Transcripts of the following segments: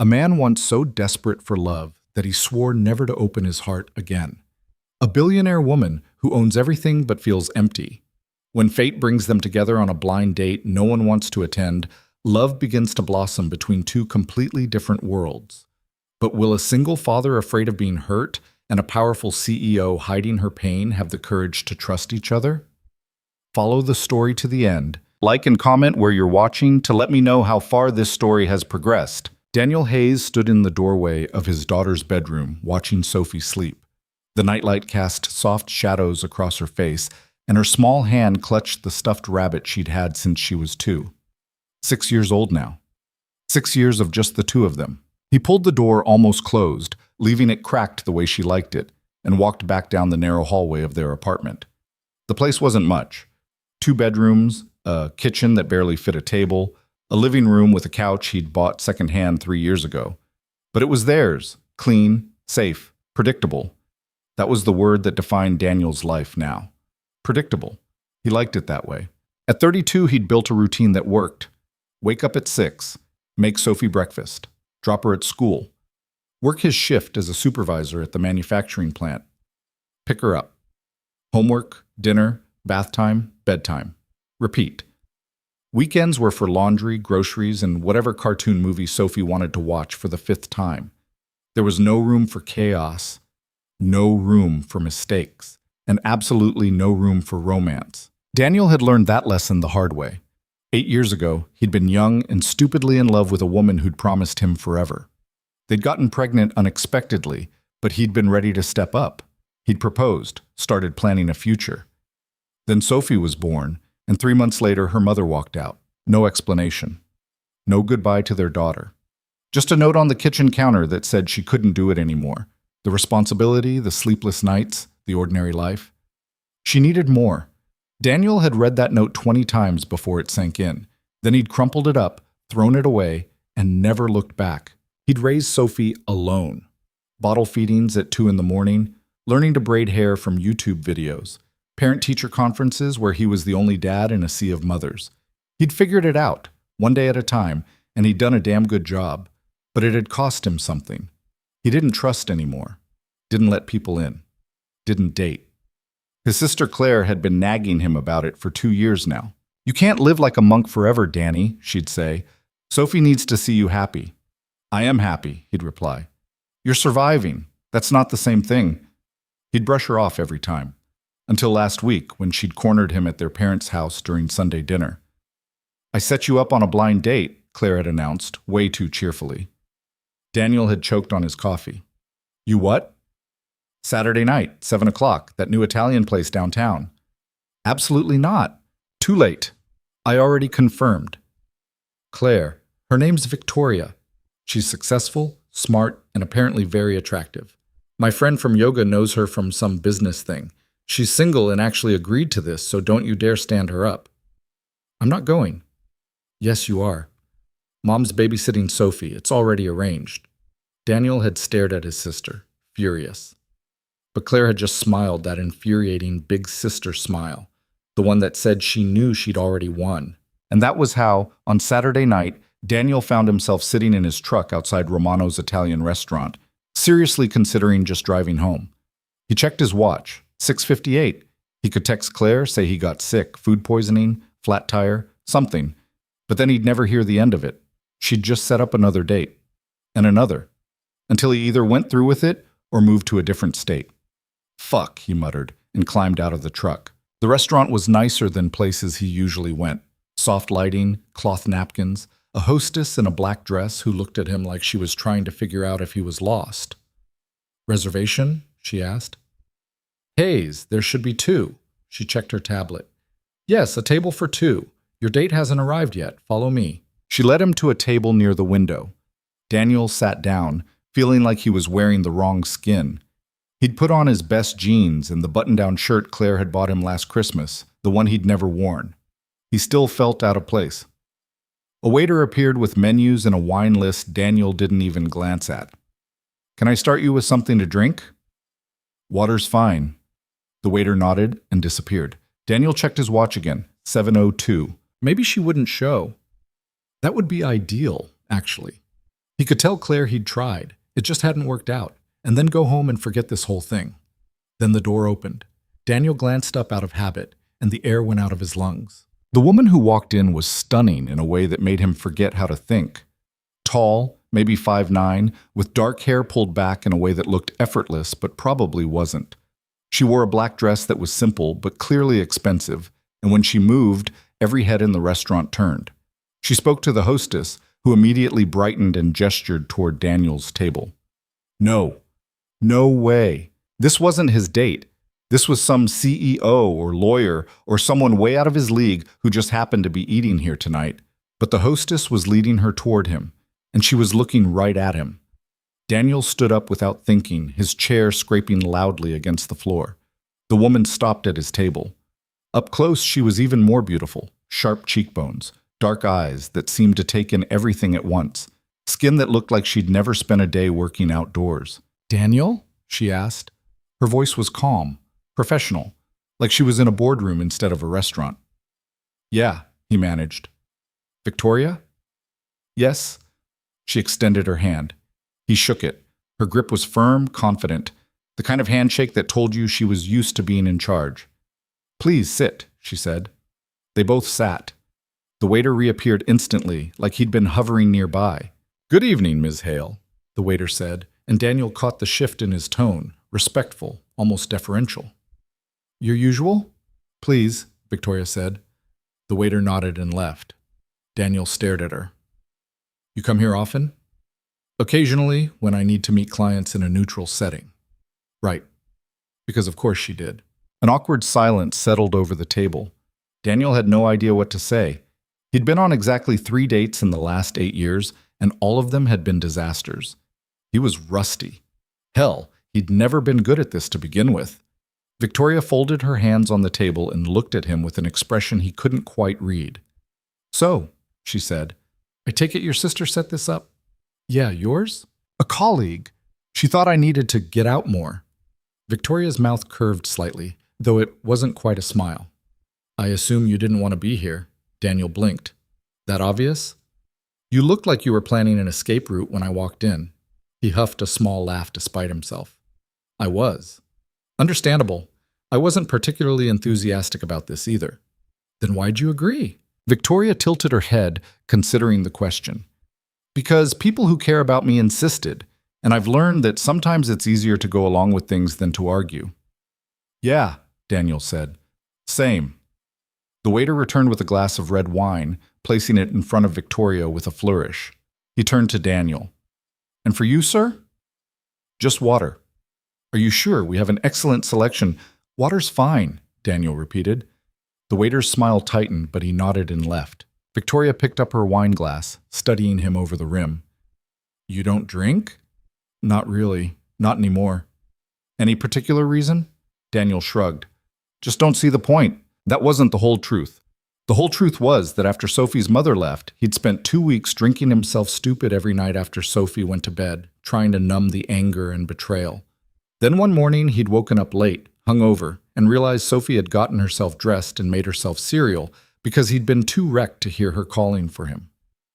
A man once so desperate for love that he swore never to open his heart again. A billionaire woman who owns everything but feels empty. When fate brings them together on a blind date no one wants to attend, love begins to blossom between two completely different worlds. But will a single father afraid of being hurt and a powerful CEO hiding her pain have the courage to trust each other? Follow the story to the end. Like and comment where you're watching to let me know how far this story has progressed. Daniel Hayes stood in the doorway of his daughter's bedroom, watching Sophie sleep. The nightlight cast soft shadows across her face, and her small hand clutched the stuffed rabbit she'd had since she was 2. 6 years old now. 6 years of just the two of them. He pulled the door almost closed, leaving it cracked the way she liked it, and walked back down the narrow hallway of their apartment. The place wasn't much. 2 bedrooms, a kitchen that barely fit a table, a living room with a couch he'd bought secondhand 3 years ago. But it was theirs, clean, safe, predictable. That was the word that defined Daniel's life now. Predictable. He liked it that way. At 32, he'd built a routine that worked. Wake up at 6, make Sophie breakfast, drop her at school, work his shift as a supervisor at the manufacturing plant, pick her up. Homework, dinner, bath time, bedtime. Repeat. Weekends were for laundry, groceries, and whatever cartoon movie Sophie wanted to watch for the 5th time. There was no room for chaos, no room for mistakes, and absolutely no room for romance. Daniel had learned that lesson the hard way. 8 years ago, he'd been young and stupidly in love with a woman who'd promised him forever. They'd gotten pregnant unexpectedly, but he'd been ready to step up. He'd proposed, started planning a future. Then Sophie was born, and 3 months later her mother walked out. No explanation. No goodbye to their daughter. Just a note on the kitchen counter that said she couldn't do it anymore. The responsibility, the sleepless nights, the ordinary life. She needed more. Daniel had read that note 20 times before it sank in. Then he'd crumpled it up, thrown it away, and never looked back. He'd raised Sophie alone. Bottle feedings at 2 in the morning, learning to braid hair from YouTube videos, parent-teacher conferences where he was the only dad in a sea of mothers. He'd figured it out, one day at a time, and he'd done a damn good job. But it had cost him something. He didn't trust anymore. Didn't let people in. Didn't date. His sister Claire had been nagging him about it for 2 years now. "You can't live like a monk forever, Danny," she'd say. "Sophie needs to see you happy." "I am happy," he'd reply. "You're surviving. That's not the same thing." He'd brush her off every time. Until last week, when she'd cornered him at their parents' house during Sunday dinner. "I set you up on a blind date," Claire had announced, way too cheerfully. Daniel had choked on his coffee. "You what?" "Saturday night, 7 o'clock, that new Italian place downtown." "Absolutely not. Too late. I already confirmed." "Claire, her name's Victoria. She's successful, smart, and apparently very attractive. My friend from yoga knows her from some business thing. She's single and actually agreed to this, so don't you dare stand her up." "I'm not going." "Yes, you are. Mom's babysitting Sophie. It's already arranged." Daniel had stared at his sister, furious. But Claire had just smiled that infuriating big sister smile, the one that said she knew she'd already won. And that was how, on Saturday night, Daniel found himself sitting in his truck outside Romano's Italian restaurant, seriously considering just driving home. He checked his watch. 6:58. He could text Claire, say he got sick, food poisoning, flat tire, something. But then he'd never hear the end of it. She'd just set up another date. And another. Until he either went through with it or moved to a different state. "Fuck," he muttered, and climbed out of the truck. The restaurant was nicer than places he usually went. Soft lighting, cloth napkins, a hostess in a black dress who looked at him like she was trying to figure out if he was lost. "Reservation?" she asked. "Hayes, there should be 2. She checked her tablet. "Yes, a table for 2. Your date hasn't arrived yet. Follow me." She led him to a table near the window. Daniel sat down, feeling like he was wearing the wrong skin. He'd put on his best jeans and the button-down shirt Claire had bought him last Christmas, the one he'd never worn. He still felt out of place. A waiter appeared with menus and a wine list Daniel didn't even glance at. "Can I start you with something to drink?" "Water's fine." The waiter nodded and disappeared. Daniel checked his watch again. 7:02. Maybe she wouldn't show. That would be ideal, actually. He could tell Claire he'd tried. It just hadn't worked out, and then go home and forget this whole thing. Then the door opened. Daniel glanced up out of habit, and the air went out of his lungs. The woman who walked in was stunning in a way that made him forget how to think. Tall, maybe 5'9", with dark hair pulled back in a way that looked effortless but probably wasn't. She wore a black dress that was simple but clearly expensive, and when she moved, every head in the restaurant turned. She spoke to the hostess, who immediately brightened and gestured toward Daniel's table. No. No way. This wasn't his date. This was some CEO or lawyer or someone way out of his league who just happened to be eating here tonight. But the hostess was leading her toward him, and she was looking right at him. Daniel stood up without thinking, his chair scraping loudly against the floor. The woman stopped at his table. Up close, she was even more beautiful. Sharp cheekbones, dark eyes that seemed to take in everything at once, skin that looked like she'd never spent a day working outdoors. "Daniel?" she asked. Her voice was calm, professional, like she was in a boardroom instead of a restaurant. "Yeah," he managed. "Victoria?" "Yes." She extended her hand. He shook it. Her grip was firm, confident, the kind of handshake that told you she was used to being in charge. "Please sit," she said. They both sat. The waiter reappeared instantly, like he'd been hovering nearby. "Good evening, Ms. Hale," the waiter said, and Daniel caught the shift in his tone, respectful, almost deferential. "Your usual?" "Please," Victoria said. The waiter nodded and left. Daniel stared at her. "You come here often?" "Occasionally, when I need to meet clients in a neutral setting." "Right." Because of course she did. An awkward silence settled over the table. Daniel had no idea what to say. He'd been on exactly 3 dates in the last 8 years, and all of them had been disasters. He was rusty. Hell, he'd never been good at this to begin with. Victoria folded her hands on the table and looked at him with an expression he couldn't quite read. "So," she said, "I take it your sister set this up?" "Yeah, yours?" "A colleague. She thought I needed to get out more." Victoria's mouth curved slightly, though it wasn't quite a smile. "I assume you didn't want to be here." Daniel blinked. "That obvious?" "You looked like you were planning an escape route when I walked in." He huffed a small laugh despite himself. "I was." "Understandable. I wasn't particularly enthusiastic about this either." "Then why'd you agree?" Victoria tilted her head, considering the question. "Because people who care about me insisted, and I've learned that sometimes it's easier to go along with things than to argue." "Yeah," Daniel said. "Same." The waiter returned with a glass of red wine, placing it in front of Victoria with a flourish. He turned to Daniel. "And for you, sir?" "Just water." "Are you sure? We have an excellent selection." "Water's fine," Daniel repeated. The waiter's smile tightened, but he nodded and left. Victoria picked up her wine glass, studying him over the rim. "You don't drink?" "Not really. Not anymore." "Any particular reason?" Daniel shrugged. "Just don't see the point." That wasn't the whole truth. The whole truth was that after Sophie's mother left, he'd spent 2 weeks drinking himself stupid every night after Sophie went to bed, trying to numb the anger and betrayal. Then one morning he'd woken up late, hungover, and realized Sophie had gotten herself dressed and made herself cereal because he'd been too wrecked to hear her calling for him.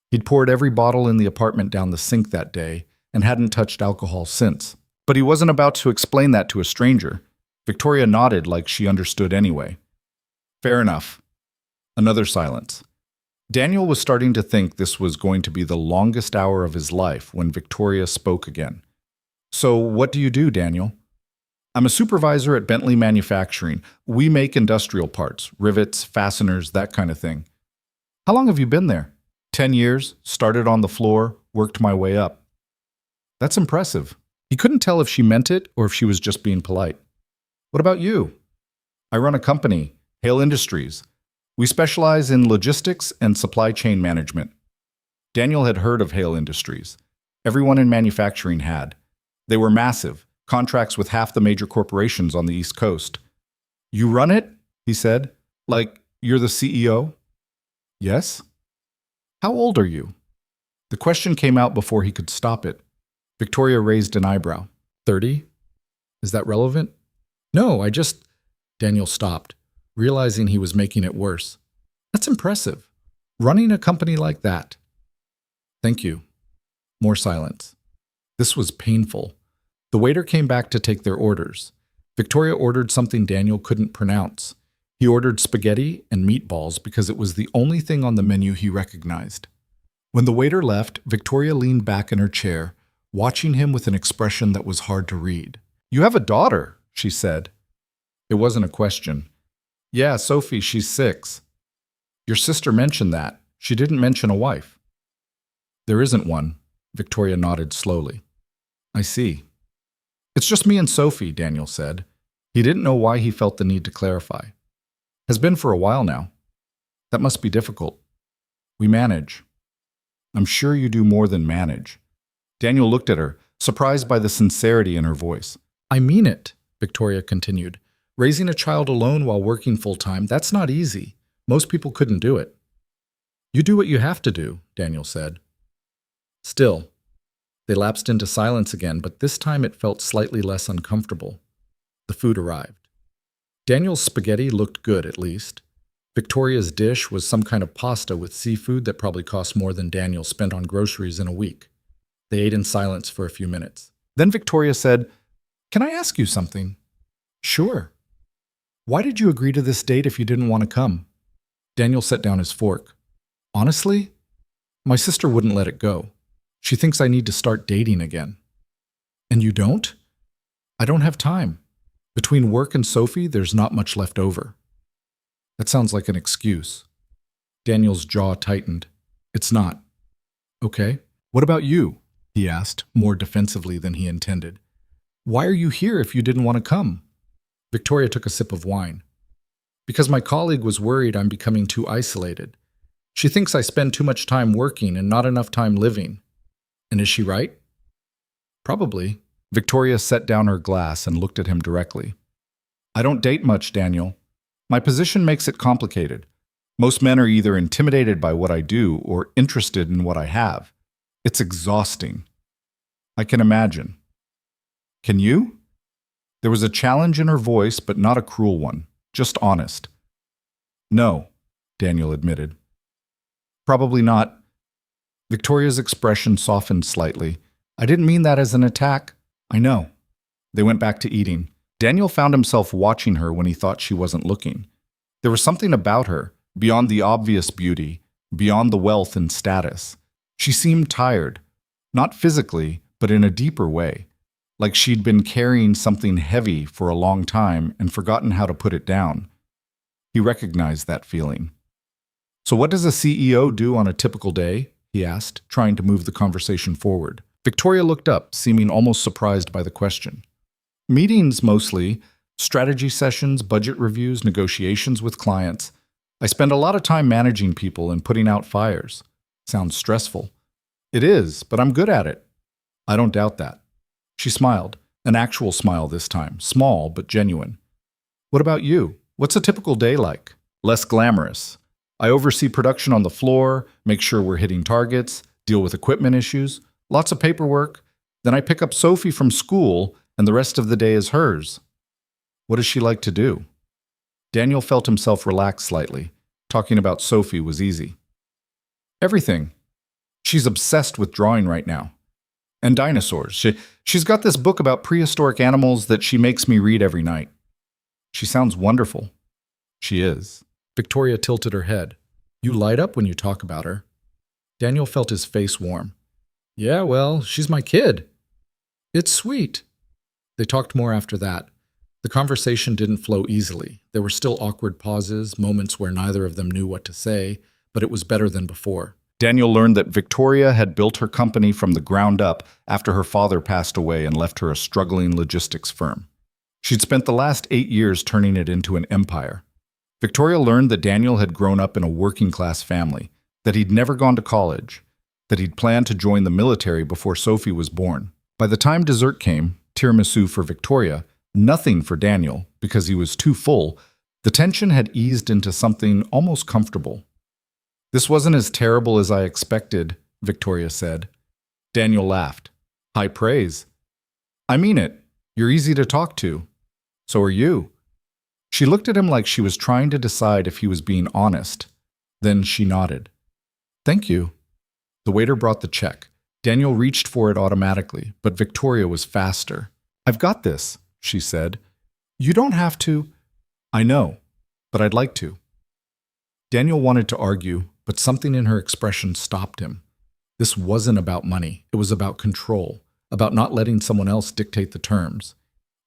He'd poured every bottle in the apartment down the sink that day and hadn't touched alcohol since. But he wasn't about to explain that to a stranger. Victoria nodded like she understood anyway. "Fair enough." Another silence. Daniel was starting to think this was going to be the longest hour of his life when Victoria spoke again. "So what do you do, Daniel?" "I'm a supervisor at Bentley Manufacturing. We make industrial parts, rivets, fasteners, that kind of thing." "How long have you been there?" 10 years, started on the floor, worked my way up." "That's impressive." He couldn't tell if she meant it or if she was just being polite. "What about you?" "I run a company, Hale Industries. We specialize in logistics and supply chain management." Daniel had heard of Hale Industries. Everyone in manufacturing had. They were massive, contracts with half the major corporations on the East Coast. "You run it?" he said. "Like, you're the CEO?" "Yes." "How old are you?" The question came out before he could stop it. Victoria raised an eyebrow. 30? Is that relevant? "No, I just—" Daniel stopped, realizing he was making it worse. "That's impressive. Running a company like that." "Thank you." More silence. This was painful. The waiter came back to take their orders. Victoria ordered something Daniel couldn't pronounce. He ordered spaghetti and meatballs because it was the only thing on the menu he recognized. When the waiter left, Victoria leaned back in her chair, watching him with an expression that was hard to read. "You have a daughter," she said. It wasn't a question. "Yeah, Sophie, she's 6. Your sister mentioned that. She didn't mention a wife." "There isn't one," Victoria nodded slowly. "I see." "It's just me and Sophie," Daniel said. He didn't know why he felt the need to clarify. "Has been for a while now." "That must be difficult." "We manage." "I'm sure you do more than manage." Daniel looked at her, surprised by the sincerity in her voice. "I mean it," Victoria continued. "Raising a child alone while working full-time, that's not easy. Most people couldn't do it." "You do what you have to do," Daniel said. Still, they lapsed into silence again, but this time it felt slightly less uncomfortable. The food arrived. Daniel's spaghetti looked good, at least. Victoria's dish was some kind of pasta with seafood that probably cost more than Daniel spent on groceries in a week. They ate in silence for a few minutes. Then Victoria said, "Can I ask you something?" "Sure." "Why did you agree to this date if you didn't want to come?" Daniel set down his fork. "Honestly, my sister wouldn't let it go. She thinks I need to start dating again." "And you don't?" "I don't have time. Between work and Sophie, there's not much left over." "That sounds like an excuse." Daniel's jaw tightened. "It's not." "Okay. What about you?" he asked, more defensively than he intended. "Why are you here if you didn't want to come?" Victoria took a sip of wine. "Because my colleague was worried I'm becoming too isolated. She thinks I spend too much time working and not enough time living." "And is she right?" "Probably." Victoria set down her glass and looked at him directly. "I don't date much, Daniel. My position makes it complicated. Most men are either intimidated by what I do or interested in what I have. It's exhausting." "I can imagine." "Can you?" There was a challenge in her voice, but not a cruel one, just honest. "No," Daniel admitted. "Probably not." Victoria's expression softened slightly. "I didn't mean that as an attack." "I know." They went back to eating. Daniel found himself watching her when he thought she wasn't looking. There was something about her, beyond the obvious beauty, beyond the wealth and status. She seemed tired, not physically, but in a deeper way, like she'd been carrying something heavy for a long time and forgotten how to put it down. He recognized that feeling. "So what does a CEO do on a typical day?" he asked, trying to move the conversation forward. Victoria looked up, seeming almost surprised by the question. "Meetings, mostly. Strategy sessions, budget reviews, negotiations with clients. I spend a lot of time managing people and putting out fires." "Sounds stressful." "It is, but I'm good at it." "I don't doubt that." She smiled, an actual smile this time, small but genuine. "What about you? What's a typical day like?" "Less glamorous. I oversee production on the floor, make sure we're hitting targets, deal with equipment issues. Lots of paperwork. Then I pick up Sophie from school, and the rest of the day is hers." "What does she like to do?" Daniel felt himself relax slightly. Talking about Sophie was easy. "Everything. She's obsessed with drawing right now. And dinosaurs. She's got this book about prehistoric animals that she makes me read every night." "She sounds wonderful." "She is." Victoria tilted her head. "You light up when you talk about her." Daniel felt his face warm. "Yeah, well, she's my kid." "It's sweet." They talked more after that. The conversation didn't flow easily. There were still awkward pauses, moments where neither of them knew what to say, but it was better than before. Daniel learned that Victoria had built her company from the ground up after her father passed away and left her a struggling logistics firm. She'd spent the last 8 years turning it into an empire. Victoria learned that Daniel had grown up in a working-class family, that he'd never gone to college, that he'd planned to join the military before Sophie was born. By the time dessert came, tiramisu for Victoria, nothing for Daniel, because he was too full, the tension had eased into something almost comfortable. "This wasn't as terrible as I expected," Victoria said. Daniel laughed. "High praise." "I mean it. You're easy to talk to." "So are you." She looked at him like she was trying to decide if he was being honest. Then she nodded. "Thank you." The waiter brought the check. Daniel reached for it automatically, but Victoria was faster. "I've got this," she said. "You don't have to." "I know, but I'd like to." Daniel wanted to argue, but something in her expression stopped him. This wasn't about money. It was about control, about not letting someone else dictate the terms.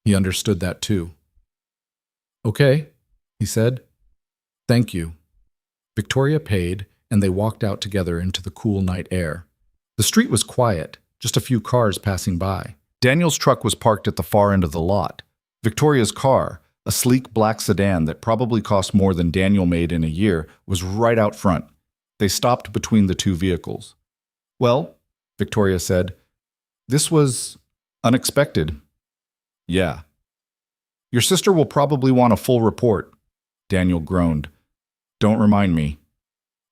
He understood that too. "Okay," he said. "Thank you." Victoria paid, and they walked out together into the cool night air. The street was quiet, just a few cars passing by. Daniel's truck was parked at the far end of the lot. Victoria's car, a sleek black sedan that probably cost more than Daniel made in a year, was right out front. They stopped between the two vehicles. "Well," Victoria said, "this was unexpected." "Yeah." "Your sister will probably want a full report," Daniel groaned. "Don't remind me."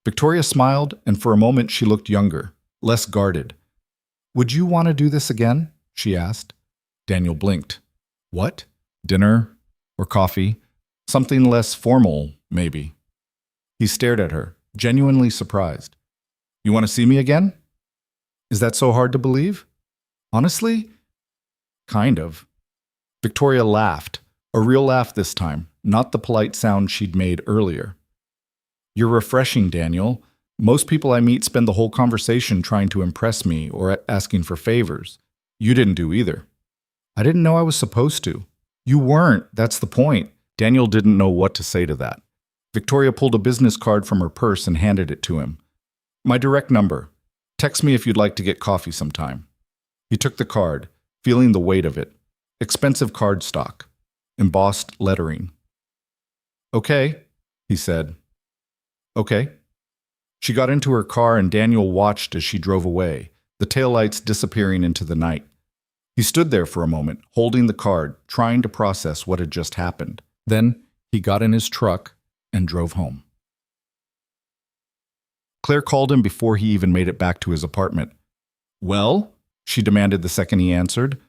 Victoria smiled, and for a moment she looked younger, less guarded. "Would you want to do this again?" she asked. Daniel blinked. "What? Dinner? Or coffee? Something less formal, maybe." He stared at her, genuinely surprised. "You want to see me again?" "Is that so hard to believe?" "Honestly, kind of." Victoria laughed, a real laugh this time, not the polite sound she'd made earlier. "You're refreshing, Daniel. Most people I meet spend the whole conversation trying to impress me or asking for favors. You didn't do either." "I didn't know I was supposed to." "You weren't, that's the point." Daniel didn't know what to say to that. Victoria pulled a business card from her purse and handed it to him. "My direct number. Text me if you'd like to get coffee sometime." He took the card, feeling the weight of it. Expensive cardstock. Embossed lettering. "Okay," he said. "Okay." She got into her car and Daniel watched as she drove away, the taillights disappearing into the night. He stood there for a moment, holding the card, trying to process what had just happened. Then he got in his truck and drove home. Claire called him before he even made it back to his apartment. "Well?" she demanded the second he answered.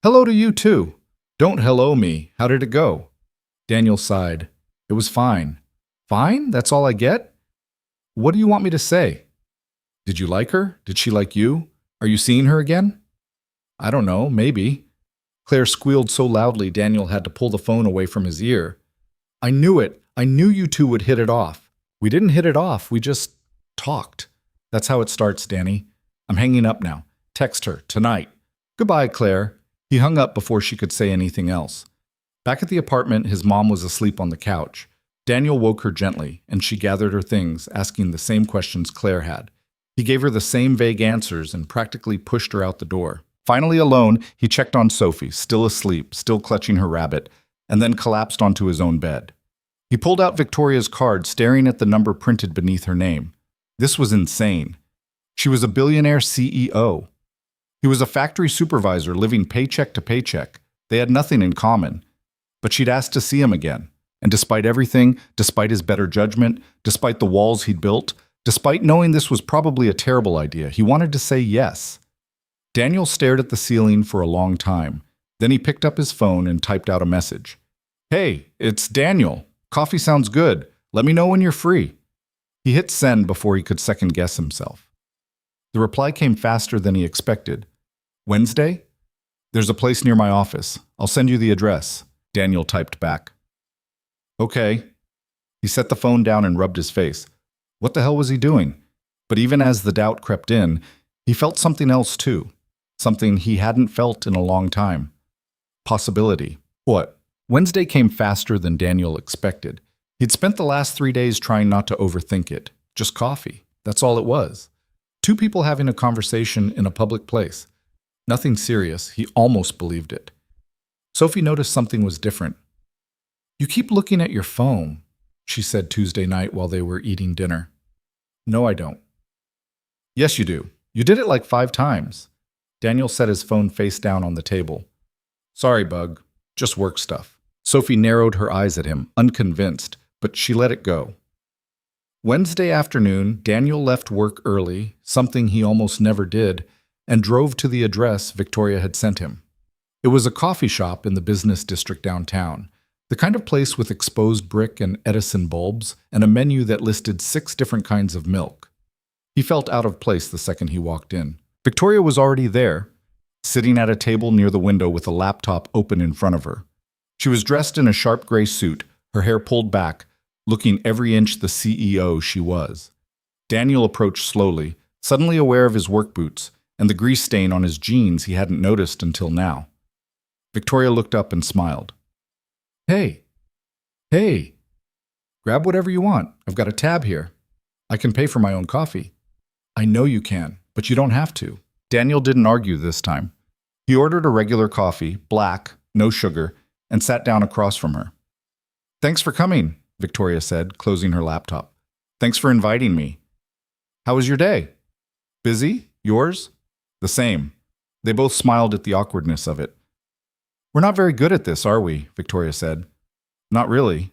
"Hello to you too." "Don't hello me. How did it go?" Daniel sighed. "It was fine." "Fine? That's all I get?" "What do you want me to say?" "Did you like her? Did she like you? Are you seeing her again?" "I don't know, maybe." Claire squealed so loudly Daniel had to pull the phone away from his ear. "I knew it. I knew you two would hit it off." "We didn't hit it off. We just talked." "That's how it starts, Danny. I'm hanging up now. Text her, tonight." "Goodbye, Claire." He hung up before she could say anything else. Back at the apartment, his mom was asleep on the couch. Daniel woke her gently, and she gathered her things, asking the same questions Claire had. He gave her the same vague answers and practically pushed her out the door. Finally alone, he checked on Sophie, still asleep, still clutching her rabbit, and then collapsed onto his own bed. He pulled out Victoria's card, staring at the number printed beneath her name. This was insane. She was a billionaire CEO. He was a factory supervisor living paycheck to paycheck. They had nothing in common. But she'd asked to see him again. And despite everything, despite his better judgment, despite the walls he'd built, despite knowing this was probably a terrible idea, he wanted to say yes. Daniel stared at the ceiling for a long time. Then he picked up his phone and typed out a message. "Hey, it's Daniel. Coffee sounds good. Let me know when you're free." He hit send before he could second-guess himself. The reply came faster than he expected. "Wednesday? There's a place near my office. I'll send you the address," Daniel typed back. "Okay." He set the phone down and rubbed his face. What the hell was he doing? But even as the doubt crept in, he felt something else too. Something he hadn't felt in a long time. Possibility. What? Wednesday came faster than Daniel expected. He'd spent the last 3 days trying not to overthink it. Just coffee. That's all it was. Two people having a conversation in a public place. Nothing serious. He almost believed it. Sophie noticed something was different. "You keep looking at your phone," she said Tuesday night while they were eating dinner. "No, I don't." "Yes, you do. You did it like 5 times. Daniel set his phone face down on the table. "Sorry, Bug. Just work stuff." Sophie narrowed her eyes at him, unconvinced, but she let it go. Wednesday afternoon, Daniel left work early, something he almost never did, and drove to the address Victoria had sent him. It was a coffee shop in the business district downtown, the kind of place with exposed brick and Edison bulbs, and a menu that listed 6 different kinds of milk. He felt out of place the second he walked in. Victoria was already there, sitting at a table near the window with a laptop open in front of her. She was dressed in a sharp gray suit, her hair pulled back, looking every inch the CEO she was. Daniel approached slowly, suddenly aware of his work boots and the grease stain on his jeans he hadn't noticed until now. Victoria looked up and smiled. Hey. Hey. Grab whatever you want. I've got a tab here. I can pay for my own coffee. I know you can, but you don't have to. Daniel didn't argue this time. He ordered a regular coffee, black, no sugar, and sat down across from her. Thanks for coming, Victoria said, closing her laptop. Thanks for inviting me. How was your day? Busy? Yours? The same. They both smiled at the awkwardness of it. We're not very good at this, are we? Victoria said. Not really.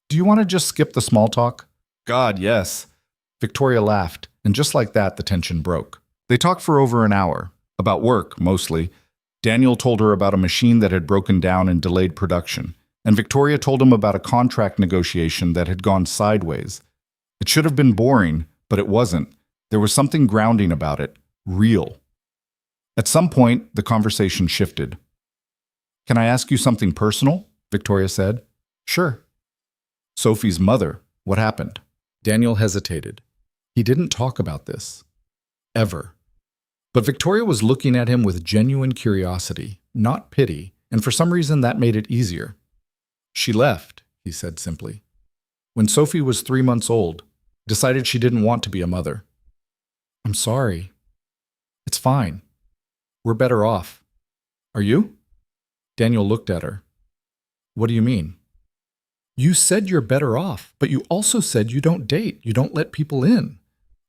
Do you want to just skip the small talk? God, yes. Victoria laughed, and just like that, the tension broke. They talked for over an hour, about work, mostly. Daniel told her about a machine that had broken down and delayed production, and Victoria told him about a contract negotiation that had gone sideways. It should have been boring, but it wasn't. There was something grounding about it, real. At some point, the conversation shifted. Can I ask you something personal? Victoria said. Sure. Sophie's mother, what happened? Daniel hesitated. He didn't talk about this. Ever. But Victoria was looking at him with genuine curiosity, not pity, and for some reason that made it easier. She left, he said simply. When Sophie was 3 months old, decided she didn't want to be a mother. I'm sorry. It's fine. We're better off. Are you? Daniel looked at her. What do you mean? You said you're better off, but you also said you don't date, you don't let people in.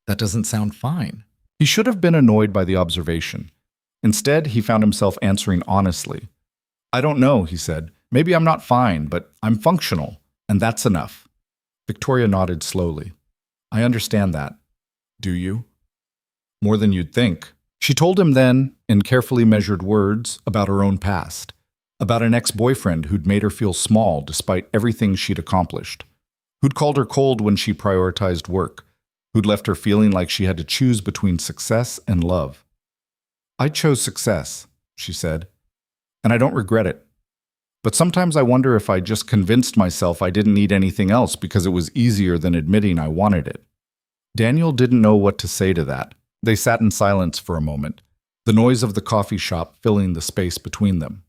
That doesn't sound fine. He should have been annoyed by the observation. Instead, he found himself answering honestly. I don't know, he said. Maybe I'm not fine, but I'm functional, and that's enough. Victoria nodded slowly. I understand that. Do you? More than you'd think. She told him then, in carefully measured words, about her own past. About an ex-boyfriend who'd made her feel small despite everything she'd accomplished. Who'd called her cold when she prioritized work. Who'd left her feeling like she had to choose between success and love. I chose success, she said, and I don't regret it. But sometimes I wonder if I just convinced myself I didn't need anything else because it was easier than admitting I wanted it. Daniel didn't know what to say to that. They sat in silence for a moment, the noise of the coffee shop filling the space between them.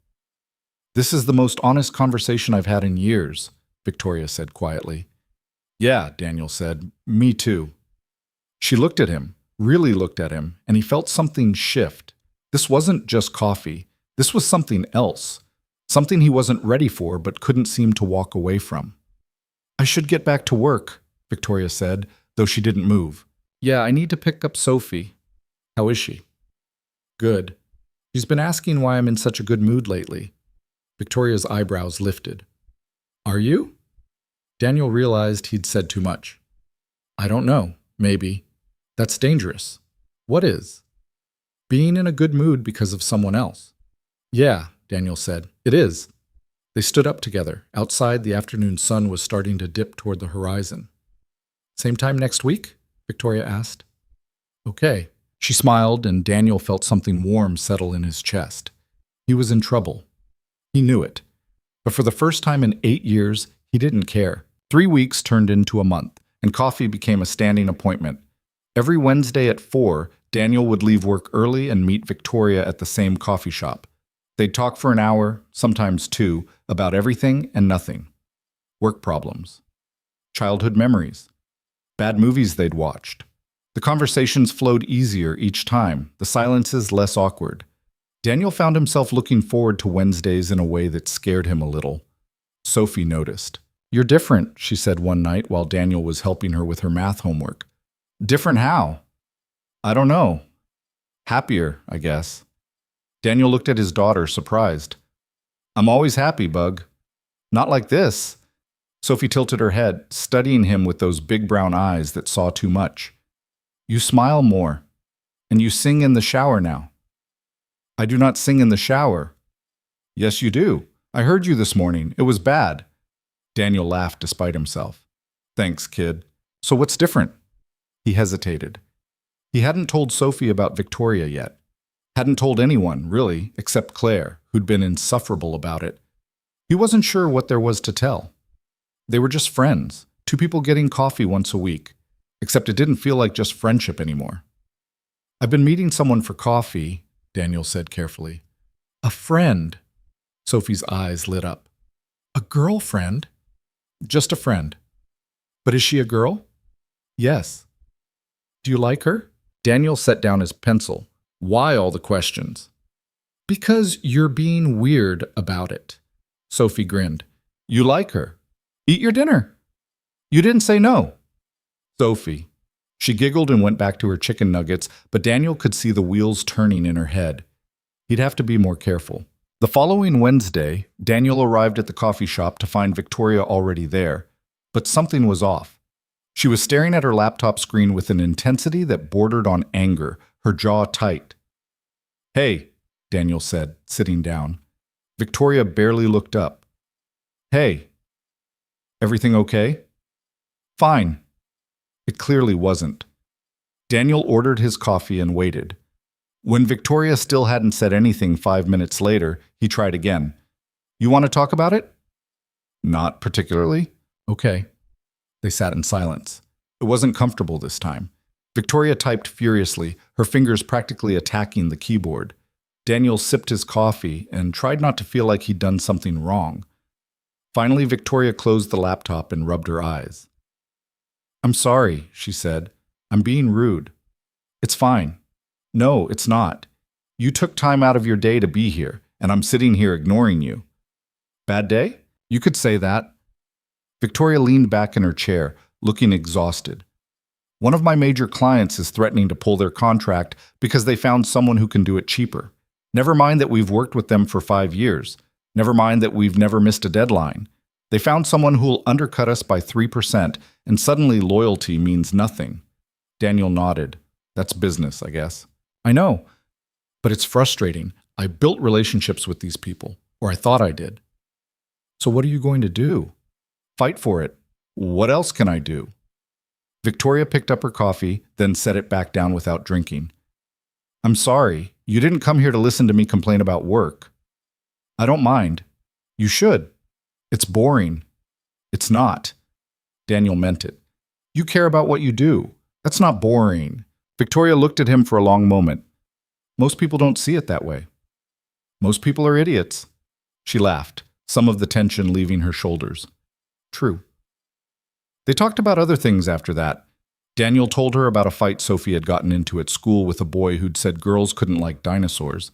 This is the most honest conversation I've had in years, Victoria said quietly. Yeah, Daniel said, me too. She looked at him, really looked at him, and he felt something shift. This wasn't just coffee. This was something else. Something he wasn't ready for but couldn't seem to walk away from. I should get back to work, Victoria said, though she didn't move. Yeah, I need to pick up Sophie. How is she? Good. She's been asking why I'm in such a good mood lately. Victoria's eyebrows lifted. Are you? Daniel realized he'd said too much. I don't know. Maybe. That's dangerous. What is? Being in a good mood because of someone else. Yeah, Daniel said. It is. They stood up together. Outside, the afternoon sun was starting to dip toward the horizon. Same time next week? Victoria asked. Okay. She smiled, and Daniel felt something warm settle in his chest. He was in trouble. He knew it. But for the first time in 8 years, he didn't care. 3 weeks turned into a month, and coffee became a standing appointment. Every Wednesday at 4, Daniel would leave work early and meet Victoria at the same coffee shop. They'd talk for an hour, sometimes 2, about everything and nothing. Work problems. Childhood memories. Bad movies they'd watched. The conversations flowed easier each time, the silences less awkward. Daniel found himself looking forward to Wednesdays in a way that scared him a little. Sophie noticed. You're different, she said one night while Daniel was helping her with her math homework. Different how? I don't know. Happier, I guess. Daniel looked at his daughter, surprised. I'm always happy, Bug. Not like this. Sophie tilted her head, studying him with those big brown eyes that saw too much. You smile more, and you sing in the shower now. I do not sing in the shower. Yes, you do. I heard you this morning. It was bad. Daniel laughed despite himself. Thanks, kid. So what's different? He hesitated. He hadn't told Sophie about Victoria yet. Hadn't told anyone, really, except Claire, who'd been insufferable about it. He wasn't sure what there was to tell. They were just friends, two people getting coffee once a week, except it didn't feel like just friendship anymore. "I've been meeting someone for coffee," Daniel said carefully. "A friend." Sophie's eyes lit up. "A girlfriend?" "Just a friend." "But is she a girl?" "Yes." "Do you like her?" Daniel set down his pencil. Why all the questions? "Because you're being weird about it." Sophie grinned. "You like her. Eat your dinner. You didn't say no." "Sophie." She giggled and went back to her chicken nuggets, but Daniel could see the wheels turning in her head. He'd have to be more careful. The following Wednesday, Daniel arrived at the coffee shop to find Victoria already there, but something was off. She was staring at her laptop screen with an intensity that bordered on anger, her jaw tight. "Hey," Daniel said, sitting down. Victoria barely looked up. "Hey. Everything okay?" "Fine." It clearly wasn't. Daniel ordered his coffee and waited. When Victoria still hadn't said anything 5 minutes later, he tried again. "You want to talk about it?" "Not particularly." "Okay." They sat in silence. It wasn't comfortable this time. Victoria typed furiously, her fingers practically attacking the keyboard. Daniel sipped his coffee and tried not to feel like he'd done something wrong. Finally, Victoria closed the laptop and rubbed her eyes. "I'm sorry," she said. "I'm being rude." "It's fine." "No, it's not. You took time out of your day to be here, and I'm sitting here ignoring you." "Bad day?" "You could say that." Victoria leaned back in her chair, looking exhausted. "One of my major clients is threatening to pull their contract because they found someone who can do it cheaper. Never mind that we've worked with them for 5 years. Never mind that we've never missed a deadline. They found someone who'll undercut us by 3%, and suddenly loyalty means nothing." Daniel nodded. "That's business, I guess." "I know, but it's frustrating. I built relationships with these people, or I thought I did." "So what are you going to do?" "Fight for it. What else can I do?" Victoria picked up her coffee, then set it back down without drinking. "I'm sorry. You didn't come here to listen to me complain about work." "I don't mind." "You should. It's boring." "It's not." Daniel meant it. "You care about what you do. That's not boring." Victoria looked at him for a long moment. "Most people don't see it that way." "Most people are idiots." She laughed, some of the tension leaving her shoulders. "True." They talked about other things after that. Daniel told her about a fight Sophie had gotten into at school with a boy who'd said girls couldn't like dinosaurs,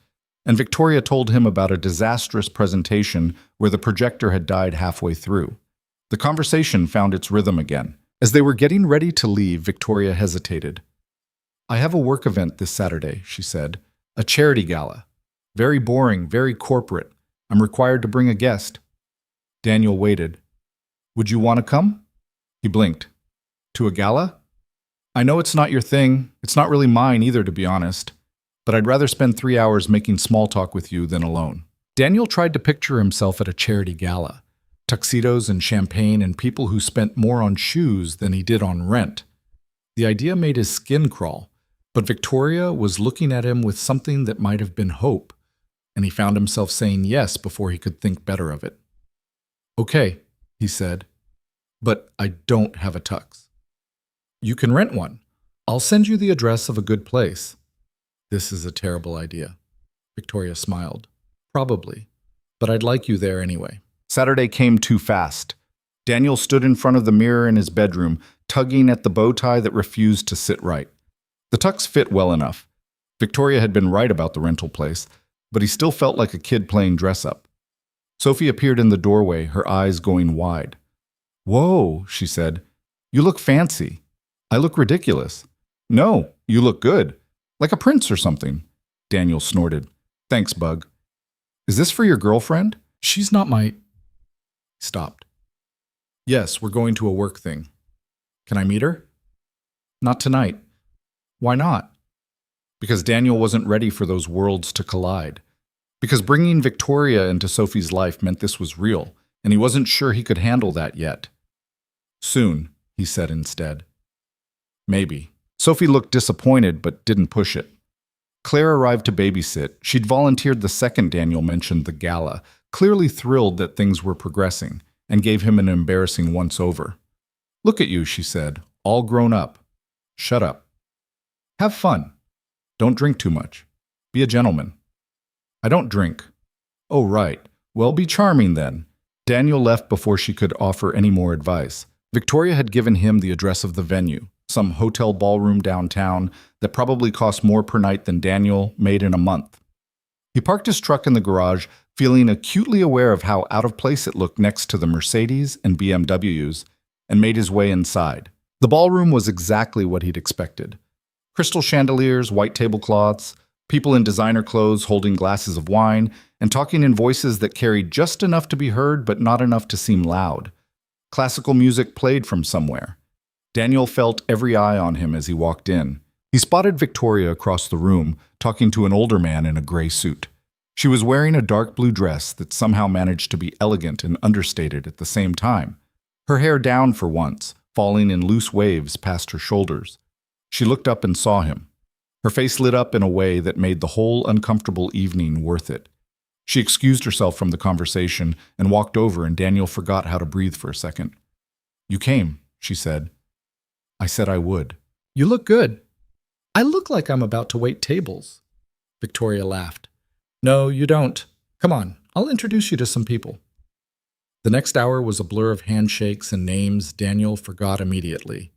and Victoria told him about a disastrous presentation where the projector had died halfway through. The conversation found its rhythm again. As they were getting ready to leave, Victoria hesitated. "I have a work event this Saturday," she said. "A charity gala. Very boring, very corporate. I'm required to bring a guest." Daniel waited. "Would you want to come?" He blinked. "To a gala?" "I know it's not your thing. It's not really mine either, to be honest. But I'd rather spend 3 hours making small talk with you than alone." Daniel tried to picture himself at a charity gala. Tuxedos and champagne and people who spent more on shoes than he did on rent. The idea made his skin crawl, but Victoria was looking at him with something that might have been hope, and he found himself saying yes before he could think better of it. "Okay," he said, "but I don't have a tux." "You can rent one. I'll send you the address of a good place." "This is a terrible idea." Victoria smiled. "Probably, but I'd like you there anyway." Saturday came too fast. Daniel stood in front of the mirror in his bedroom, tugging at the bow tie that refused to sit right. The tux fit well enough. Victoria had been right about the rental place, but he still felt like a kid playing dress-up. Sophie appeared in the doorway, her eyes going wide. "Whoa," she said. "You look fancy." "I look ridiculous." "No, you look good. Like a prince or something." Daniel snorted. "Thanks, Bug." "Is this for your girlfriend?" "She's not my—" He stopped. "Yes, we're going to a work thing." "Can I meet her?" "Not tonight." "Why not?" Because Daniel wasn't ready for those worlds to collide. Because bringing Victoria into Sophie's life meant this was real, and he wasn't sure he could handle that yet. "Soon," he said instead. "Maybe." Sophie looked disappointed but didn't push it. Claire arrived to babysit. She'd volunteered the second Daniel mentioned the gala, clearly thrilled that things were progressing, and gave him an embarrassing once-over. "Look at you," she said, "all grown up. Shut up. Have fun. Don't drink too much. Be a gentleman." "I don't drink." "Oh, right. Well, be charming then." Daniel left before she could offer any more advice. Victoria had given him the address of the venue, some hotel ballroom downtown that probably cost more per night than Daniel made in a month. He parked his truck in the garage, feeling acutely aware of how out of place it looked next to the Mercedes and BMWs, and made his way inside. The ballroom was exactly what he'd expected. Crystal chandeliers, white tablecloths, people in designer clothes holding glasses of wine, and talking in voices that carried just enough to be heard but not enough to seem loud. Classical music played from somewhere. Daniel felt every eye on him as he walked in. He spotted Victoria across the room, talking to an older man in a gray suit. She was wearing a dark blue dress that somehow managed to be elegant and understated at the same time. Her hair down for once, falling in loose waves past her shoulders. She looked up and saw him. Her face lit up in a way that made the whole uncomfortable evening worth it. She excused herself from the conversation and walked over, and Daniel forgot how to breathe for a second. "You came," she said. "I said I would." "You look good." "I look like I'm about to wait tables." Victoria laughed. "No, you don't. Come on, I'll introduce you to some people." The next hour was a blur of handshakes and names Daniel forgot immediately.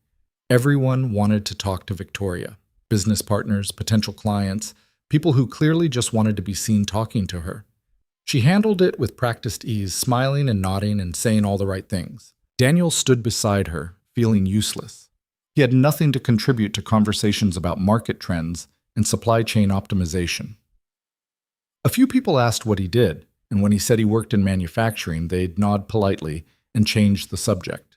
Everyone wanted to talk to Victoria. Business partners, potential clients, people who clearly just wanted to be seen talking to her. She handled it with practiced ease, smiling and nodding and saying all the right things. Daniel stood beside her, feeling useless. He had nothing to contribute to conversations about market trends and supply chain optimization. A few people asked what he did, and when he said he worked in manufacturing, they'd nod politely and change the subject.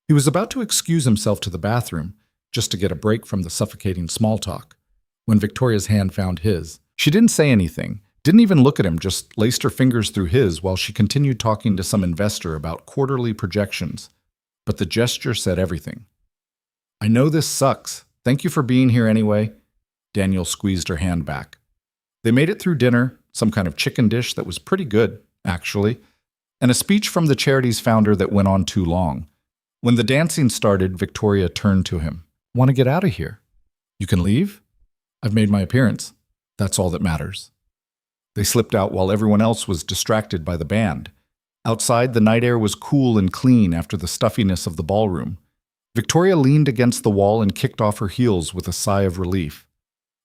He was about to excuse himself to the bathroom, just to get a break from the suffocating small talk, when Victoria's hand found his. She didn't say anything, didn't even look at him, just laced her fingers through his while she continued talking to some investor about quarterly projections. But the gesture said everything. "I know this sucks. Thank you for being here anyway." Daniel squeezed her hand back. They made it through dinner, some kind of chicken dish that was pretty good, actually, and a speech from the charity's founder that went on too long. When the dancing started, Victoria turned to him. "Want to get out of here? You can leave? I've made my appearance. That's all that matters." They slipped out while everyone else was distracted by the band. Outside, the night air was cool and clean after the stuffiness of the ballroom. Victoria leaned against the wall and kicked off her heels with a sigh of relief.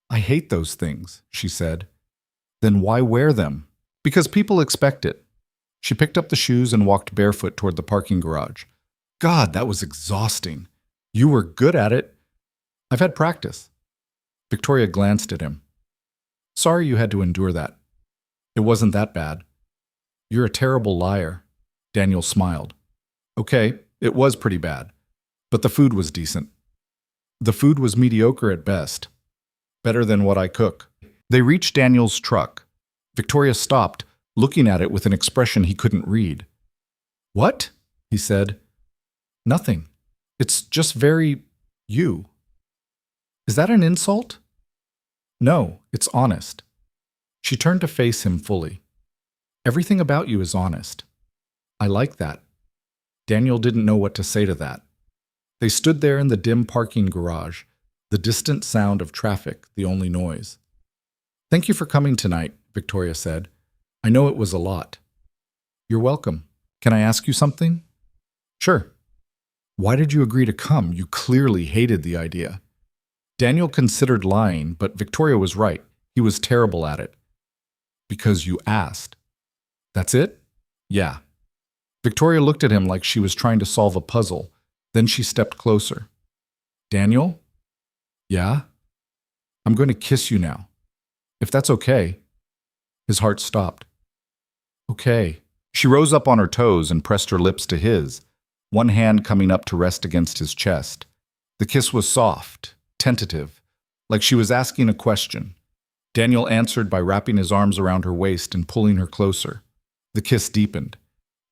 "I hate those things," she said. "Then why wear them?" "Because people expect it." She picked up the shoes and walked barefoot toward the parking garage. "God, that was exhausting. You were good at it." "I've had practice." Victoria glanced at him. "Sorry you had to endure that." "It wasn't that bad." "You're a terrible liar." Daniel smiled. "Okay, it was pretty bad. But the food was decent." "The food was mediocre at best. Better than what I cook." They reached Daniel's truck. Victoria stopped, looking at it with an expression he couldn't read. "What?" he said. "Nothing. It's just very you." "Is that an insult?" "No, it's honest." She turned to face him fully. "Everything about you is honest. I like that." Daniel didn't know what to say to that. They stood there in the dim parking garage, the distant sound of traffic the only noise. "Thank you for coming tonight," Victoria said. "I know it was a lot." "You're welcome. Can I ask you something?" "Sure." "Why did you agree to come? You clearly hated the idea." Daniel considered lying, but Victoria was right. He was terrible at it. "Because you asked." "That's it?" "Yeah." Victoria looked at him like she was trying to solve a puzzle. Then she stepped closer. "Daniel?" "Yeah?" "I'm going to kiss you now. If that's okay." His heart stopped. "Okay." She rose up on her toes and pressed her lips to his, one hand coming up to rest against his chest. The kiss was soft, tentative, like she was asking a question. Daniel answered by wrapping his arms around her waist and pulling her closer. The kiss deepened.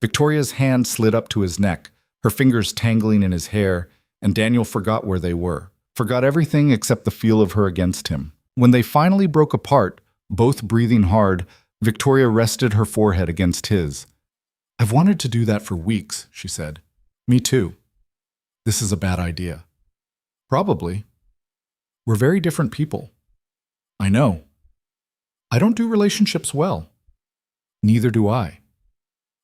Victoria's hand slid up to his neck, her fingers tangling in his hair, and Daniel forgot where they were. forgot everything except the feel of her against him. When they finally broke apart, both breathing hard, Victoria rested her forehead against his. "I've wanted to do that for weeks," she said. "Me too. This is a bad idea." "Probably. We're very different people." "I know. I don't do relationships well." "Neither do I."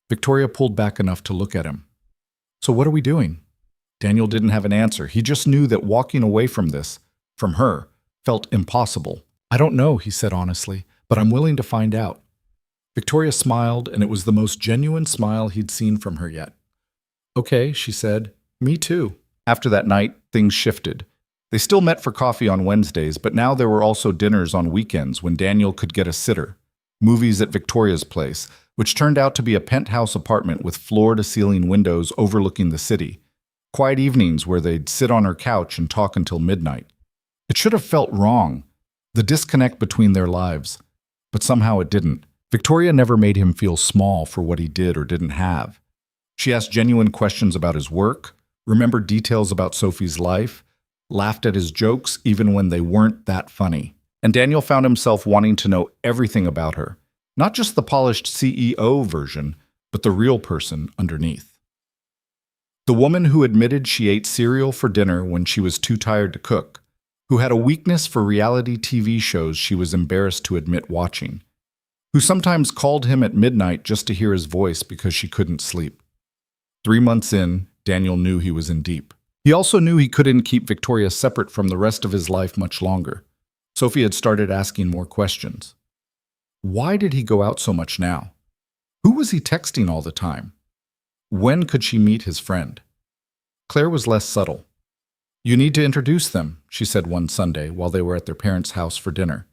Victoria pulled back enough to look at him. "So what are we doing?" Daniel didn't have an answer. He just knew that walking away from this, from her, felt impossible. "I don't know," he said honestly, "but I'm willing to find out." Victoria smiled, and it was the most genuine smile he'd seen from her yet. "Okay," she said. "Me too." After that night, things shifted. They still met for coffee on Wednesdays, but now there were also dinners on weekends when Daniel could get a sitter. Movies at Victoria's place, which turned out to be a penthouse apartment with floor-to-ceiling windows overlooking the city. Quiet evenings where they'd sit on her couch and talk until midnight. It should have felt wrong, the disconnect between their lives. But somehow it didn't. Victoria never made him feel small for what he did or didn't have. She asked genuine questions about his work, remembered details about Sophie's life, laughed at his jokes even when they weren't that funny. And Daniel found himself wanting to know everything about her. Not just the polished CEO version, but the real person underneath. The woman who admitted she ate cereal for dinner when she was too tired to cook, who had a weakness for reality TV shows she was embarrassed to admit watching, who sometimes called him at midnight just to hear his voice because she couldn't sleep. 3 months in, Daniel knew he was in deep. He also knew he couldn't keep Victoria separate from the rest of his life much longer. Sophie had started asking more questions. Why did he go out so much now? Who was he texting all the time? When could she meet his friend? Claire was less subtle. "You need to introduce them," she said one Sunday while they were at their parents' house for dinner.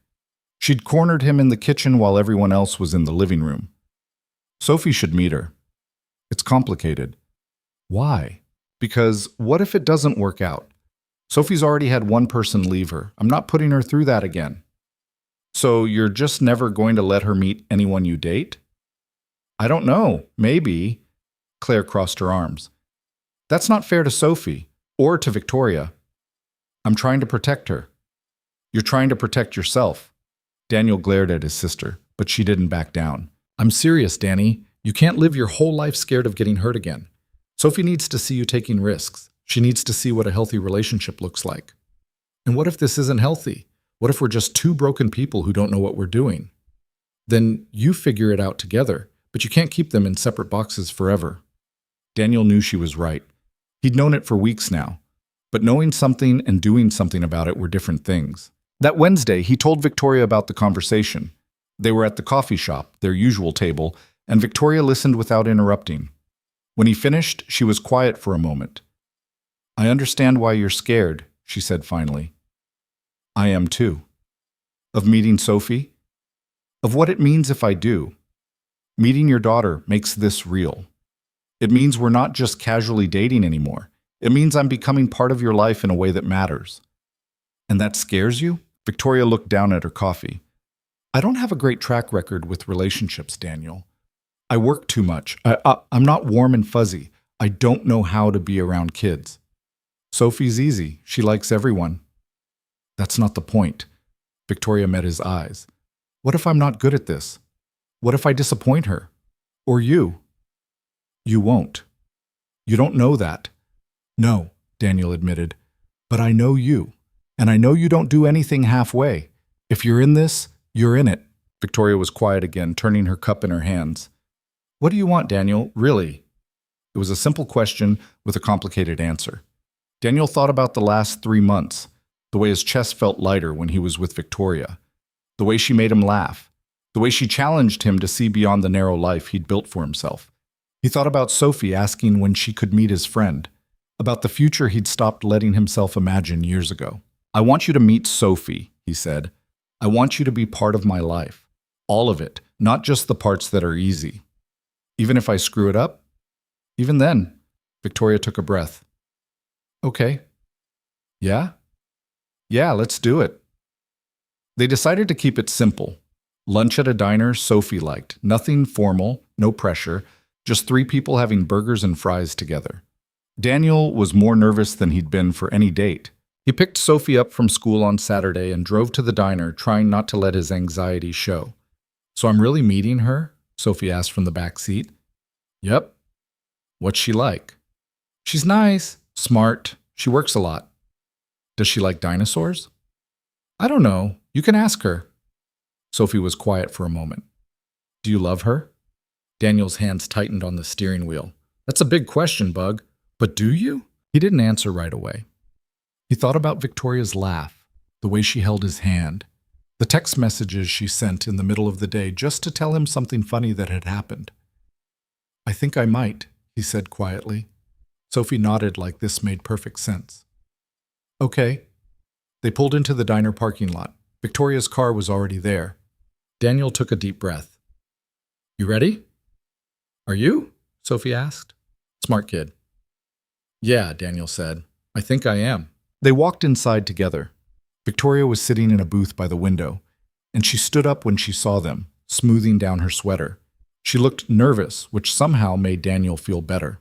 She'd cornered him in the kitchen while everyone else was in the living room. Sophie should meet her. It's complicated. Why? Because what if it doesn't work out? Sophie's already had one person leave her. I'm not putting her through that again. So you're just never going to let her meet anyone you date? I don't know. Maybe. Claire crossed her arms. That's not fair to Sophie, or to Victoria. I'm trying to protect her. You're trying to protect yourself. Daniel glared at his sister, but she didn't back down. I'm serious, Danny. You can't live your whole life scared of getting hurt again. Sophie needs to see you taking risks. She needs to see what a healthy relationship looks like. And what if this isn't healthy? What if we're just two broken people who don't know what we're doing? Then you figure it out together, but you can't keep them in separate boxes forever. Daniel knew she was right. He'd known it for weeks now, but knowing something and doing something about it were different things. That Wednesday, he told Victoria about the conversation. They were at the coffee shop, their usual table, and Victoria listened without interrupting. When he finished, she was quiet for a moment. I understand why you're scared, she said finally. I am too. Of meeting Sophie? Of what it means if I do. Meeting your daughter makes this real. It means we're not just casually dating anymore. It means I'm becoming part of your life in a way that matters. And that scares you? Victoria looked down at her coffee. I don't have a great track record with relationships, Daniel. I work too much. I'm not warm and fuzzy. I don't know how to be around kids. Sophie's easy. She likes everyone. That's not the point. Victoria met his eyes. What if I'm not good at this? What if I disappoint her? Or you? You won't. You don't know that. No, Daniel admitted. But I know you. And I know you don't do anything halfway. If you're in this, you're in it. Victoria was quiet again, turning her cup in her hands. What do you want, Daniel? Really? It was a simple question with a complicated answer. Daniel thought about the last 3 months, the way his chest felt lighter when he was with Victoria, the way she made him laugh, the way she challenged him to see beyond the narrow life he'd built for himself. He thought about Sophie asking when she could meet his friend, about the future he'd stopped letting himself imagine years ago. I want you to meet Sophie, he said. I want you to be part of my life. All of it, not just the parts that are easy. Even if I screw it up? Even then, Victoria took a breath. Okay. Yeah? Yeah, let's do it. They decided to keep it simple. Lunch at a diner Sophie liked. Nothing formal, no pressure, just 3 people having burgers and fries together. Daniel was more nervous than he'd been for any date. He He picked Sophie up from school on Saturday and drove to the diner, trying not to let his anxiety show. "So I'm really meeting her?" Sophie asked from the back seat. "Yep." "What's she like?" "She's nice, smart, she works a lot." "Does she like dinosaurs?" "I don't know. You can ask her." Sophie was quiet for a moment. "Do you love her?" Daniel's hands tightened on the steering wheel. "That's a big question, Bug. But do you?" He didn't answer right away. He thought about Victoria's laugh, the way she held his hand, the text messages she sent in the middle of the day just to tell him something funny that had happened. "I think I might," he said quietly. Sophie nodded like this made perfect sense. "Okay." They pulled into the diner parking lot. Victoria's car was already there. Daniel took a deep breath. "You ready?" "Are you?" Sophie asked. "Smart kid." "Yeah," Daniel said. "I think I am." They walked inside together. Victoria was sitting in a booth by the window, and she stood up when she saw them, smoothing down her sweater. She looked nervous, which somehow made Daniel feel better.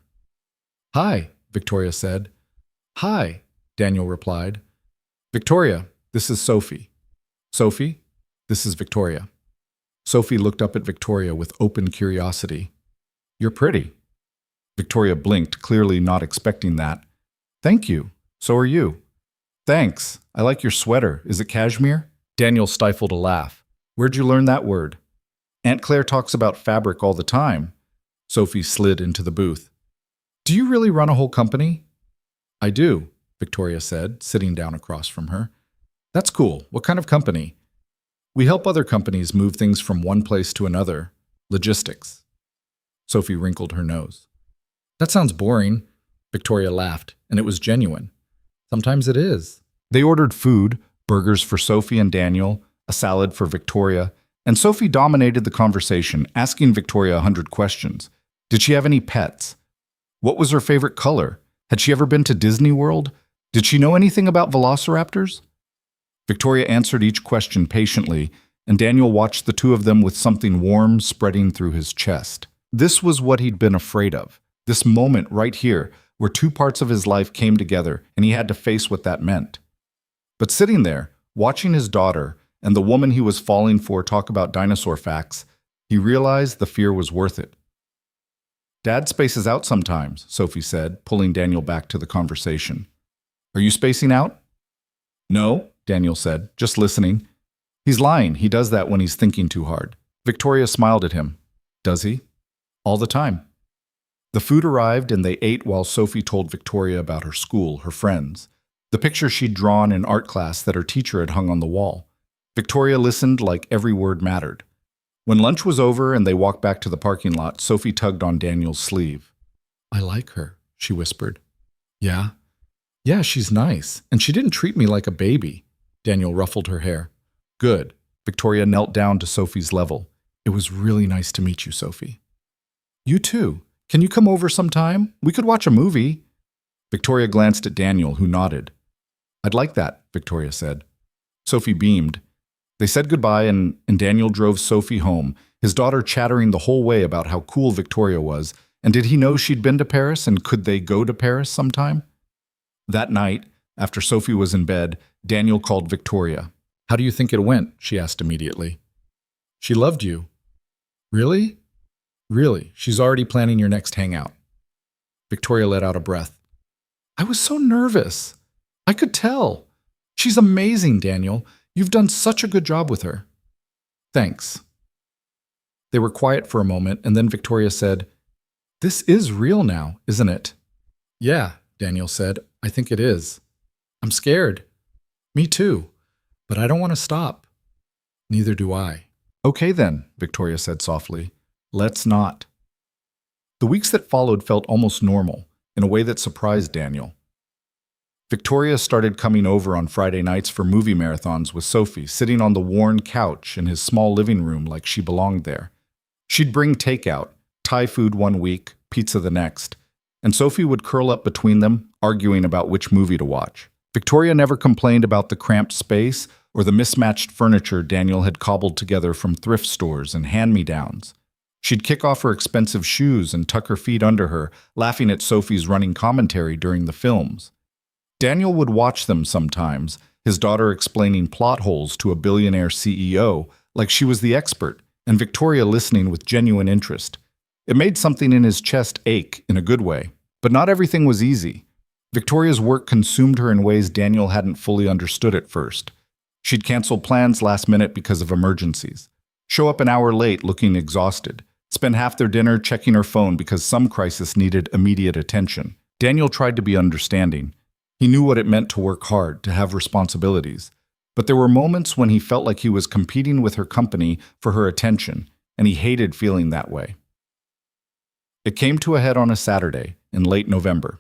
"Hi," Victoria said. "Hi," Daniel replied. "Victoria, this is Sophie." "Sophie, this is Victoria." Sophie looked up at Victoria with open curiosity. "You're pretty." Victoria blinked, clearly not expecting that. "Thank you. So are you." "Thanks. I like your sweater. Is it cashmere?" Daniel stifled a laugh. "Where'd you learn that word?" "Aunt Claire talks about fabric all the time." Sophie slid into the booth. "Do you really run a whole company?" "I do," Victoria said, sitting down across from her. "That's cool. What kind of company?" "We help other companies move things from one place to another. Logistics." Sophie wrinkled her nose. "That sounds boring." Victoria laughed, and it was genuine. "Sometimes it is." They ordered food, burgers for Sophie and Daniel, a salad for Victoria, and Sophie dominated the conversation, asking Victoria 100 questions. Did she have any pets? What was her favorite color? Had she ever been to Disney World? Did she know anything about velociraptors? Victoria answered each question patiently, and Daniel watched the two of them with something warm spreading through his chest. This was what he'd been afraid of, this moment right here, where two parts of his life came together, and he had to face what that meant. But sitting there, watching his daughter and the woman he was falling for talk about dinosaur facts, he realized the fear was worth it. "Dad spaces out sometimes," Sophie said, pulling Daniel back to the conversation. "Are you spacing out?" "No," Daniel said, "just listening." "He's lying. He does that when he's thinking too hard." Victoria smiled at him. "Does he?" "All the time." The food arrived and they ate while Sophie told Victoria about her school, her friends, the picture she'd drawn in art class that her teacher had hung on the wall. Victoria listened like every word mattered. When lunch was over and they walked back to the parking lot, Sophie tugged on Daniel's sleeve. "I like her," she whispered. "Yeah? Yeah, she's nice, and she didn't treat me like a baby." Daniel ruffled her hair. "Good." Victoria knelt down to Sophie's level. "It was really nice to meet you, Sophie." "You too. Can you come over sometime? We could watch a movie." Victoria glanced at Daniel, who nodded. "I'd like that," Victoria said. Sophie beamed. They said goodbye, and Daniel drove Sophie home, his daughter chattering the whole way about how cool Victoria was, and did he know she'd been to Paris, and could they go to Paris sometime? That night, after Sophie was in bed, Daniel called Victoria. "How do you think it went?" she asked immediately. "She loved you." "Really?" "Really. She's already planning your next hangout." Victoria let out a breath. "I was so nervous. I could tell. She's amazing, Daniel. You've done such a good job with her." "Thanks." They were quiet for a moment, and then Victoria said, "This is real now, isn't it?" "Yeah," Daniel said. "I think it is. I'm scared." "Me too. But I don't want to stop." "Neither do I." "Okay then," Victoria said softly. "Let's not." The weeks that followed felt almost normal, in a way that surprised Daniel. Victoria started coming over on Friday nights for movie marathons with Sophie, sitting on the worn couch in his small living room like she belonged there. She'd bring takeout, Thai food one week, pizza the next, and Sophie would curl up between them, arguing about which movie to watch. Victoria never complained about the cramped space or the mismatched furniture Daniel had cobbled together from thrift stores and hand-me-downs. She'd kick off her expensive shoes and tuck her feet under her, laughing at Sophie's running commentary during the films. Daniel would watch them sometimes, his daughter explaining plot holes to a billionaire CEO like she was the expert, and Victoria listening with genuine interest. It made something in his chest ache in a good way. But not everything was easy. Victoria's work consumed her in ways Daniel hadn't fully understood at first. She'd cancel plans last minute because of emergencies, show up an hour late looking exhausted, spend half their dinner checking her phone because some crisis needed immediate attention. Daniel tried to be understanding. He knew what it meant to work hard, to have responsibilities. But there were moments when he felt like he was competing with her company for her attention, and he hated feeling that way. It came to a head on a Saturday in late November.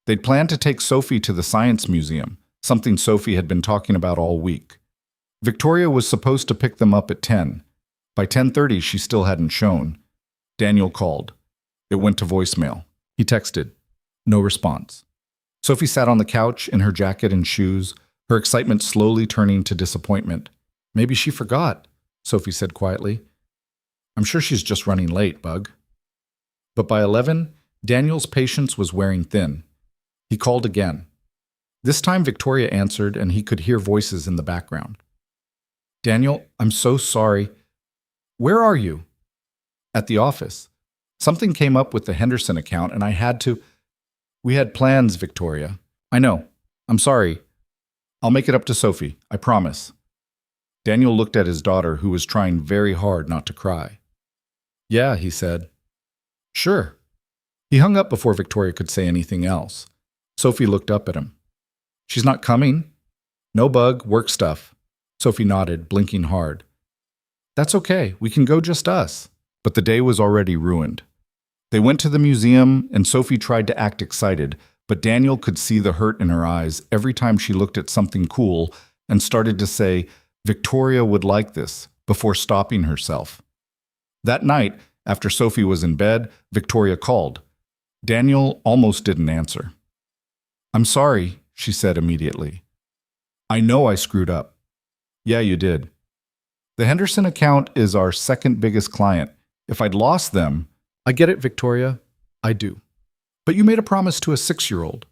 They'd planned to take Sophie to the Science Museum, something Sophie had been talking about all week. Victoria was supposed to pick them up at 10. By 10:30, she still hadn't shown. Daniel called. It went to voicemail. He texted. No response. Sophie sat on the couch in her jacket and shoes, her excitement slowly turning to disappointment. Maybe she forgot, Sophie said quietly. I'm sure she's just running late, Bug. But by 11, Daniel's patience was wearing thin. He called again. This time Victoria answered and he could hear voices in the background. Daniel, I'm so sorry. Where are you? At the office. Something came up with the Henderson account and I had to... We had plans, Victoria. I know. I'm sorry. I'll make it up to Sophie. I promise. Daniel looked at his daughter, who was trying very hard not to cry. Yeah, he said. Sure. He hung up before Victoria could say anything else. Sophie looked up at him. She's not coming? No, Bug, work stuff. Sophie nodded, blinking hard. That's okay. We can go just us. But the day was already ruined. They went to the museum, and Sophie tried to act excited, but Daniel could see the hurt in her eyes every time she looked at something cool and started to say, Victoria would like this, before stopping herself. That night, after Sophie was in bed, Victoria called. Daniel almost didn't answer. I'm sorry, she said immediately. I know I screwed up. Yeah, you did. The Henderson account is our second biggest client. If I'd lost them... I get it, Victoria. I do. But you made a promise to a 6-year-old.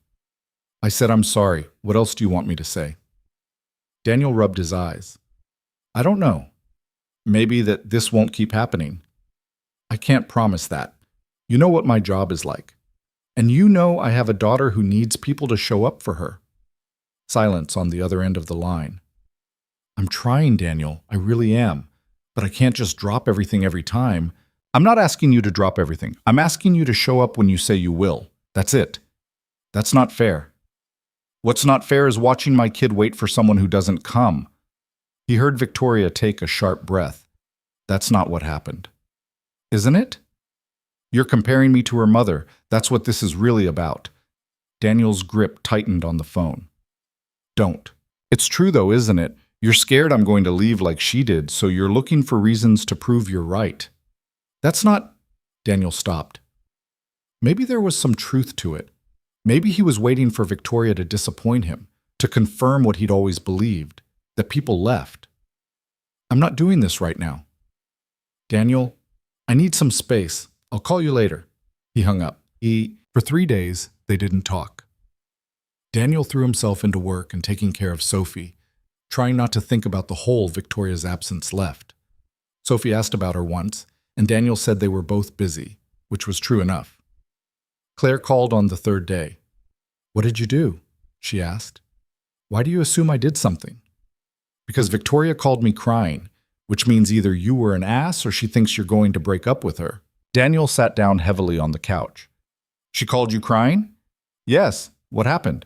I said I'm sorry. What else do you want me to say? Daniel rubbed his eyes. I don't know. Maybe that this won't keep happening. I can't promise that. You know what my job is like. And you know I have a daughter who needs people to show up for her. Silence on the other end of the line. I'm trying, Daniel. I really am. But I can't just drop everything every time. I'm not asking you to drop everything. I'm asking you to show up when you say you will. That's it. That's not fair. What's not fair is watching my kid wait for someone who doesn't come. He heard Victoria take a sharp breath. That's not what happened. Isn't it? You're comparing me to her mother. That's what this is really about. Daniel's grip tightened on the phone. Don't. It's true though, isn't it? You're scared I'm going to leave like she did, so you're looking for reasons to prove you're right. That's not... Daniel stopped. Maybe there was some truth to it. Maybe he was waiting for Victoria to disappoint him, to confirm what he'd always believed, that people left. I'm not doing this right now. Daniel, I need some space. I'll call you later. He hung up. For 3 days, they didn't talk. Daniel threw himself into work and taking care of Sophie, trying not to think about the hole Victoria's absence left. Sophie asked about her once, and Daniel said they were both busy, which was true enough. Claire called on the 3rd day. What did you do? She asked. Why do you assume I did something? Because Victoria called me crying, which means either you were an ass or she thinks you're going to break up with her. Daniel sat down heavily on the couch. She called you crying? Yes. What happened?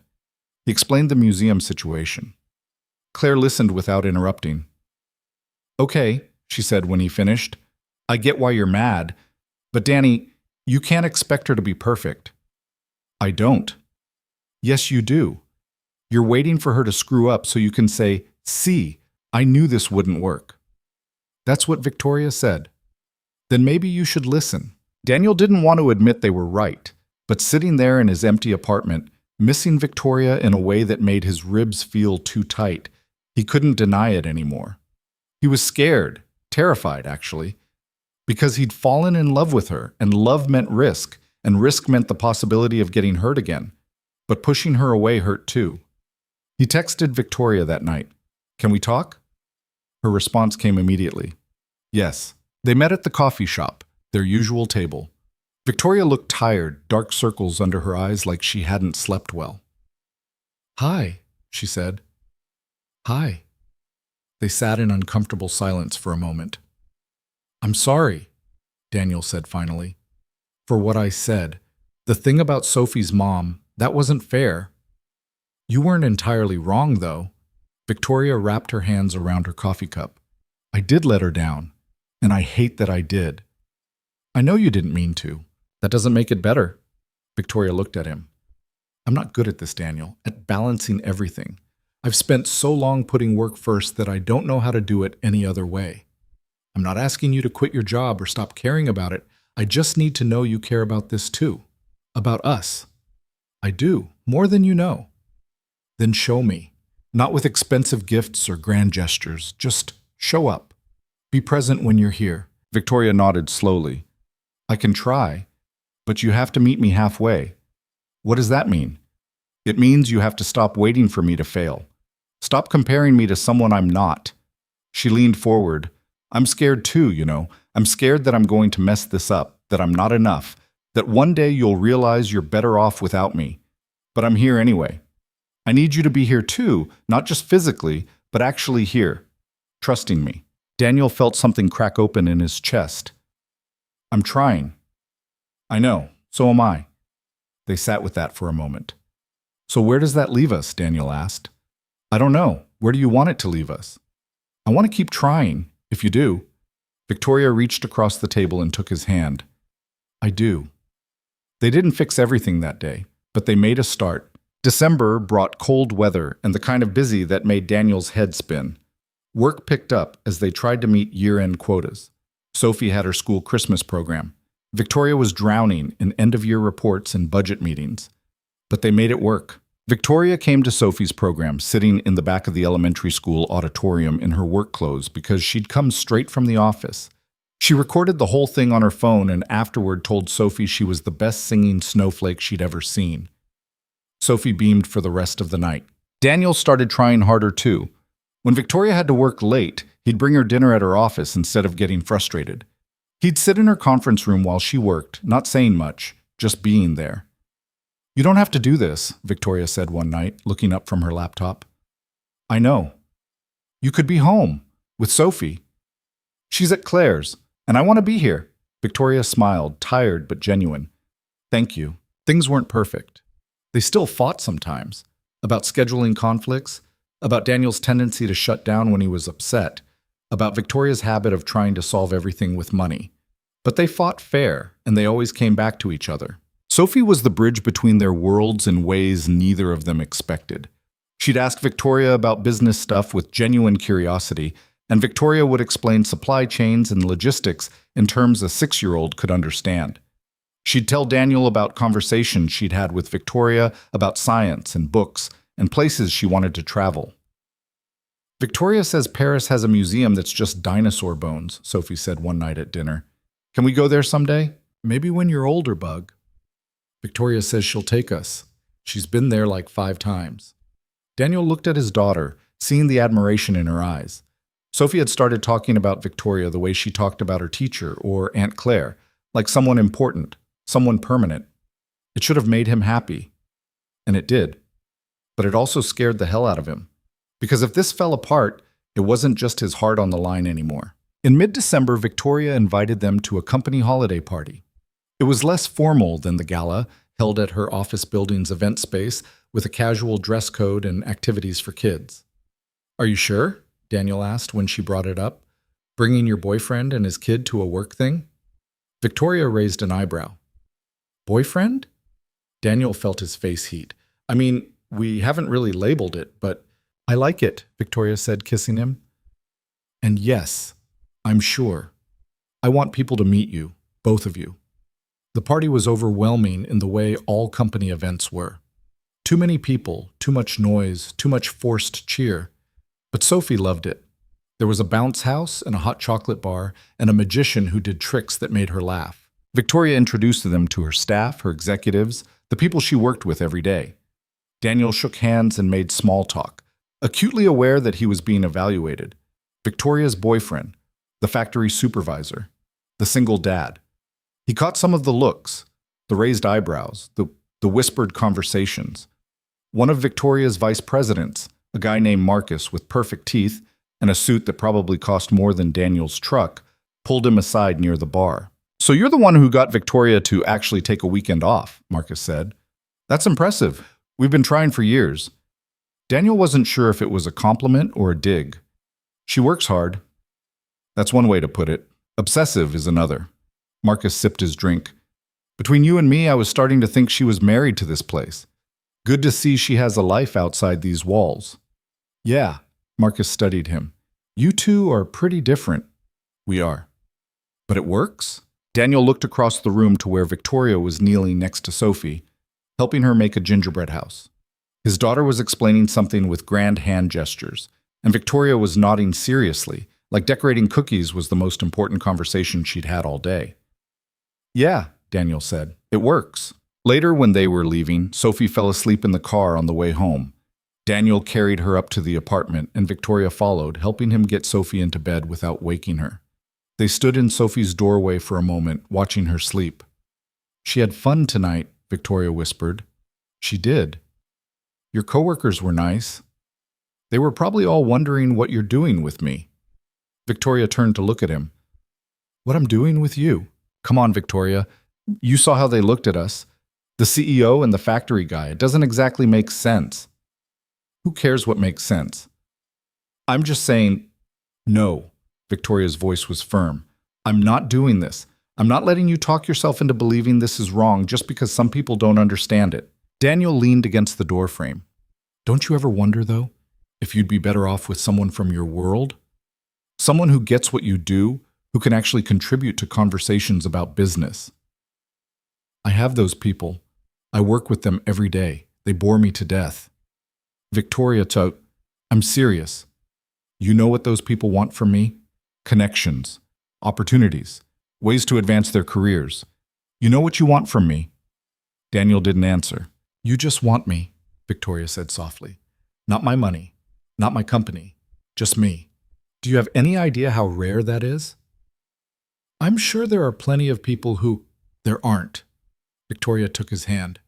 He explained the museum situation. Claire listened without interrupting. Okay, she said when he finished. I get why you're mad, but Danny, you can't expect her to be perfect. I don't. Yes, you do. You're waiting for her to screw up so you can say, see, I knew this wouldn't work. That's what Victoria said. Then maybe you should listen. Daniel didn't want to admit they were right, but sitting there in his empty apartment, missing Victoria in a way that made his ribs feel too tight, he couldn't deny it anymore. He was scared, terrified actually, because he'd fallen in love with her, and love meant risk, and risk meant the possibility of getting hurt again. but pushing her away hurt too. He texted Victoria that night. "Can we talk?" Her response came immediately. Yes. They met at the coffee shop, their usual table. Victoria looked tired, dark circles under her eyes like she hadn't slept well. "Hi," she said. "Hi." They sat in uncomfortable silence for a moment. "I'm sorry," Daniel said finally, "for what I said. The thing about Sophie's mom, that wasn't fair." "You weren't entirely wrong, though." Victoria wrapped her hands around her coffee cup. "I did let her down, and I hate that I did." "I know you didn't mean to. That doesn't make it better." Victoria looked at him. "I'm not good at this, Daniel, at balancing everything. I've spent so long putting work first that I don't know how to do it any other way. I'm not asking you to quit your job or stop caring about it. I just need to know you care about this too. About us." "I do, more than you know." "Then show me. Not with expensive gifts or grand gestures. Just show up. Be present when you're here." Victoria nodded slowly. "I can try, but you have to meet me halfway." "What does that mean?" "It means you have to stop waiting for me to fail. Stop comparing me to someone I'm not." She leaned forward. "I'm scared too, you know. I'm scared that I'm going to mess this up, that I'm not enough, that one day you'll realize you're better off without me. But I'm here anyway. I need you to be here too, not just physically, but actually here, trusting me." Daniel felt something crack open in his chest. "I'm trying." "I know, so am I." They sat with that for a moment. "So where does that leave us?" Daniel asked. "I don't know. Where do you want it to leave us?" "I want to keep trying, if you do." Victoria reached across the table and took his hand. "I do." They didn't fix everything that day, but they made a start. December brought cold weather and the kind of busy that made Daniel's head spin. Work picked up as they tried to meet year-end quotas. Sophie had her school Christmas program. Victoria was drowning in end-of-year reports and budget meetings. But they made it work. Victoria came to Sophie's program sitting in the back of the elementary school auditorium in her work clothes because she'd come straight from the office. She recorded the whole thing on her phone and afterward told Sophie she was the best singing snowflake she'd ever seen. Sophie beamed for the rest of the night. Daniel started trying harder too. When Victoria had to work late, he'd bring her dinner at her office instead of getting frustrated. He'd sit in her conference room while she worked, not saying much, just being there. "You don't have to do this," Victoria said one night, looking up from her laptop. "I know. You could be home, with Sophie. She's at Claire's, and I want to be here." Victoria smiled, tired but genuine. "Thank you." Things weren't perfect. They still fought sometimes, about scheduling conflicts, about Daniel's tendency to shut down when he was upset, about Victoria's habit of trying to solve everything with money. But they fought fair, and they always came back to each other. Sophie was the bridge between their worlds in ways neither of them expected. She'd ask Victoria about business stuff with genuine curiosity, and Victoria would explain supply chains and logistics in terms a 6-year-old could understand. She'd tell Daniel about conversations she'd had with Victoria about science and books and places she wanted to travel. "Victoria says Paris has a museum that's just dinosaur bones," Sophie said one night at dinner. "Can we go there someday? Maybe when you're older, Bug." "Victoria says she'll take us. She's been there like 5 times. Daniel looked at his daughter, seeing the admiration in her eyes. Sophie had started talking about Victoria the way she talked about her teacher or Aunt Claire, like someone important, someone permanent. It should have made him happy. And it did. But it also scared the hell out of him. Because if this fell apart, it wasn't just his heart on the line anymore. In mid-December, Victoria invited them to a company holiday party. It was less formal than the gala, held at her office building's event space, with a casual dress code and activities for kids. "Are you sure?" Daniel asked when she brought it up. "Bringing your boyfriend and his kid to a work thing?" Victoria raised an eyebrow. "Boyfriend?" Daniel felt his face heat. "I mean, we haven't really labeled it, but I like it," Victoria said, kissing him. "And yes, I'm sure. I want people to meet you, both of you." The party was overwhelming in the way all company events were. Too many people, too much noise, too much forced cheer. But Sophie loved it. There was a bounce house and a hot chocolate bar and a magician who did tricks that made her laugh. Victoria introduced them to her staff, her executives, the people she worked with every day. Daniel shook hands and made small talk, acutely aware that he was being evaluated. Victoria's boyfriend, the factory supervisor, the single dad. He caught some of the looks, the raised eyebrows, the whispered conversations. One of Victoria's vice presidents, a guy named Marcus with perfect teeth and a suit that probably cost more than Daniel's truck, pulled him aside near the bar. "So you're the one who got Victoria to actually take a weekend off," Marcus said. "That's impressive. We've been trying for years." Daniel wasn't sure if it was a compliment or a dig. "She works hard." "That's one way to put it. Obsessive is another." Marcus sipped his drink. "Between you and me, I was starting to think she was married to this place. Good to see she has a life outside these walls." "Yeah," Marcus studied him. "You two are pretty different." "We are." "But it works?" Daniel looked across the room to where Victoria was kneeling next to Sophie, helping her make a gingerbread house. His daughter was explaining something with grand hand gestures, and Victoria was nodding seriously, like decorating cookies was the most important conversation she'd had all day. "Yeah," Daniel said, "it works." Later, when they were leaving, Sophie fell asleep in the car on the way home. Daniel carried her up to the apartment, and Victoria followed, helping him get Sophie into bed without waking her. They stood in Sophie's doorway for a moment, watching her sleep. "She had fun tonight," Victoria whispered. "She did. Your coworkers were nice. They were probably all wondering what you're doing with me." Victoria turned to look at him. "What I'm doing with you?" "Come on, Victoria. You saw how they looked at us. The CEO and the factory guy. It doesn't exactly make sense." "Who cares what makes sense?" "I'm just saying, no." Victoria's voice was firm. "I'm not doing this. I'm not letting you talk yourself into believing this is wrong just because some people don't understand it." Daniel leaned against the doorframe. "Don't you ever wonder, though, if you'd be better off with someone from your world? Someone who gets what you do, who can actually contribute to conversations about business?" "I have those people. I work with them every day. They bore me to death." Victoria took, "I'm serious. You know what those people want from me? Connections, opportunities, ways to advance their careers. You know what you want from me?" Daniel didn't answer. "You just want me," Victoria said softly. "Not my money, not my company, just me. Do you have any idea how rare that is?" "I'm sure there are plenty of people who—" "There aren't." Victoria took his hand.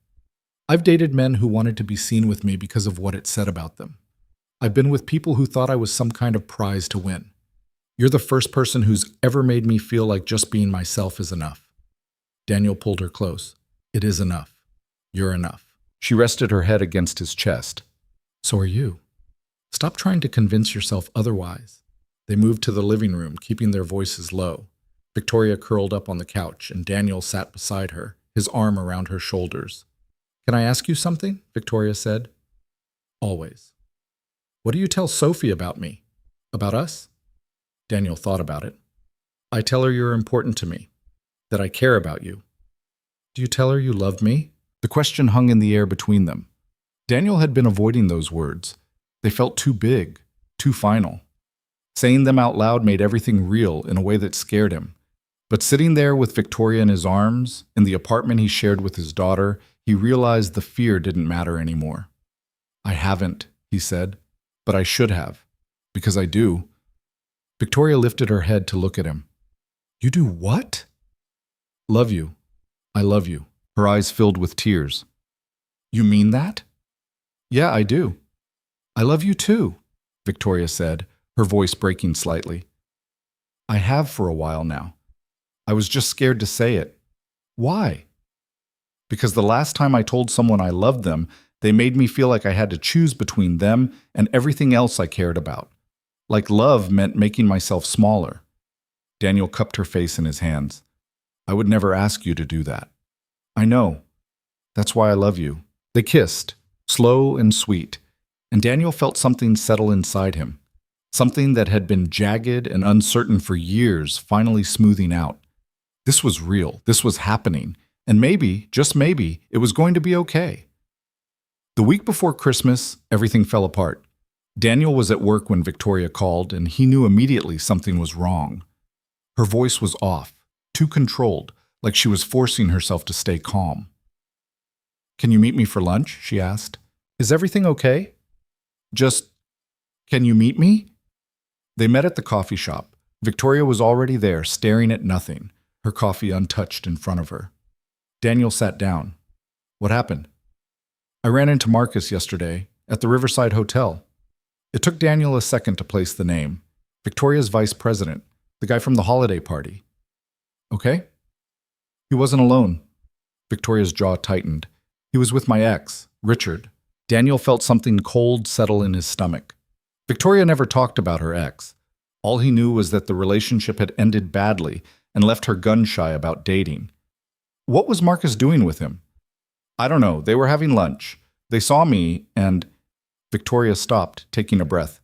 "I've dated men who wanted to be seen with me because of what it said about them. I've been with people who thought I was some kind of prize to win. You're the first person who's ever made me feel like just being myself is enough." Daniel pulled her close. "It is enough. You're enough." She rested her head against his chest. "So are you. Stop trying to convince yourself otherwise." They moved to the living room, keeping their voices low. Victoria curled up on the couch, and Daniel sat beside her, his arm around her shoulders. "Can I ask you something?" Victoria said. "Always." "What do you tell Sophie about me? About us?" Daniel thought about it. "I tell her you're important to me, that I care about you." "Do you tell her you love me?" The question hung in the air between them. Daniel had been avoiding those words. They felt too big, too final. Saying them out loud made everything real in a way that scared him. But sitting there with Victoria in his arms, in the apartment he shared with his daughter, he realized the fear didn't matter anymore. "I haven't," he said, "but I should have, because I do." Victoria lifted her head to look at him. "You do what?" "Love you. I love you." Her eyes filled with tears. "You mean that?" "Yeah, I do." "I love you too," Victoria said, her voice breaking slightly. "I have for a while now. I was just scared to say it." "Why?" "Because the last time I told someone I loved them, they made me feel like I had to choose between them and everything else I cared about. Like love meant making myself smaller." Daniel cupped her face in his hands. "I would never ask you to do that." "I know. That's why I love you." They kissed, slow and sweet, and Daniel felt something settle inside him. Something that had been jagged and uncertain for years finally smoothing out. This was real. This was happening. And maybe, just maybe, it was going to be okay. The week before Christmas, everything fell apart. Daniel was at work when Victoria called, and he knew immediately something was wrong. Her voice was off, too controlled, like she was forcing herself to stay calm. "Can you meet me for lunch?" she asked. Is everything okay? Just, can you meet me? They met at the coffee shop. Victoria was already there, staring at nothing, her coffee untouched in front of her. Daniel sat down. What happened? I ran into Marcus yesterday at the Riverside Hotel. It took Daniel a second to place the name. Victoria's vice president, the guy from the holiday party. Okay? He wasn't alone. Victoria's jaw tightened. He was with my ex, Richard. Daniel felt something cold settle in his stomach. Victoria never talked about her ex. All he knew was that the relationship had ended badly and left her gun-shy about dating. What was Marcus doing with him? I don't know. They were having lunch. They saw me and… Victoria stopped, taking a breath.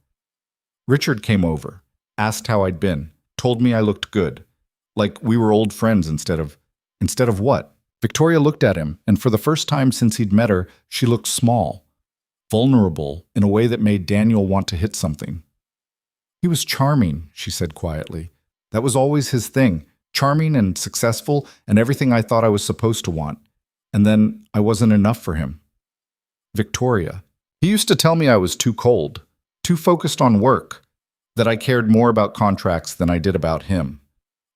Richard came over, asked how I'd been, told me I looked good. Like we were old friends instead of… Instead of what? Victoria looked at him, and for the first time since he'd met her, she looked small, vulnerable in a way that made Daniel want to hit something. He was charming, she said quietly. That was always his thing, charming and successful and everything I thought I was supposed to want. And then I wasn't enough for him. Victoria. He used to tell me I was too cold, too focused on work, that I cared more about contracts than I did about him.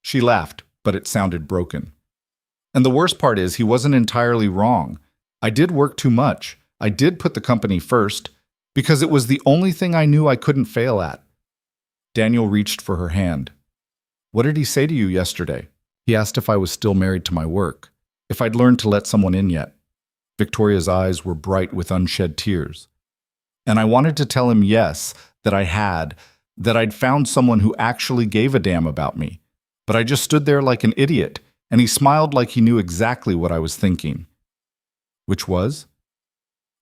She laughed, but it sounded broken. And the worst part is he wasn't entirely wrong. I did work too much. I did put the company first, because it was the only thing I knew I couldn't fail at. Daniel reached for her hand. What did he say to you yesterday? He asked if I was still married to my work, if I'd learned to let someone in yet. Victoria's eyes were bright with unshed tears. And I wanted to tell him yes, that I had, that I'd found someone who actually gave a damn about me. But I just stood there like an idiot, and he smiled like he knew exactly what I was thinking. Which was?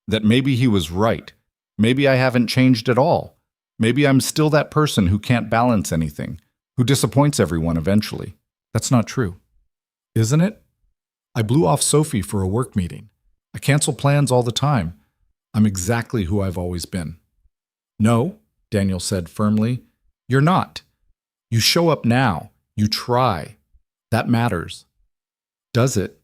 That maybe he was right. Maybe I haven't changed at all. Maybe I'm still that person who can't balance anything, who disappoints everyone eventually. That's not true. Isn't it? I blew off Sophie for a work meeting. I cancel plans all the time. I'm exactly who I've always been. No, Daniel said firmly, you're not. You show up now. You try. That matters. Does it?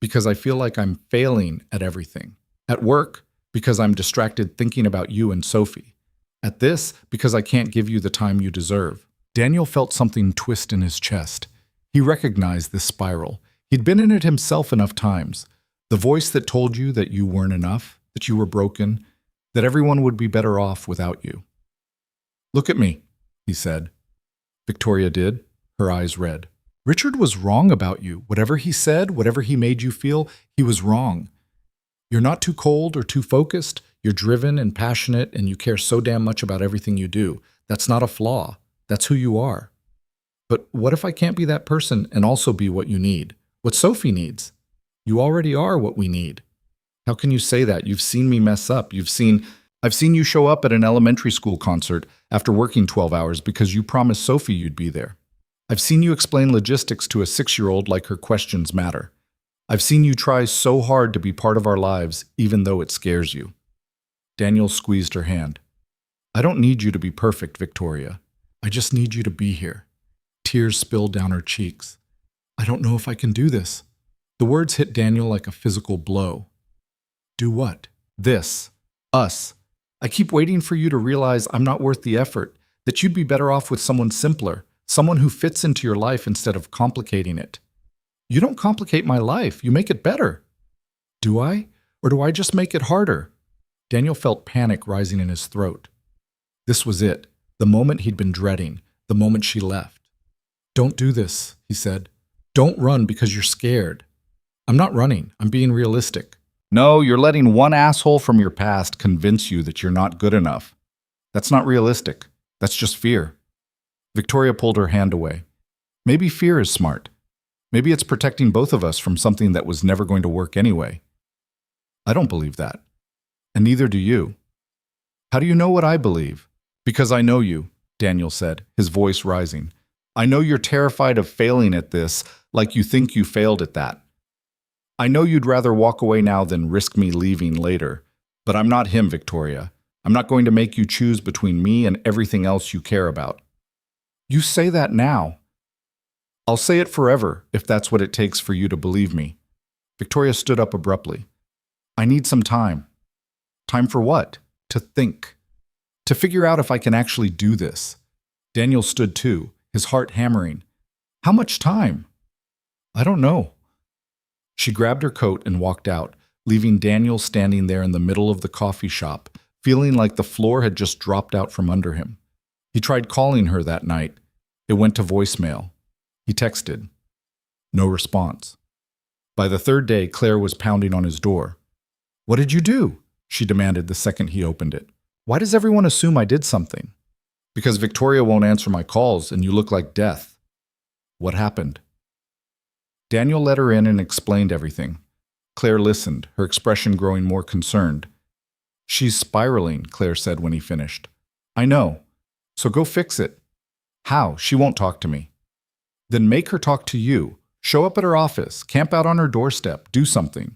Because I feel like I'm failing at everything. At work, because I'm distracted thinking about you and Sophie. At this, because I can't give you the time you deserve. Daniel felt something twist in his chest. He recognized this spiral. He'd been in it himself enough times. The voice that told you that you weren't enough, that you were broken, that everyone would be better off without you. Look at me, he said. Victoria did, her eyes red. Richard was wrong about you. Whatever he said, whatever he made you feel, he was wrong. You're not too cold or too focused. You're driven and passionate, and you care so damn much about everything you do. That's not a flaw. That's who you are. But what if I can't be that person and also be what you need? What Sophie needs? You already are what we need. How can you say that? You've seen me mess up. I've seen you show up at an elementary school concert after working 12 hours because you promised Sophie you'd be there. I've seen you explain logistics to a 6-year-old like her questions matter. I've seen you try so hard to be part of our lives, even though it scares you. Daniel squeezed her hand. I don't need you to be perfect, Victoria. I just need you to be here. Tears spilled down her cheeks. I don't know if I can do this. The words hit Daniel like a physical blow. Do what? This. Us. I keep waiting for you to realize I'm not worth the effort, that you'd be better off with someone simpler, someone who fits into your life instead of complicating it. You don't complicate my life. You make it better. Do I? Or do I just make it harder? Daniel felt panic rising in his throat. This was it, the moment he'd been dreading, the moment she left. Don't do this, he said. Don't run because you're scared. I'm not running. I'm being realistic. No, you're letting one asshole from your past convince you that you're not good enough. That's not realistic. That's just fear. Victoria pulled her hand away. Maybe fear is smart. Maybe it's protecting both of us from something that was never going to work anyway. I don't believe that. And neither do you. How do you know what I believe? Because I know you, Daniel said, his voice rising. I know you're terrified of failing at this, like you think you failed at that. I know you'd rather walk away now than risk me leaving later, but I'm not him, Victoria. I'm not going to make you choose between me and everything else you care about. You say that now. I'll say it forever, if that's what it takes for you to believe me. Victoria stood up abruptly. I need some time. Time for what? To think. To figure out if I can actually do this. Daniel stood too, his heart hammering. How much time? I don't know. She grabbed her coat and walked out, leaving Daniel standing there in the middle of the coffee shop, feeling like the floor had just dropped out from under him. He tried calling her that night. It went to voicemail. He texted. No response. By the third day, Claire was pounding on his door. What did you do? She demanded the second he opened it. Why does everyone assume I did something? Because Victoria won't answer my calls and you look like death. What happened? Daniel let her in and explained everything. Claire listened, her expression growing more concerned. She's spiraling, Claire said when he finished. I know. So go fix it. How? She won't talk to me. Then make her talk to you. Show up at her office, camp out on her doorstep, do something.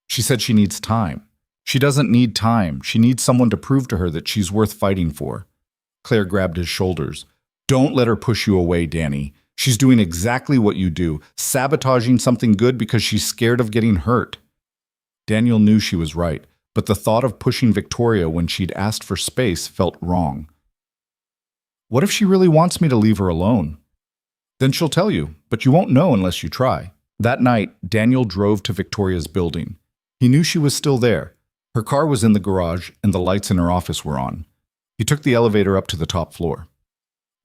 She said she needs time. She doesn't need time. She needs someone to prove to her that she's worth fighting for. Claire grabbed his shoulders. Don't let her push you away, Danny. She's doing exactly what you do, sabotaging something good because she's scared of getting hurt. Daniel knew she was right, but the thought of pushing Victoria when she'd asked for space felt wrong. What if she really wants me to leave her alone? Then she'll tell you, but you won't know unless you try. That night, Daniel drove to Victoria's building. He knew she was still there. Her car was in the garage and the lights in her office were on. He took the elevator up to the top floor.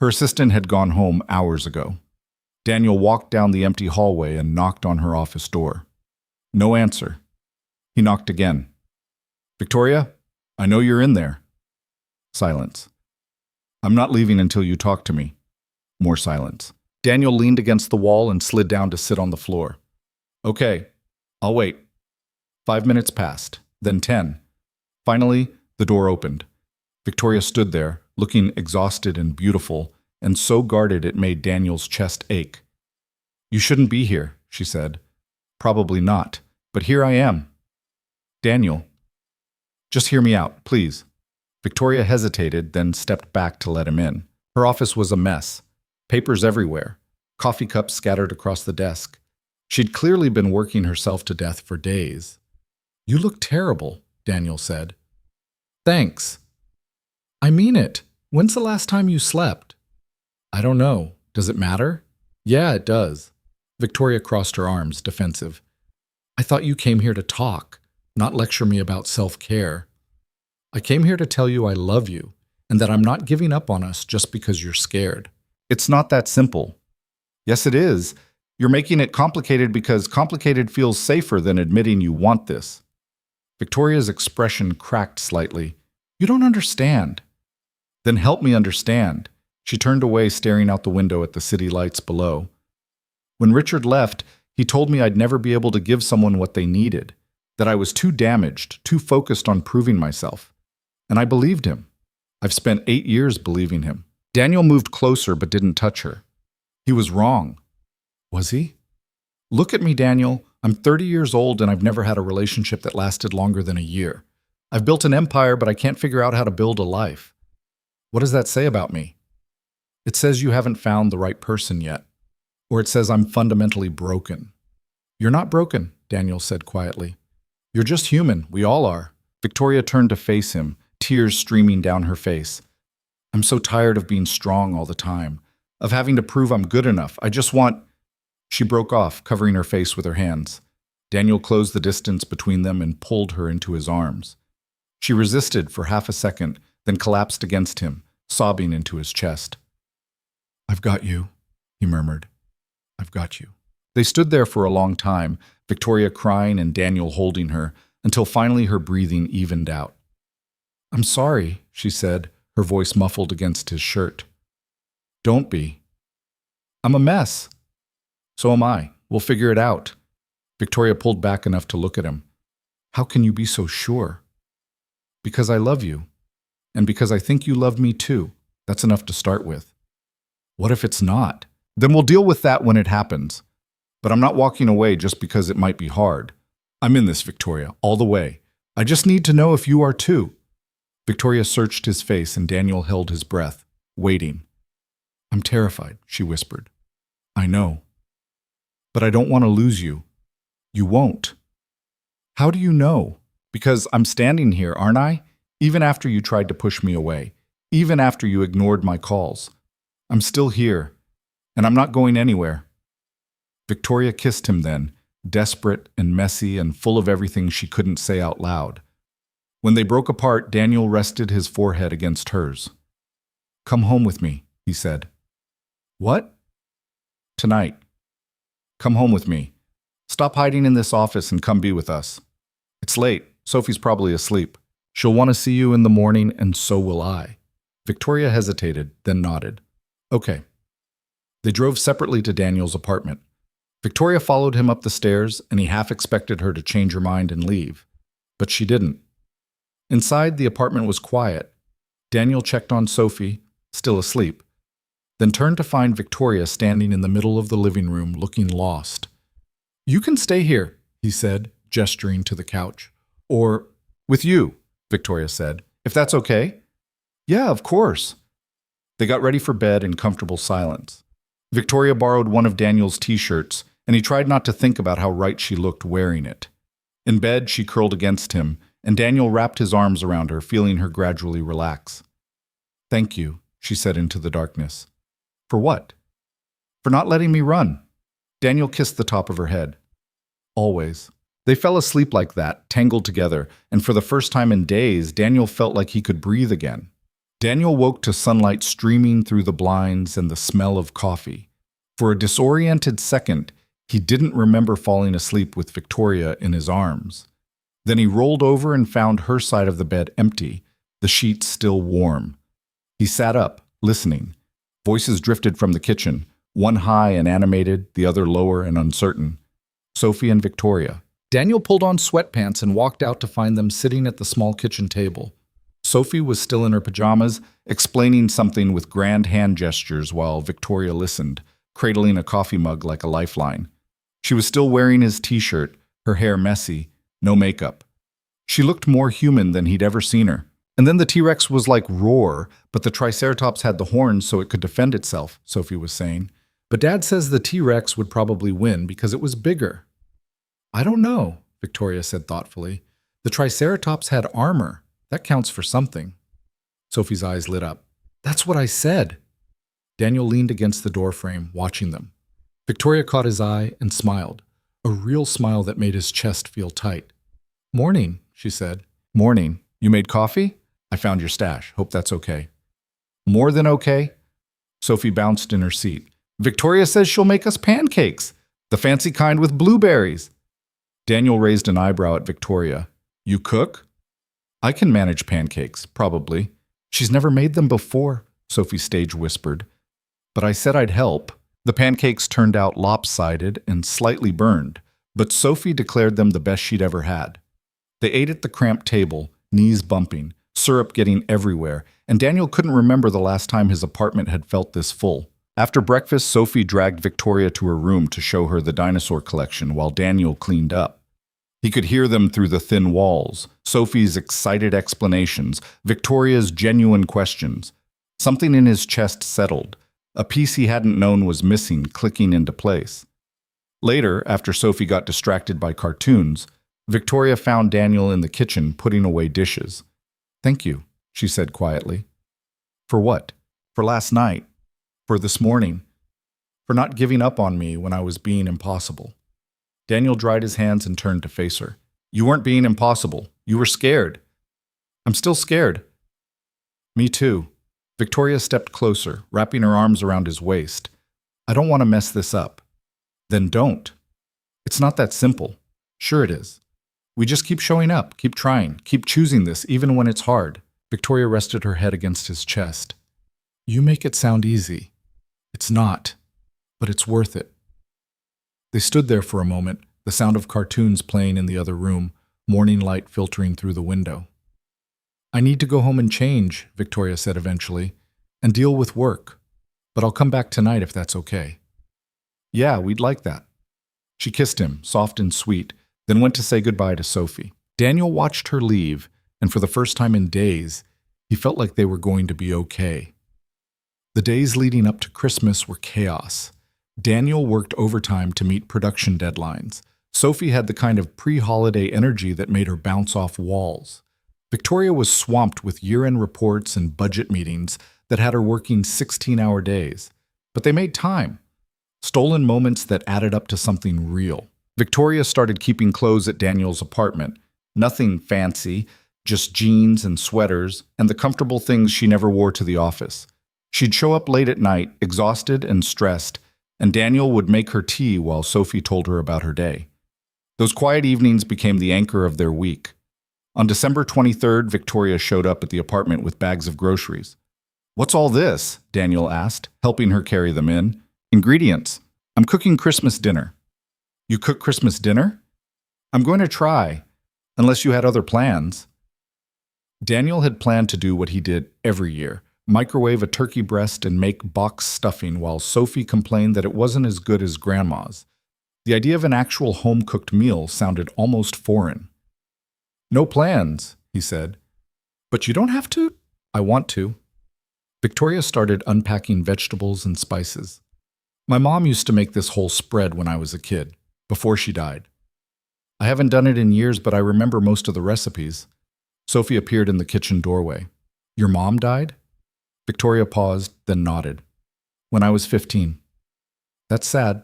Her assistant had gone home hours ago. Daniel walked down the empty hallway and knocked on her office door. No answer. He knocked again. Victoria, I know you're in there. Silence. I'm not leaving until you talk to me. More silence. Daniel leaned against the wall and slid down to sit on the floor. Okay, I'll wait. 5 minutes passed, then 10. Finally, the door opened. Victoria stood there, looking exhausted and beautiful, and so guarded it made Daniel's chest ache. You shouldn't be here, she said. Probably not, but here I am. Daniel, just hear me out, please. Victoria hesitated, then stepped back to let him in. Her office was a mess. Papers everywhere. Coffee cups scattered across the desk. She'd clearly been working herself to death for days. You look terrible, Daniel said. Thanks. I mean it. When's the last time you slept? I don't know. Does it matter? Yeah, it does. Victoria crossed her arms, defensive. I thought you came here to talk, not lecture me about self-care. I came here to tell you I love you, and that I'm not giving up on us just because you're scared. It's not that simple. Yes, it is. You're making it complicated because complicated feels safer than admitting you want this. Victoria's expression cracked slightly. You don't understand. Then help me understand. She turned away, staring out the window at the city lights below. When Richard left, he told me I'd never be able to give someone what they needed, that I was too damaged, too focused on proving myself. And I believed him. I've spent 8 years believing him. Daniel moved closer but didn't touch her. He was wrong. Was he? Look at me, Daniel. I'm 30 years old and I've never had a relationship that lasted longer than a year. I've built an empire, but I can't figure out how to build a life. What does that say about me? It says you haven't found the right person yet. Or it says I'm fundamentally broken. You're not broken, Daniel said quietly. You're just human. We all are. Victoria turned to face him, tears streaming down her face. I'm so tired of being strong all the time, of having to prove I'm good enough. I just want... She broke off, covering her face with her hands. Daniel closed the distance between them and pulled her into his arms. She resisted for half a second, then collapsed against him, sobbing into his chest. I've got you, he murmured. I've got you. They stood there for a long time, Victoria crying and Daniel holding her, until finally her breathing evened out. I'm sorry, she said, her voice muffled against his shirt. Don't be. I'm a mess. So am I. We'll figure it out. Victoria pulled back enough to look at him. How can you be so sure? Because I love you. And because I think you love me too. That's enough to start with. What if it's not? Then we'll deal with that when it happens. But I'm not walking away just because it might be hard. I'm in this, Victoria, all the way. I just need to know if you are too. Victoria searched his face and Daniel held his breath, waiting. I'm terrified, she whispered. I know. But I don't want to lose you. You won't. How do you know? Because I'm standing here, aren't I? Even after you tried to push me away. Even after you ignored my calls. I'm still here. And I'm not going anywhere. Victoria kissed him then, desperate and messy and full of everything she couldn't say out loud. When they broke apart, Daniel rested his forehead against hers. "Come home with me," he said. "What?" "Tonight. Come home with me. Stop hiding in this office and come be with us. It's late. Sophie's probably asleep. She'll want to see you in the morning, and so will I." Victoria hesitated, then nodded. "Okay." They drove separately to Daniel's apartment. Victoria followed him up the stairs, and he half expected her to change her mind and leave. But she didn't. Inside, the apartment was quiet. Daniel checked on Sophie, still asleep, then turned to find Victoria standing in the middle of the living room, looking lost. "You can stay here," he said, gesturing to the couch. "Or, with you," Victoria said, "if that's okay." "Yeah, of course." They got ready for bed in comfortable silence. Victoria borrowed one of Daniel's t-shirts, and he tried not to think about how right she looked wearing it. In bed, she curled against him, and Daniel wrapped his arms around her, feeling her gradually relax. "Thank you," she said into the darkness. "For what?" "For not letting me run." Daniel kissed the top of her head. "Always." They fell asleep like that, tangled together, and for the first time in days, Daniel felt like he could breathe again. Daniel woke to sunlight streaming through the blinds and the smell of coffee. For a disoriented second, he didn't remember falling asleep with Victoria in his arms. Then he rolled over and found her side of the bed empty, the sheets still warm. He sat up, listening. Voices drifted from the kitchen, one high and animated, the other lower and uncertain. Sophie and Victoria. Daniel pulled on sweatpants and walked out to find them sitting at the small kitchen table. Sophie was still in her pajamas, explaining something with grand hand gestures while Victoria listened, cradling a coffee mug like a lifeline. She was still wearing his t-shirt, her hair messy, no makeup. She looked more human than he'd ever seen her. And then the T-Rex was like Roar, but the Triceratops had the horns so it could defend itself, Sophie was saying. But Dad says the T-Rex would probably win because it was bigger. "I don't know," Victoria said thoughtfully. "The Triceratops had armor. That counts for something." Sophie's eyes lit up. "That's what I said." Daniel leaned against the doorframe, watching them. Victoria caught his eye and smiled, a real smile that made his chest feel tight. "Morning," she said. "Morning. You made coffee? I found your stash. Hope that's okay." "More than okay?" Sophie bounced in her seat. "Victoria says she'll make us pancakes, the fancy kind with blueberries." Daniel raised an eyebrow at Victoria. "You cook?" "I can manage pancakes, probably." "She's never made them before," Sophie stage whispered. "But I said I'd help." The pancakes turned out lopsided and slightly burned, but Sophie declared them the best she'd ever had. They ate at the cramped table, knees bumping, syrup getting everywhere, and Daniel couldn't remember the last time his apartment had felt this full. After breakfast, Sophie dragged Victoria to her room to show her the dinosaur collection while Daniel cleaned up. He could hear them through the thin walls, Sophie's excited explanations, Victoria's genuine questions. Something in his chest settled. A piece he hadn't known was missing, clicking into place. Later, after Sophie got distracted by cartoons, Victoria found Daniel in the kitchen putting away dishes. "Thank you," she said quietly. "For what?" "For last night. For this morning. For not giving up on me when I was being impossible." Daniel dried his hands and turned to face her. "You weren't being impossible. You were scared." "I'm still scared." "Me too." Victoria stepped closer, wrapping her arms around his waist. "I don't want to mess this up." "Then don't." "It's not that simple." "Sure it is. We just keep showing up, keep trying, keep choosing this even when it's hard." Victoria rested her head against his chest. "You make it sound easy. It's not, but it's worth it." They stood there for a moment, the sound of cartoons playing in the other room, morning light filtering through the window. "I need to go home and change," Victoria said eventually, "and deal with work. But I'll come back tonight if that's okay." "Yeah, we'd like that." She kissed him, soft and sweet, then went to say goodbye to Sophie. Daniel watched her leave, and for the first time in days, he felt like they were going to be okay. The days leading up to Christmas were chaos. Daniel worked overtime to meet production deadlines. Sophie had the kind of pre-holiday energy that made her bounce off walls. Victoria was swamped with year-end reports and budget meetings that had her working 16-hour days. But they made time. Stolen moments that added up to something real. Victoria started keeping clothes at Daniel's apartment. Nothing fancy, just jeans and sweaters and the comfortable things she never wore to the office. She'd show up late at night, exhausted and stressed, and Daniel would make her tea while Sophie told her about her day. Those quiet evenings became the anchor of their week. On December 23rd, Victoria showed up at the apartment with bags of groceries. "What's all this?" Daniel asked, helping her carry them in. "Ingredients. I'm cooking Christmas dinner." "You cook Christmas dinner?" "I'm going to try, unless you had other plans." Daniel had planned to do what he did every year, microwave a turkey breast and make box stuffing, while Sophie complained that it wasn't as good as Grandma's. The idea of an actual home-cooked meal sounded almost foreign. "No plans," he said. "But you don't have to?" "I want to." Victoria started unpacking vegetables and spices. "My mom used to make this whole spread when I was a kid, before she died. I haven't done it in years, but I remember most of the recipes." Sophie appeared in the kitchen doorway. "Your mom died?" Victoria paused, then nodded. "When I was 15. "That's sad."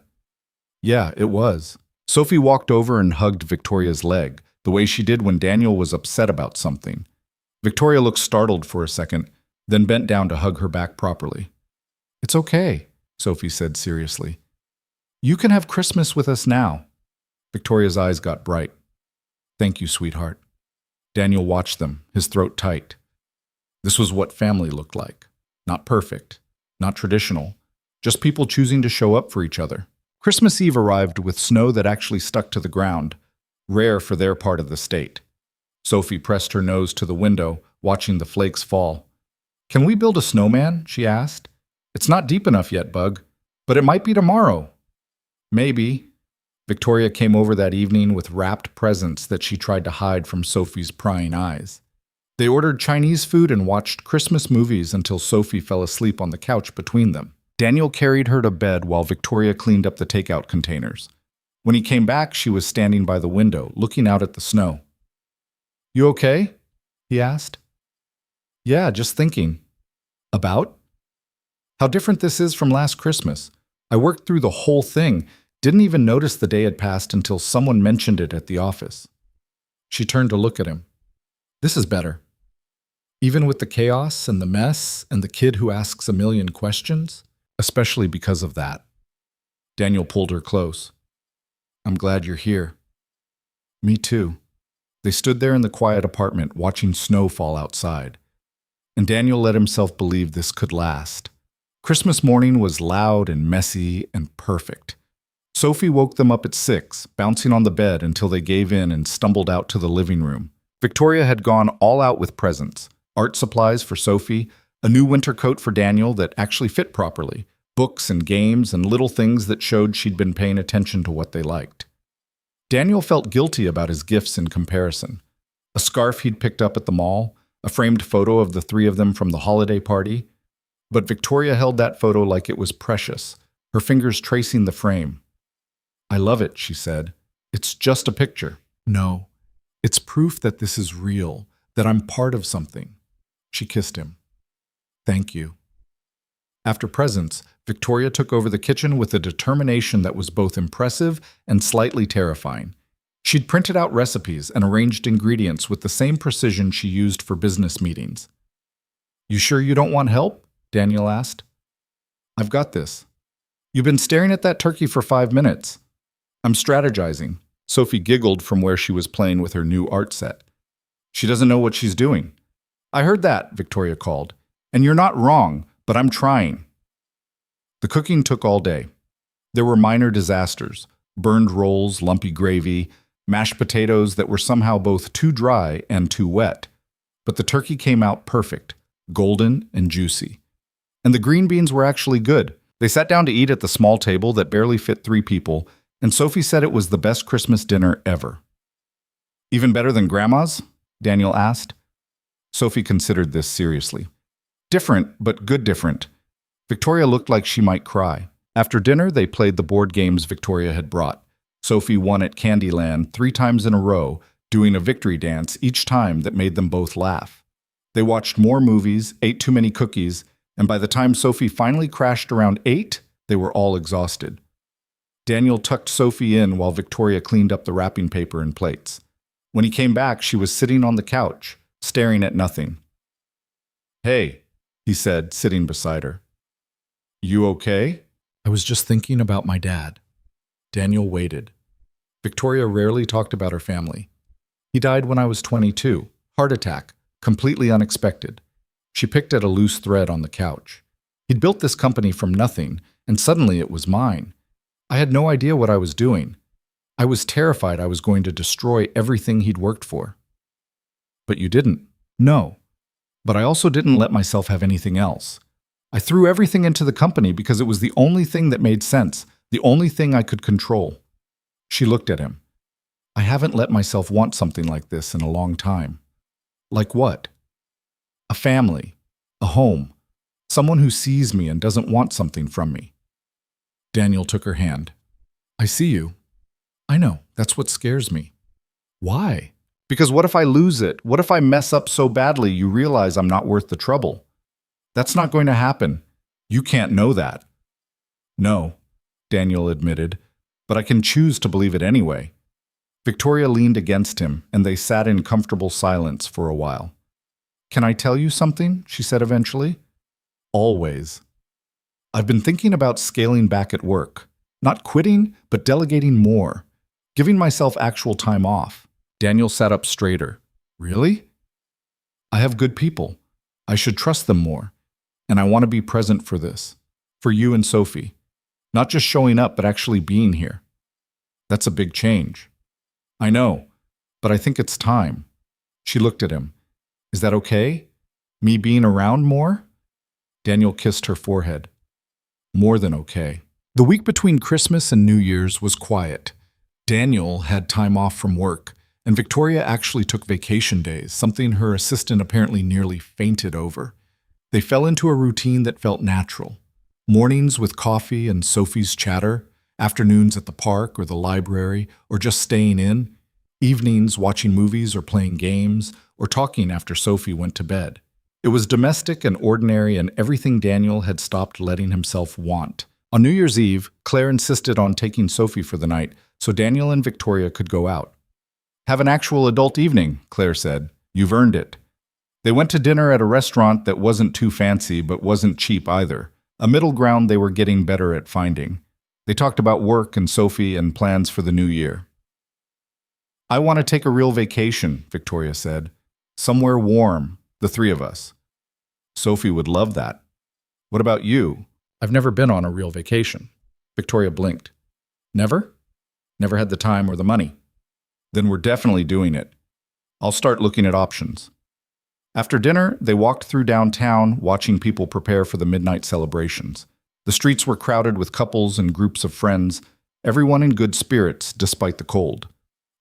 "Yeah, it was." Sophie walked over and hugged Victoria's leg, the way she did when Daniel was upset about something. Victoria looked startled for a second, then bent down to hug her back properly. "It's okay," Sophie said seriously. "You can have Christmas with us now." Victoria's eyes got bright. "Thank you, sweetheart." Daniel watched them, his throat tight. This was what family looked like. Not perfect, not traditional, just people choosing to show up for each other. Christmas Eve arrived with snow that actually stuck to the ground, rare for their part of the state. Sophie pressed her nose to the window, watching the flakes fall. "Can we build a snowman?" she asked. "It's not deep enough yet, Bug, but it might be tomorrow." "Maybe." Victoria came over that evening with wrapped presents that she tried to hide from Sophie's prying eyes. They ordered Chinese food and watched Christmas movies until Sophie fell asleep on the couch between them. Daniel carried her to bed while Victoria cleaned up the takeout containers. When he came back, she was standing by the window, looking out at the snow. "You okay?" he asked. "Yeah, just thinking." "About?" "How different this is from last Christmas. I worked through the whole thing, didn't even notice the day had passed until someone mentioned it at the office." She turned to look at him. "This is better. Even with the chaos and the mess and the kid who asks a million questions, especially because of that." Daniel pulled her close. "I'm glad you're here." "Me too." They stood there in the quiet apartment, watching snow fall outside. And Daniel let himself believe this could last. Christmas morning was loud and messy and perfect. Sophie woke them up at 6, bouncing on the bed until they gave in and stumbled out to the living room. Victoria had gone all out with presents, art supplies for Sophie, a new winter coat for Daniel that actually fit properly, books and games and little things that showed she'd been paying attention to what they liked. Daniel felt guilty about his gifts in comparison. A scarf he'd picked up at the mall, a framed photo of the three of them from the holiday party. But Victoria held that photo like it was precious, her fingers tracing the frame. "I love it," she said. "It's just a picture." "No, it's proof that this is real, that I'm part of something." She kissed him. "Thank you." After presents, Victoria took over the kitchen with a determination that was both impressive and slightly terrifying. She'd printed out recipes and arranged ingredients with the same precision she used for business meetings. "You sure you don't want help?" Daniel asked. "I've got this." "You've been staring at that turkey for 5 minutes." "I'm strategizing." Sophie giggled from where she was playing with her new art set. "She doesn't know what she's doing." "I heard that," Victoria called. "And you're not wrong, but I'm trying." The cooking took all day. There were minor disasters: burned rolls, lumpy gravy, mashed potatoes that were somehow both too dry and too wet. But the turkey came out perfect, golden and juicy. And the green beans were actually good. They sat down to eat at the small table that barely fit 3 people, and Sophie said it was the best Christmas dinner ever. "Even better than Grandma's?" Daniel asked. Sophie considered this seriously. "Different, but good different." Victoria looked like she might cry. After dinner, they played the board games Victoria had brought. Sophie won at Candyland 3 times in a row, doing a victory dance each time that made them both laugh. They watched more movies, ate too many cookies, and by the time Sophie finally crashed around 8, they were all exhausted. Daniel tucked Sophie in while Victoria cleaned up the wrapping paper and plates. When he came back, she was sitting on the couch, staring at nothing. "Hey," he said, sitting beside her. "You okay?" "I was just thinking about my dad." Daniel waited. Victoria rarely talked about her family. "He died when I was 22. Heart attack. Completely unexpected." She picked at a loose thread on the couch. "He'd built this company from nothing, and suddenly it was mine. I had no idea what I was doing. I was terrified I was going to destroy everything he'd worked for." "But you didn't." "No. But I also didn't let myself have anything else. I threw everything into the company because it was the only thing that made sense, the only thing I could control." She looked at him. "I haven't let myself want something like this in a long time." "Like what?" "A family, a home, someone who sees me and doesn't want something from me." Daniel took her hand. "I see you. I know, that's what scares me." "Why?" "Because what if I lose it? What if I mess up so badly you realize I'm not worth the trouble? That's not going to happen. You can't know that." "No," Daniel admitted, "but I can choose to believe it anyway." Victoria leaned against him, and they sat in comfortable silence for a while. "Can I tell you something?" she said eventually. "Always. I've been thinking about scaling back at work. Not quitting, but delegating more. Giving myself actual time off." Daniel sat up straighter. "Really?" "I have good people. I should trust them more. And I want to be present for this. For you and Sophie. Not just showing up, but actually being here. That's a big change." "I know, but I think it's time." She looked at him. "Is that okay? Me being around more?" Daniel kissed her forehead. "More than okay." The week between Christmas and New Year's was quiet. Daniel had time off from work, and Victoria actually took vacation days, something her assistant apparently nearly fainted over. They fell into a routine that felt natural. Mornings with coffee and Sophie's chatter, afternoons at the park or the library, or just staying in, evenings watching movies or playing games, or talking after Sophie went to bed. It was domestic and ordinary and everything Daniel had stopped letting himself want. On New Year's Eve, Claire insisted on taking Sophie for the night so Daniel and Victoria could go out. "Have an actual adult evening," Claire said. "You've earned it." They went to dinner at a restaurant that wasn't too fancy but wasn't cheap either, a middle ground they were getting better at finding. They talked about work and Sophie and plans for the new year. "I want to take a real vacation," Victoria said. "Somewhere warm, the three of us." "Sophie would love that." "What about you?" "I've never been on a real vacation." Victoria blinked. "Never?" "Never had the time or the money." "Then we're definitely doing it. I'll start looking at options." After dinner, they walked through downtown, watching people prepare for the midnight celebrations. The streets were crowded with couples and groups of friends, everyone in good spirits despite the cold.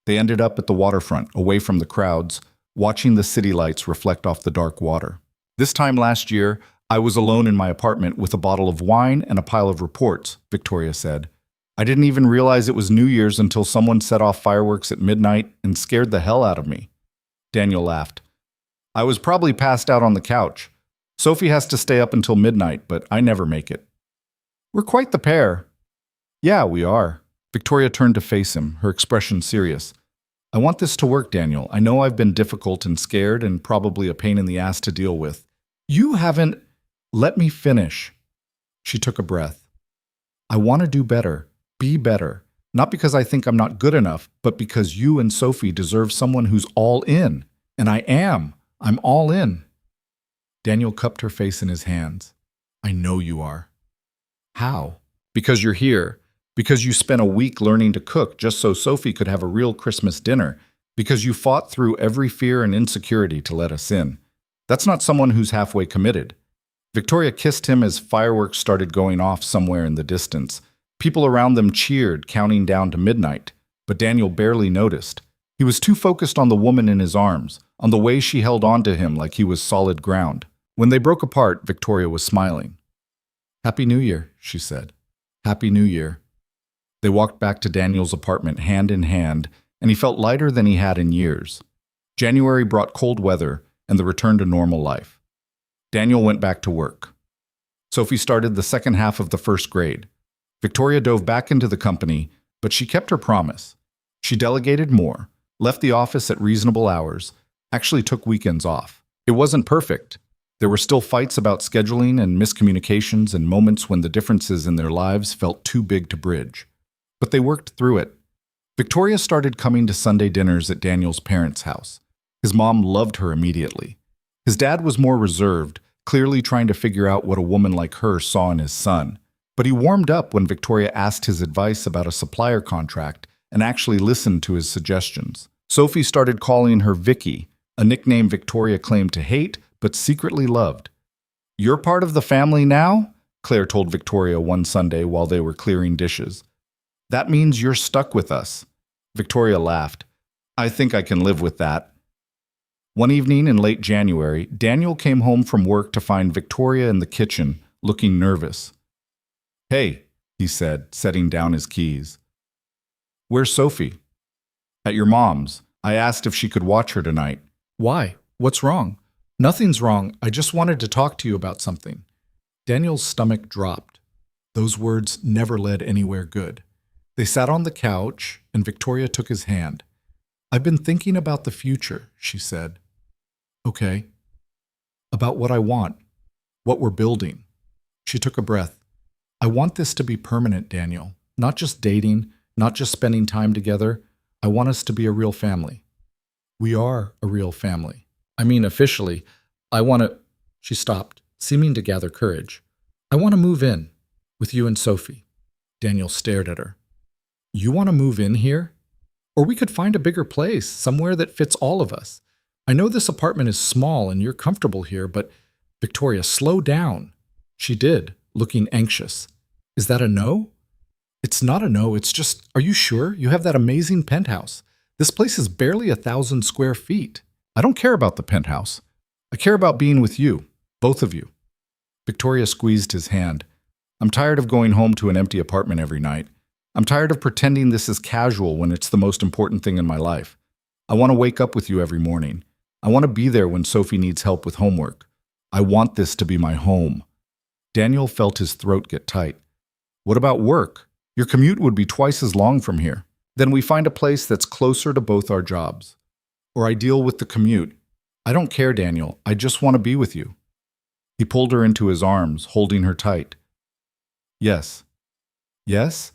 They ended up at the waterfront, away from the crowds, watching the city lights reflect off the dark water. "This time last year, I was alone in my apartment with a bottle of wine and a pile of reports," Victoria said. "I didn't even realize it was New Year's until someone set off fireworks at midnight and scared the hell out of me." Daniel laughed. "I was probably passed out on the couch. Sophie has to stay up until midnight, but I never make it." "We're quite the pair." "Yeah, we are." Victoria turned to face him, her expression serious. "I want this to work, Daniel. I know I've been difficult and scared and probably a pain in the ass to deal with. You haven't—" "Let me finish." She took a breath. "I want to do better, be better. Not because I think I'm not good enough, but because you and Sophie deserve someone who's all in. And I am. I'm all in." Daniel cupped her face in his hands. "I know you are." "How?" "Because you're here. Because you spent a week learning to cook just so Sophie could have a real Christmas dinner. Because you fought through every fear and insecurity to let us in. That's not someone who's halfway committed." Victoria kissed him as fireworks started going off somewhere in the distance. People around them cheered, counting down to midnight. But Daniel barely noticed. He was too focused on the woman in his arms, on the way she held on to him like he was solid ground. When they broke apart, Victoria was smiling. "Happy New Year," she said. "Happy New Year." They walked back to Daniel's apartment hand in hand, and he felt lighter than he had in years. January brought cold weather and the return to normal life. Daniel went back to work. Sophie started the second half of the first grade. Victoria dove back into the company, but she kept her promise. She delegated more, left the office at reasonable hours, actually took weekends off. It wasn't perfect. There were still fights about scheduling and miscommunications and moments when the differences in their lives felt too big to bridge. But they worked through it. Victoria started coming to Sunday dinners at Daniel's parents' house. His mom loved her immediately. His dad was more reserved, clearly trying to figure out what a woman like her saw in his son. But he warmed up when Victoria asked his advice about a supplier contract and actually listened to his suggestions. Sophie started calling her Vicky, a nickname Victoria claimed to hate but secretly loved. "You're part of the family now?" Claire told Victoria one Sunday while they were clearing dishes. "That means you're stuck with us." Victoria laughed. "I think I can live with that." One evening in late January, Daniel came home from work to find Victoria in the kitchen, looking nervous. "Hey," he said, setting down his keys. "Where's Sophie?" "At your mom's. I asked if she could watch her tonight." Why? What's wrong? "Nothing's wrong. I just wanted to talk to you about something." Daniel's stomach dropped. Those words never led anywhere good. They sat on the couch, and Victoria took his hand. "I've been thinking about the future," she said. "Okay." "About what I want, what we're building." She took a breath. "I want this to be permanent, Daniel. Not just dating, not just spending time together. I want us to be a real family." "We are a real family. I mean, officially. I want to—" She stopped, seeming to gather courage. "I want to move in, with you and Sophie." Daniel stared at her. "You want to move in here? Or we could find a bigger place, somewhere that fits all of us. I know this apartment is small and you're comfortable here, but—" "Victoria, slow down." She did, looking anxious. "Is that a no?" "It's not a no, it's just, are you sure? You have that amazing penthouse. This place is barely 1,000 square feet. I don't care about the penthouse. I care about being with you, both of you." Victoria squeezed his hand. "I'm tired of going home to an empty apartment every night. I'm tired of pretending this is casual when it's the most important thing in my life. I want to wake up with you every morning. I want to be there when Sophie needs help with homework. I want this to be my home." Daniel felt his throat get tight. "What about work? Your commute would be twice as long from here. Then we find a place that's closer to both our jobs. Or I deal with the commute. I don't care, Daniel. I just want to be with you." He pulled her into his arms, holding her tight. "Yes." "Yes?"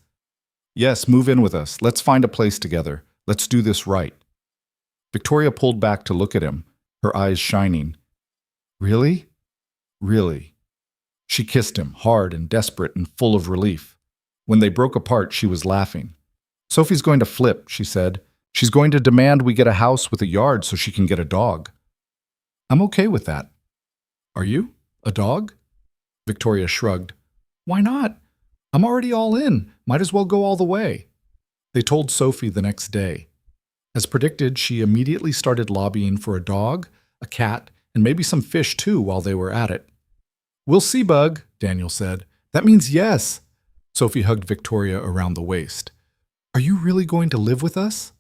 "Yes, move in with us. Let's find a place together. Let's do this right." Victoria pulled back to look at him, her eyes shining. "Really? Really?" She kissed him, hard and desperate and full of relief. When they broke apart, she was laughing. "Sophie's going to flip," she said. "She's going to demand we get a house with a yard so she can get a dog." "I'm okay with that." "Are you? A dog?" Victoria shrugged. "Why not? I'm already all in. Might as well go all the way." They told Sophie the next day. As predicted, she immediately started lobbying for a dog, a cat, and maybe some fish too while they were at it. "We'll see, Bug," Daniel said. "That means yes." Sophie hugged Victoria around the waist. "Are you really going to live with us?"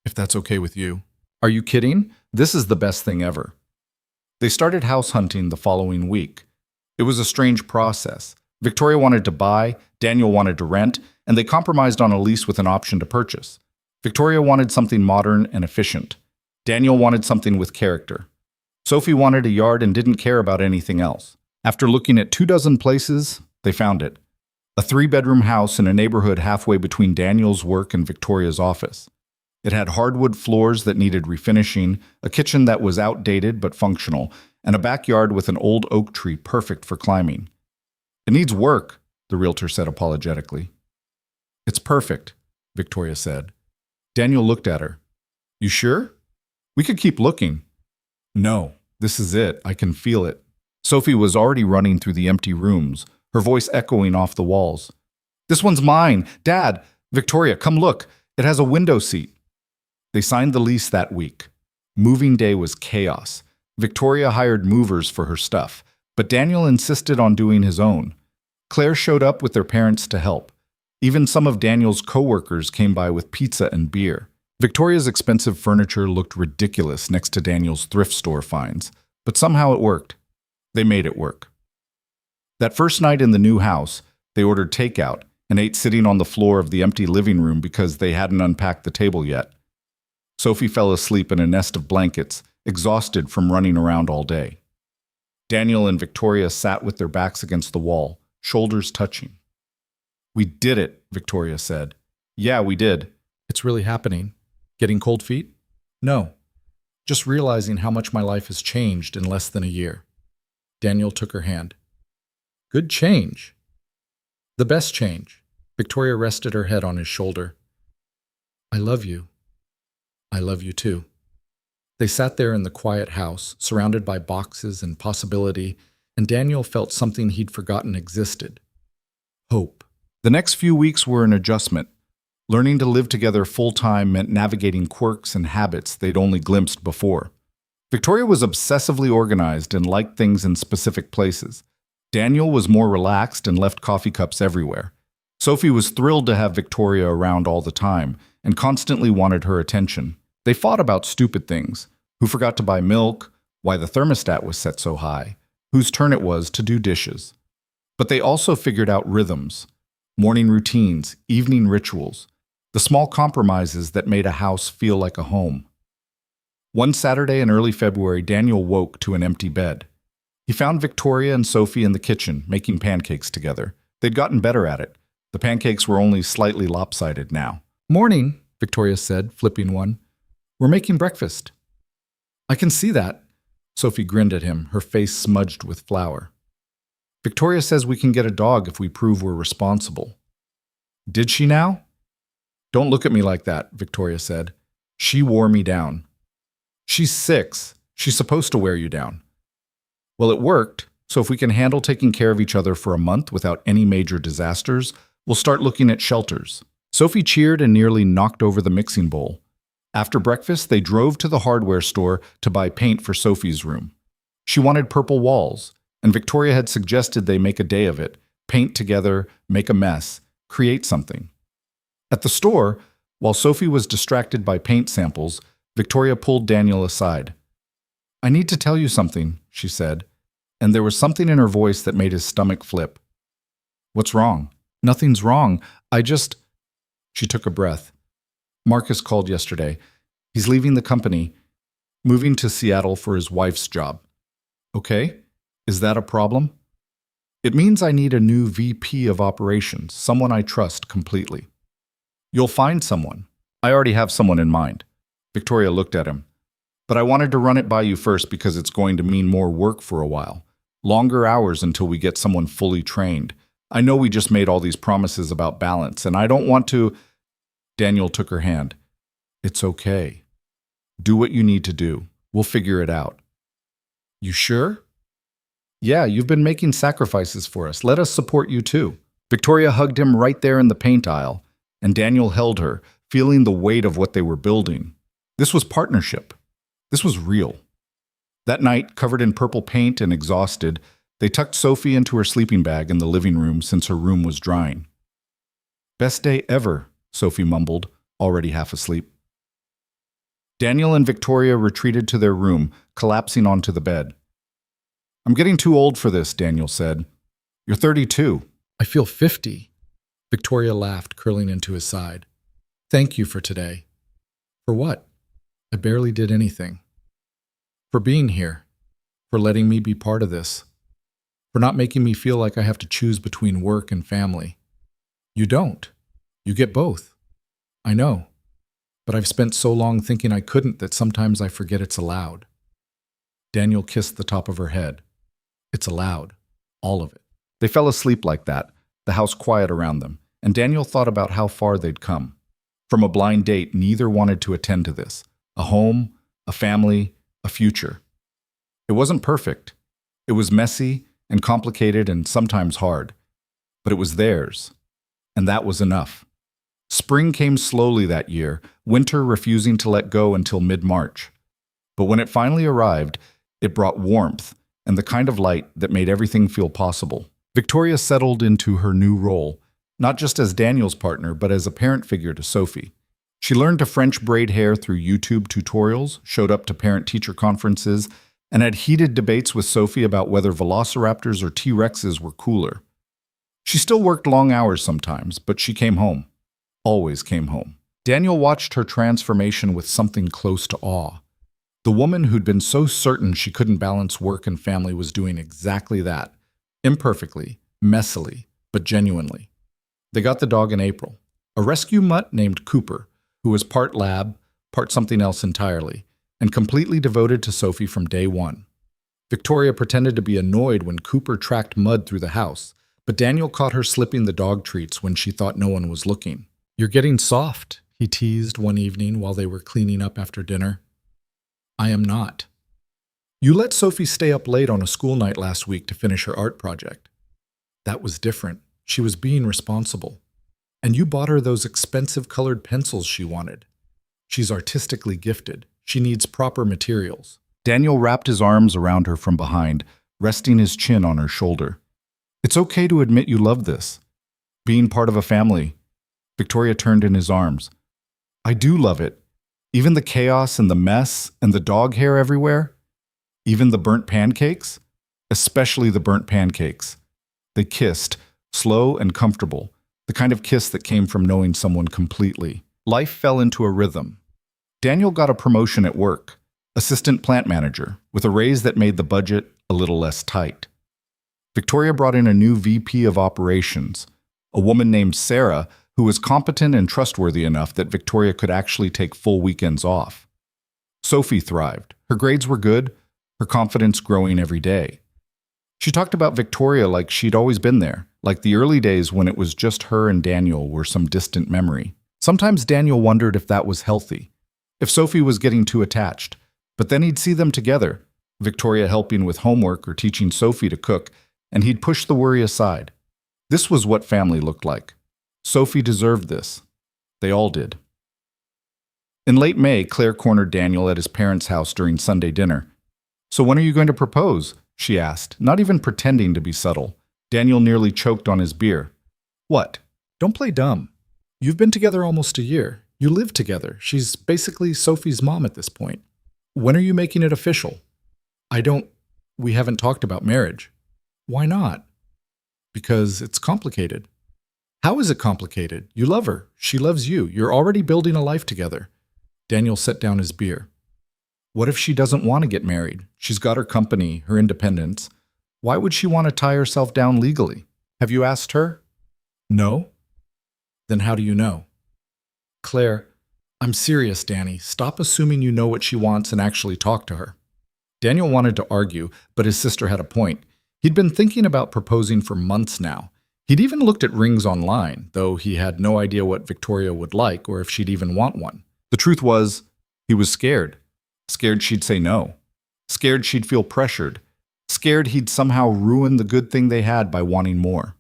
"If that's okay with you." "Are you kidding? This is the best thing ever." They started house hunting the following week. It was a strange process. Victoria wanted to buy, Daniel wanted to rent, and they compromised on a lease with an option to purchase. Victoria wanted something modern and efficient. Daniel wanted something with character. Sophie wanted a yard and didn't care about anything else. After looking at 24 places, they found it. A 3-bedroom house in a neighborhood halfway between Daniel's work and Victoria's office. It had hardwood floors that needed refinishing, a kitchen that was outdated but functional, and a backyard with an old oak tree perfect for climbing. "It needs work," the realtor said apologetically. "It's perfect," Victoria said. Daniel looked at her. "You sure? We could keep looking." "No, this is it. I can feel it." Sophie was already running through the empty rooms, her voice echoing off the walls. "This one's mine! Dad! Victoria, come look! It has a window seat." They signed the lease that week. Moving day was chaos. Victoria hired movers for her stuff, but Daniel insisted on doing his own. Claire showed up with their parents to help. Even some of Daniel's coworkers came by with pizza and beer. Victoria's expensive furniture looked ridiculous next to Daniel's thrift store finds, but somehow it worked. They made it work. That first night in the new house, they ordered takeout and ate sitting on the floor of the empty living room because they hadn't unpacked the table yet. Sophie fell asleep in a nest of blankets, exhausted from running around all day. Daniel and Victoria sat with their backs against the wall, shoulders touching. "We did it," Victoria said. "Yeah, we did." It's really happening. Getting cold feet? "No." Just realizing how much my life has changed in less than a year. Daniel took her hand. Good change. The best change. Victoria rested her head on his shoulder. I love you. I love you too. They sat there in the quiet house, surrounded by boxes and possibility, and Daniel felt something he'd forgotten existed. Hope. The next few weeks were an adjustment. Learning to live together full-time meant navigating quirks and habits they'd only glimpsed before. Victoria was obsessively organized and liked things in specific places. Daniel was more relaxed and left coffee cups everywhere. Sophie was thrilled to have Victoria around all the time and constantly wanted her attention. They fought about stupid things: who forgot to buy milk, why the thermostat was set so high, whose turn it was to do dishes. But they also figured out rhythms, morning routines, evening rituals, the small compromises that made a house feel like a home. One Saturday in early February, Daniel woke to an empty bed. He found Victoria and Sophie in the kitchen, making pancakes together. They'd gotten better at it. The pancakes were only slightly lopsided now. Morning, Victoria said, flipping one. We're making breakfast. I can see that. Sophie grinned at him, her face smudged with flour. Victoria says we can get a dog if we prove we're responsible. Did she now? Don't look at me like that, Victoria said. She wore me down. She's 6. She's supposed to wear you down. Well, it worked, so if we can handle taking care of each other for a month without any major disasters, we'll start looking at shelters. Sophie cheered and nearly knocked over the mixing bowl. After breakfast, they drove to the hardware store to buy paint for Sophie's room. She wanted purple walls, and Victoria had suggested they make a day of it, paint together, make a mess, create something. At the store, while Sophie was distracted by paint samples, Victoria pulled Daniel aside. I need to tell you something, she said, and there was something in her voice that made his stomach flip. What's wrong? Nothing's wrong. She took a breath. Marcus called yesterday. He's leaving the company, moving to Seattle for his wife's job. Okay, is that a problem? It means I need a new VP of operations, someone I trust completely. You'll find someone. I already have someone in mind. Victoria looked at him. But I wanted to run it by you first because it's going to mean more work for a while. Longer hours until we get someone fully trained. I know we just made all these promises about balance, and I don't want to... Daniel took her hand. It's okay. Do what you need to do. We'll figure it out. You sure? Yeah, you've been making sacrifices for us. Let us support you too. Victoria hugged him right there in the paint aisle, and Daniel held her, feeling the weight of what they were building. This was partnership. This was real. That night, covered in purple paint and exhausted, they tucked Sophie into her sleeping bag in the living room since her room was drying. Best day ever, Sophie mumbled, already half asleep. Daniel and Victoria retreated to their room, collapsing onto the bed. I'm getting too old for this, Daniel said. You're 32. I feel 50. Victoria laughed, curling into his side. Thank you for today. For what? I barely did anything. For being here. For letting me be part of this. For not making me feel like I have to choose between work and family. You don't. You get both. I know. But I've spent so long thinking I couldn't that sometimes I forget it's allowed. Daniel kissed the top of her head. It's allowed. All of it. They fell asleep like that, the house quiet around them, and Daniel thought about how far they'd come. From a blind date, neither wanted to attend to this. A home, a family, a future. It wasn't perfect. It was messy and complicated and sometimes hard. But it was theirs. And that was enough. Spring came slowly that year, winter refusing to let go until mid-March. But when it finally arrived, it brought warmth and the kind of light that made everything feel possible. Victoria settled into her new role, not just as Daniel's partner, but as a parent figure to Sophie. She learned to French braid hair through YouTube tutorials, showed up to parent-teacher conferences, and had heated debates with Sophie about whether velociraptors or T-Rexes were cooler. She still worked long hours sometimes, but she came home. Always came home. Daniel watched her transformation with something close to awe. The woman who'd been so certain she couldn't balance work and family was doing exactly that. Imperfectly, messily, but genuinely. They got the dog in April. A rescue mutt named Cooper, who was part lab, part something else entirely, and completely devoted to Sophie from day one. Victoria pretended to be annoyed when Cooper tracked mud through the house, but Daniel caught her slipping the dog treats when she thought no one was looking. "You're getting soft," he teased one evening while they were cleaning up after dinner. "I am not." "You let Sophie stay up late on a school night last week to finish her art project." "That was different. She was being responsible. And you bought her those expensive colored pencils she wanted. She's artistically gifted. She needs proper materials." Daniel wrapped his arms around her from behind, resting his chin on her shoulder. "It's okay to admit you love this. Being part of a family." Victoria turned in his arms. "I do love it. Even the chaos and the mess and the dog hair everywhere. Even the burnt pancakes. Especially the burnt pancakes." They kissed, slow and comfortable, the kind of kiss that came from knowing someone completely. Life fell into a rhythm. Daniel got a promotion at work, assistant plant manager, with a raise that made the budget a little less tight. Victoria brought in a new VP of operations, a woman named Sarah, who was competent and trustworthy enough that Victoria could actually take full weekends off. Sophie thrived. Her grades were good, her confidence growing every day. She talked about Victoria like she'd always been there, like the early days when it was just her and Daniel were some distant memory. Sometimes Daniel wondered if that was healthy, if Sophie was getting too attached, but then he'd see them together, Victoria helping with homework or teaching Sophie to cook, and he'd push the worry aside. This was what family looked like. Sophie deserved this. They all did. In late May, Claire cornered Daniel at his parents' house during Sunday dinner. "So when are you going to propose?" she asked, not even pretending to be subtle. Daniel nearly choked on his beer. "What? Don't play dumb. You've been together almost a year. You live together. She's basically Sophie's mom at this point. When are you making it official?" We haven't talked about marriage." "Why not?" "Because it's complicated." "How is it complicated? You love her. She loves you. You're already building a life together." Daniel set down his beer. "What if she doesn't want to get married? She's got her company, her independence. Why would she want to tie herself down legally? Have you asked her?" "No." "Then how do you know?" "Claire, I'm serious, Danny. Stop assuming you know what she wants and actually talk to her." Daniel wanted to argue, but his sister had a point. He'd been thinking about proposing for months now. He'd even looked at rings online, though he had no idea what Victoria would like or if she'd even want one. The truth was, he was scared. Scared she'd say no. Scared she'd feel pressured. Scared he'd somehow ruin the good thing they had by wanting more.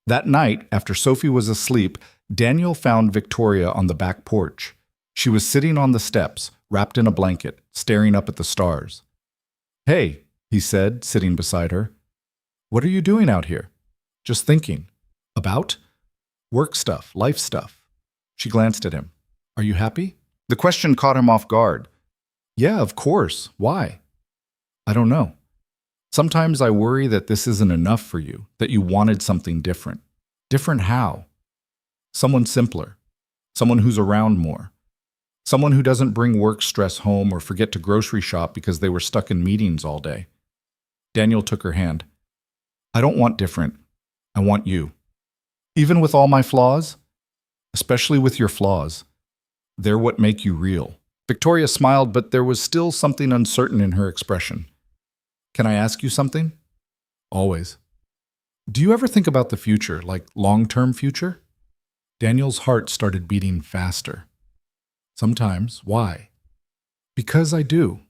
That night, after Sophie was asleep, Daniel found Victoria on the back porch. She was sitting on the steps, wrapped in a blanket, staring up at the stars. "Hey," he said, sitting beside her. "What are you doing out here?" "Just thinking." "About?" "Work stuff, life stuff." She glanced at him. "Are you happy?" The question caught him off guard. "Yeah, of course. Why?" "I don't know. Sometimes I worry that this isn't enough for you, that you wanted something different." "Different how?" "Someone simpler. Someone who's around more. Someone who doesn't bring work stress home or forget to grocery shop because they were stuck in meetings all day." Daniel took her hand. "I don't want different. I want you. Even with all my flaws? Especially with your flaws. They're what make you real." Victoria smiled, but there was still something uncertain in her expression. "Can I ask you something?" "Always." "Do you ever think about the future, like long-term future?" Daniel's heart started beating faster. "Sometimes. Why?" "Because I do.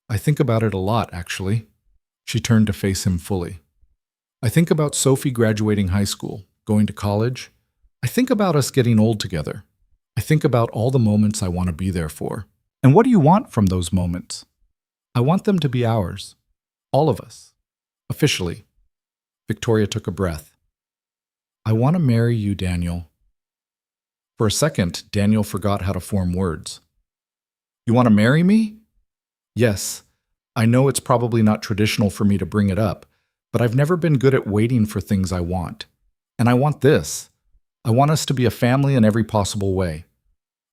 I think about it a lot, actually." She turned to face him fully. "I think about Sophie graduating high school, going to college. I think about us getting old together. I think about all the moments I want to be there for. And what do you want from those moments?" "I want them to be ours. All of us. Officially." Victoria took a breath. I want to marry you, Daniel. For a second, Daniel forgot how to form words. You want to marry me? Yes. I know it's probably not traditional for me to bring it up, but I've never been good at waiting for things I want. And I want this. I want us to be a family in every possible way.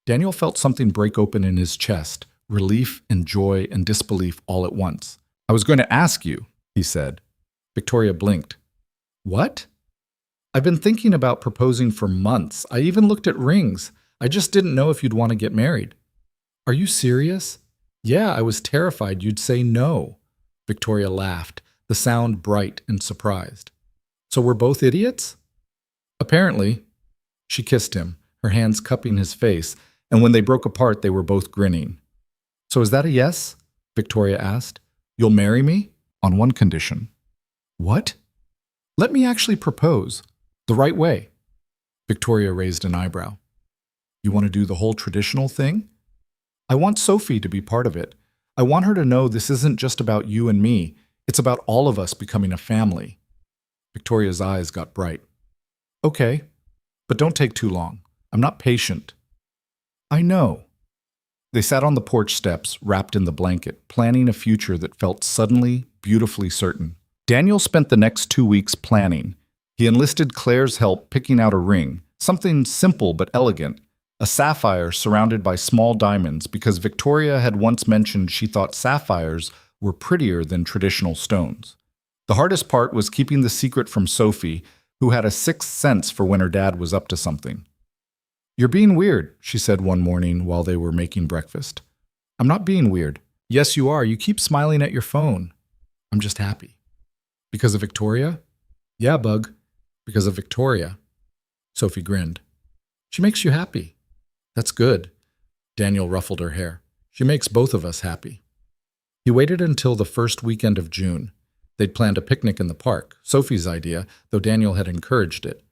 Daniel felt something break open in his chest, relief and joy and disbelief all at once. I was going to ask you, he said. Victoria blinked. What? I've been thinking about proposing for months. I even looked at rings. I just didn't know if you'd want to get married. Are you serious? Yeah, I was terrified you'd say no. Victoria laughed, the sound bright and surprised. So we're both idiots? Apparently. She kissed him, her hands cupping his face, and when they broke apart, they were both grinning. So is that a yes? Victoria asked. You'll marry me? On one condition. What? Let me actually propose. The right way. Victoria raised an eyebrow. You want to do the whole traditional thing? I want Sophie to be part of it. I want her to know this isn't just about you and me. It's about all of us becoming a family. Victoria's eyes got bright. Okay, but don't take too long. I'm not patient. I know. They sat on the porch steps, wrapped in the blanket, planning a future that felt suddenly, beautifully certain. Daniel spent the next 2 weeks planning. He enlisted Claire's help picking out a ring, something simple but elegant, a sapphire surrounded by small diamonds because Victoria had once mentioned she thought sapphires were prettier than traditional stones. The hardest part was keeping the secret from Sophie, who had a sixth sense for when her dad was up to something. You're being weird, she said one morning while they were making breakfast. I'm not being weird. Yes, you are. You keep smiling at your phone. I'm just happy. Because of Victoria? Yeah, Bug. Because of Victoria. Sophie grinned. She makes you happy. That's good. Daniel ruffled her hair. She makes both of us happy. He waited until the first weekend of June. They'd planned a picnic in the park, Sophie's idea, though Daniel had encouraged it.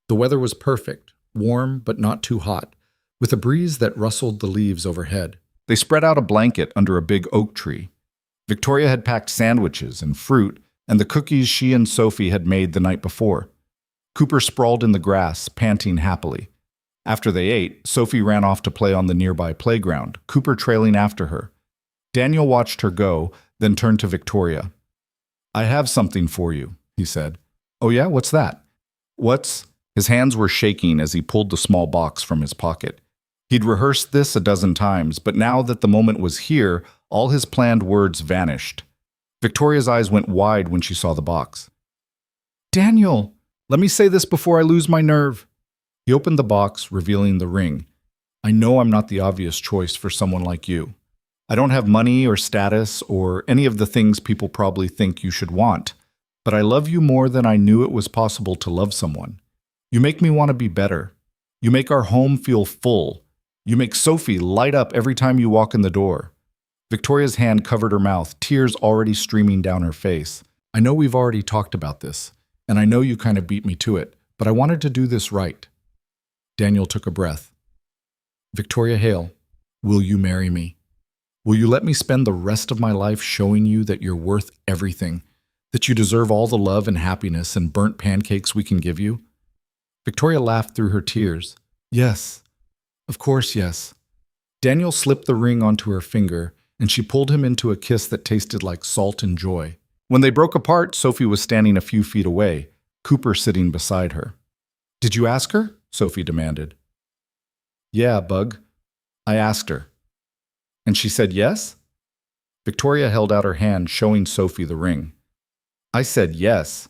The weather was perfect, warm but not too hot, with a breeze that rustled the leaves overhead. They spread out a blanket under a big oak tree. Victoria had packed sandwiches and fruit and the cookies she and Sophie had made the night before. Cooper sprawled in the grass, panting happily. After they ate, Sophie ran off to play on the nearby playground, Cooper trailing after her. Daniel watched her go, then turned to Victoria. I have something for you, he said. Oh yeah, what's that? His hands were shaking as he pulled the small box from his pocket. He'd rehearsed this a dozen times, but now that the moment was here, all his planned words vanished. Victoria's eyes went wide when she saw the box. Daniel, let me say this before I lose my nerve. He opened the box, revealing the ring. I know I'm not the obvious choice for someone like you. I don't have money or status or any of the things people probably think you should want, but I love you more than I knew it was possible to love someone. You make me want to be better. You make our home feel full. You make Sophie light up every time you walk in the door. Victoria's hand covered her mouth, tears already streaming down her face. I know we've already talked about this, and I know you kind of beat me to it, but I wanted to do this right. Daniel took a breath. Victoria Hale, will you marry me? Will you let me spend the rest of my life showing you that you're worth everything, that you deserve all the love and happiness and burnt pancakes we can give you? Victoria laughed through her tears. Yes, of course, yes. Daniel slipped the ring onto her finger, and she pulled him into a kiss that tasted like salt and joy. When they broke apart, Sophie was standing a few feet away, Cooper sitting beside her. Did you ask her? Sophie demanded. Yeah, Bug. I asked her. And she said yes? Victoria held out her hand, showing Sophie the ring. I said yes.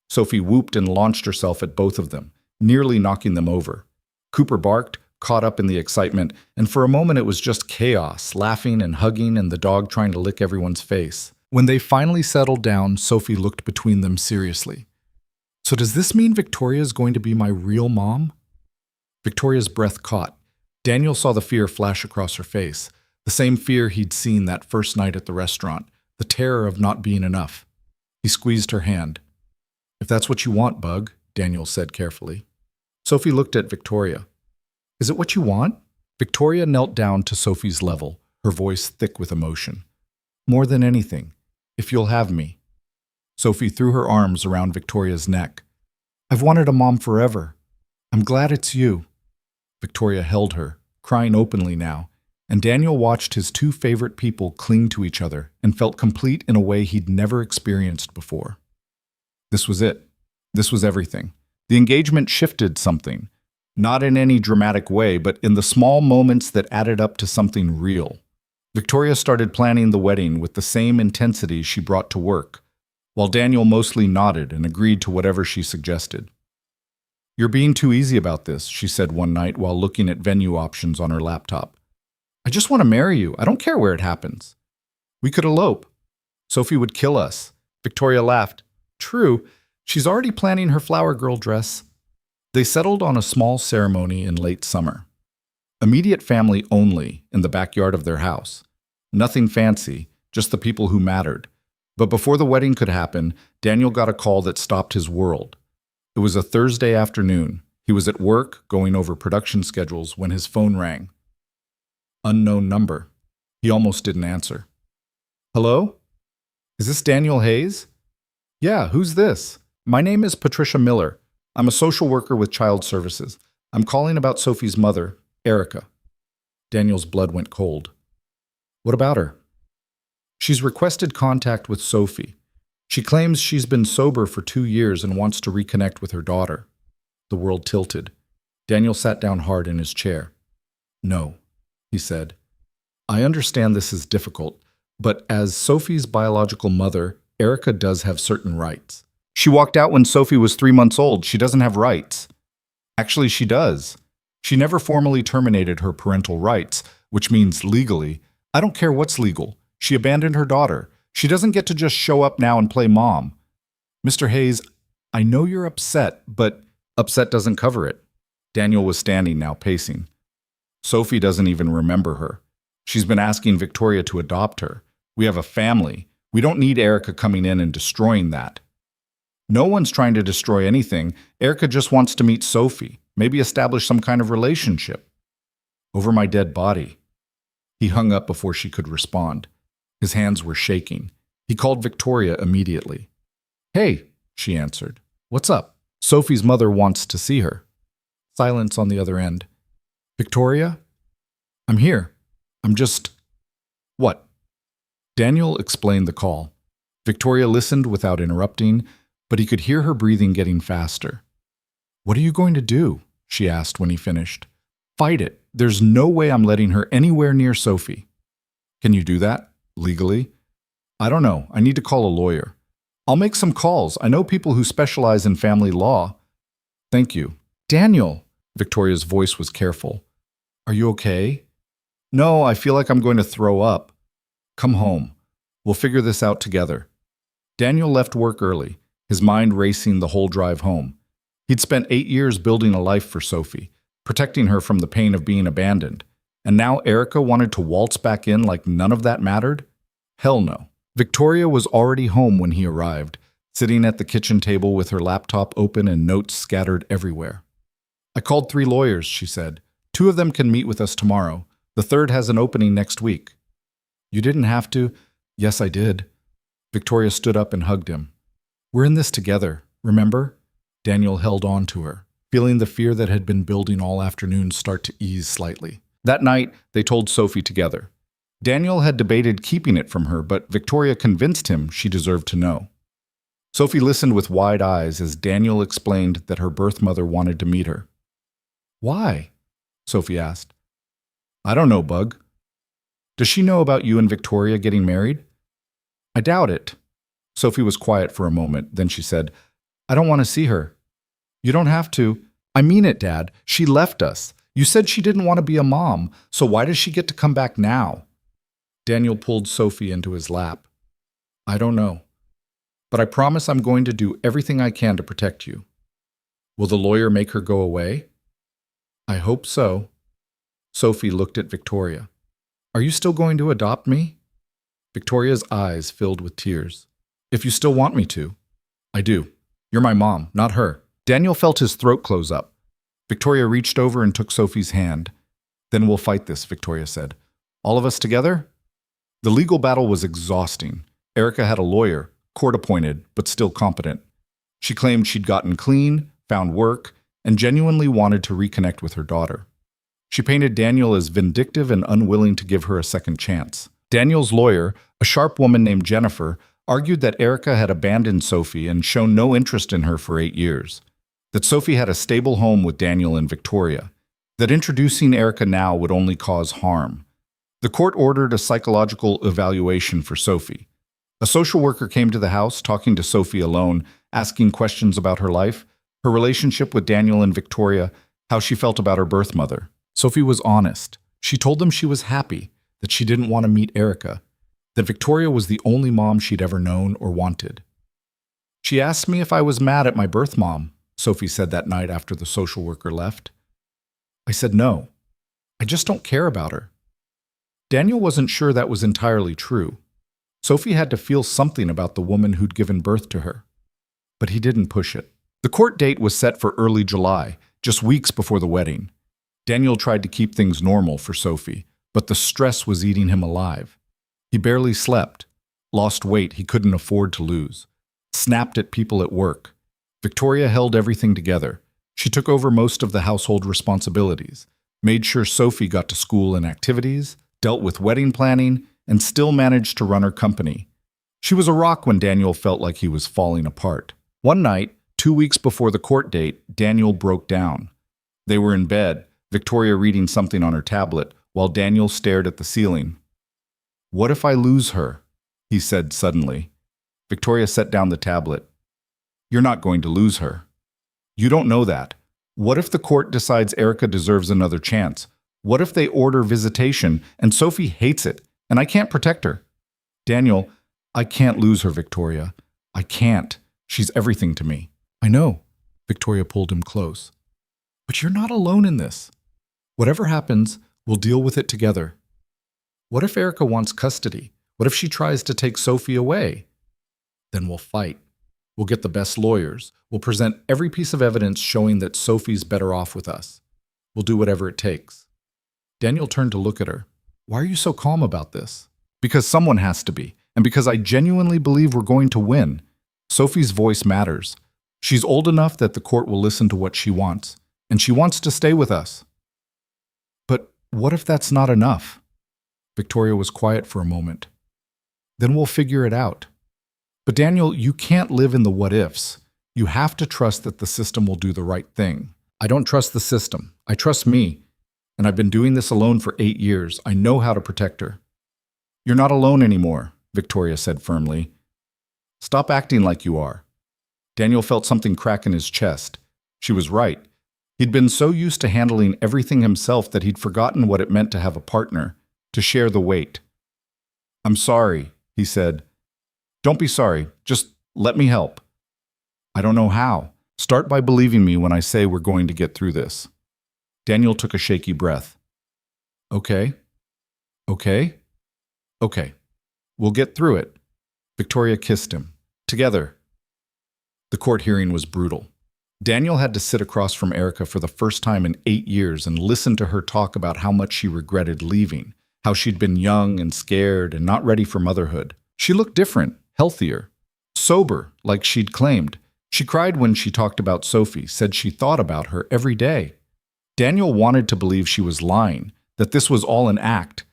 Sophie whooped and launched herself at both of them, nearly knocking them over. Cooper barked, caught up in the excitement, and for a moment it was just chaos, laughing and hugging and the dog trying to lick everyone's face. When they finally settled down, Sophie looked between them seriously. So does this mean Victoria's going to be my real mom? Victoria's breath caught. Daniel saw the fear flash across her face, the same fear he'd seen that first night at the restaurant, the terror of not being enough. He squeezed her hand. If that's what you want, Bug, Daniel said carefully. Sophie looked at Victoria. Is it what you want? Victoria knelt down to Sophie's level, her voice thick with emotion. More than anything, if you'll have me. Sophie threw her arms around Victoria's neck. I've wanted a mom forever. I'm glad it's you." Victoria held her, crying openly now, and Daniel watched his two favorite people cling to each other and felt complete in a way he'd never experienced before. This was it. This was everything. The engagement shifted something, not in any dramatic way, but in the small moments that added up to something real. Victoria started planning the wedding with the same intensity she brought to work, while Daniel mostly nodded and agreed to whatever she suggested. "You're being too easy about this," she said one night while looking at venue options on her laptop. "I just want to marry you. I don't care where it happens. We could elope. Sophie would kill us." Victoria laughed. "True, she's already planning her flower girl dress." They settled on a small ceremony in late summer. Immediate family only in the backyard of their house. Nothing fancy, just the people who mattered. But before the wedding could happen, Daniel got a call that stopped his world. It was a Thursday afternoon. He was at work, going over production schedules, when his phone rang. Unknown number. He almost didn't answer. "Hello? Is this Daniel Hayes?" "Yeah, who's this?" "My name is Patricia Miller. I'm a social worker with Child Services. I'm calling about Sophie's mother, Erica." Daniel's blood went cold. "What about her?" "She's requested contact with Sophie. She claims she's been sober for 2 years and wants to reconnect with her daughter." The world tilted. Daniel sat down hard in his chair. "No," he said. "I understand this is difficult, but as Sophie's biological mother, Erica does have certain rights. She walked out when Sophie was 3 months old. She doesn't have rights." "Actually, she does. She never formally terminated her parental rights, which means legally. I don't care what's legal. She abandoned her daughter. She doesn't get to just show up now and play mom." "Mr. Hayes, I know you're upset, but upset doesn't cover it." Daniel was standing now, pacing. "Sophie doesn't even remember her. She's been asking Victoria to adopt her. We have a family. We don't need Erica coming in and destroying that." "No one's trying to destroy anything. Erica just wants to meet Sophie, maybe establish some kind of relationship." "Over my dead body." He hung up before she could respond. His hands were shaking. He called Victoria immediately. "Hey," she answered. "What's up?" "Sophie's mother wants to see her." Silence on the other end. "Victoria? I'm here. I'm just..." "What?" Daniel explained the call. Victoria listened without interrupting, but he could hear her breathing getting faster. "What are you going to do?" she asked when he finished. "Fight it. There's no way I'm letting her anywhere near Sophie." "Can you do that? Legally?" "I don't know. I need to call a lawyer." "I'll make some calls. I know people who specialize in family law." "Thank you." "Daniel," Victoria's voice was careful. "Are you okay?" "No, I feel like I'm going to throw up." "Come home. We'll figure this out together." Daniel left work early, his mind racing the whole drive home. He'd spent 8 years building a life for Sophie, protecting her from the pain of being abandoned. And now Erica wanted to waltz back in like none of that mattered? Hell no. Victoria was already home when he arrived, sitting at the kitchen table with her laptop open and notes scattered everywhere. "I called 3 lawyers," she said. 2 of them can meet with us tomorrow. The 3rd has an opening next week." "You didn't have to." "Yes, I did." Victoria stood up and hugged him. "We're in this together, remember?" Daniel held on to her, feeling the fear that had been building all afternoon start to ease slightly. That night, they told Sophie together. Daniel had debated keeping it from her, but Victoria convinced him she deserved to know. Sophie listened with wide eyes as Daniel explained that her birth mother wanted to meet her. "Why?" Sophie asked. "I don't know, Bug." "Does she know about you and Victoria getting married?" "I doubt it." Sophie was quiet for a moment, then she said, "I don't want to see her." "You don't have to." "I mean it, Dad. She left us. You said she didn't want to be a mom, so why does she get to come back now?" Daniel pulled Sophie into his lap. "I don't know. But I promise I'm going to do everything I can to protect you." "Will the lawyer make her go away?" "I hope so." Sophie looked at Victoria. "Are you still going to adopt me?" Victoria's eyes filled with tears. "If you still want me to." "I do. You're my mom, not her." Daniel felt his throat close up. Victoria reached over and took Sophie's hand. "Then we'll fight this," Victoria said. "All of us together?" The legal battle was exhausting. Erica had a lawyer, court-appointed, but still competent. She claimed she'd gotten clean, found work, and genuinely wanted to reconnect with her daughter. She painted Daniel as vindictive and unwilling to give her a second chance. Daniel's lawyer, a sharp woman named Jennifer, argued that Erica had abandoned Sophie and shown no interest in her for 8 years, that Sophie had a stable home with Daniel and Victoria, that introducing Erica now would only cause harm. The court ordered a psychological evaluation for Sophie. A social worker came to the house, talking to Sophie alone, asking questions about her life, her relationship with Daniel and Victoria, how she felt about her birth mother. Sophie was honest. She told them she was happy, that she didn't want to meet Erica, that Victoria was the only mom she'd ever known or wanted. She asked me if I was mad at my birth mom, Sophie said that night after the social worker left. I said no. I just don't care about her. Daniel wasn't sure that was entirely true. Sophie had to feel something about the woman who'd given birth to her. But he didn't push it. The court date was set for early July, just weeks before the wedding. Daniel tried to keep things normal for Sophie, but the stress was eating him alive. He barely slept, lost weight he couldn't afford to lose, snapped at people at work. Victoria held everything together. She took over most of the household responsibilities, made sure Sophie got to school and activities, dealt with wedding planning, and still managed to run her company. She was a rock when Daniel felt like he was falling apart. One night, 2 weeks before the court date, Daniel broke down. They were in bed, Victoria reading something on her tablet, while Daniel stared at the ceiling. "What if I lose her?" he said suddenly. Victoria set down the tablet. "You're not going to lose her. You don't know that. What if the court decides Erica deserves another chance? What if they order visitation and Sophie hates it and I can't protect her?" "Daniel, I can't lose her, Victoria. I can't. She's everything to me." "I know." Victoria pulled him close. "But you're not alone in this. Whatever happens, we'll deal with it together. What if Erica wants custody? What if she tries to take Sophie away? Then we'll fight. We'll get the best lawyers. We'll present every piece of evidence showing that Sophie's better off with us. We'll do whatever it takes." Daniel turned to look at her. "Why are you so calm about this?" "Because someone has to be, and because I genuinely believe we're going to win. Sophie's voice matters. She's old enough that the court will listen to what she wants, and she wants to stay with us." "But what if that's not enough?" Victoria was quiet for a moment. "Then we'll figure it out." "But Daniel, you can't live in the what-ifs. You have to trust that the system will do the right thing." "I don't trust the system. I trust me. And I've been doing this alone for 8 years. I know how to protect her." "You're not alone anymore," Victoria said firmly. "Stop acting like you are." Daniel felt something crack in his chest. She was right. He'd been so used to handling everything himself that he'd forgotten what it meant to have a partner, to share the weight. "I'm sorry," he said. "Don't be sorry. Just let me help." "I don't know how. Start by believing me when I say we're going to get through this." Daniel took a shaky breath. "Okay. Okay. Okay. We'll get through it." Victoria kissed him. "Together." The court hearing was brutal. Daniel had to sit across from Erica for the first time in 8 years and listen to her talk about how much she regretted leaving, how she'd been young and scared and not ready for motherhood. She looked different, healthier, sober, like she'd claimed. She cried when she talked about Sophie, said she thought about her every day. Daniel wanted to believe she was lying, that this was all an act,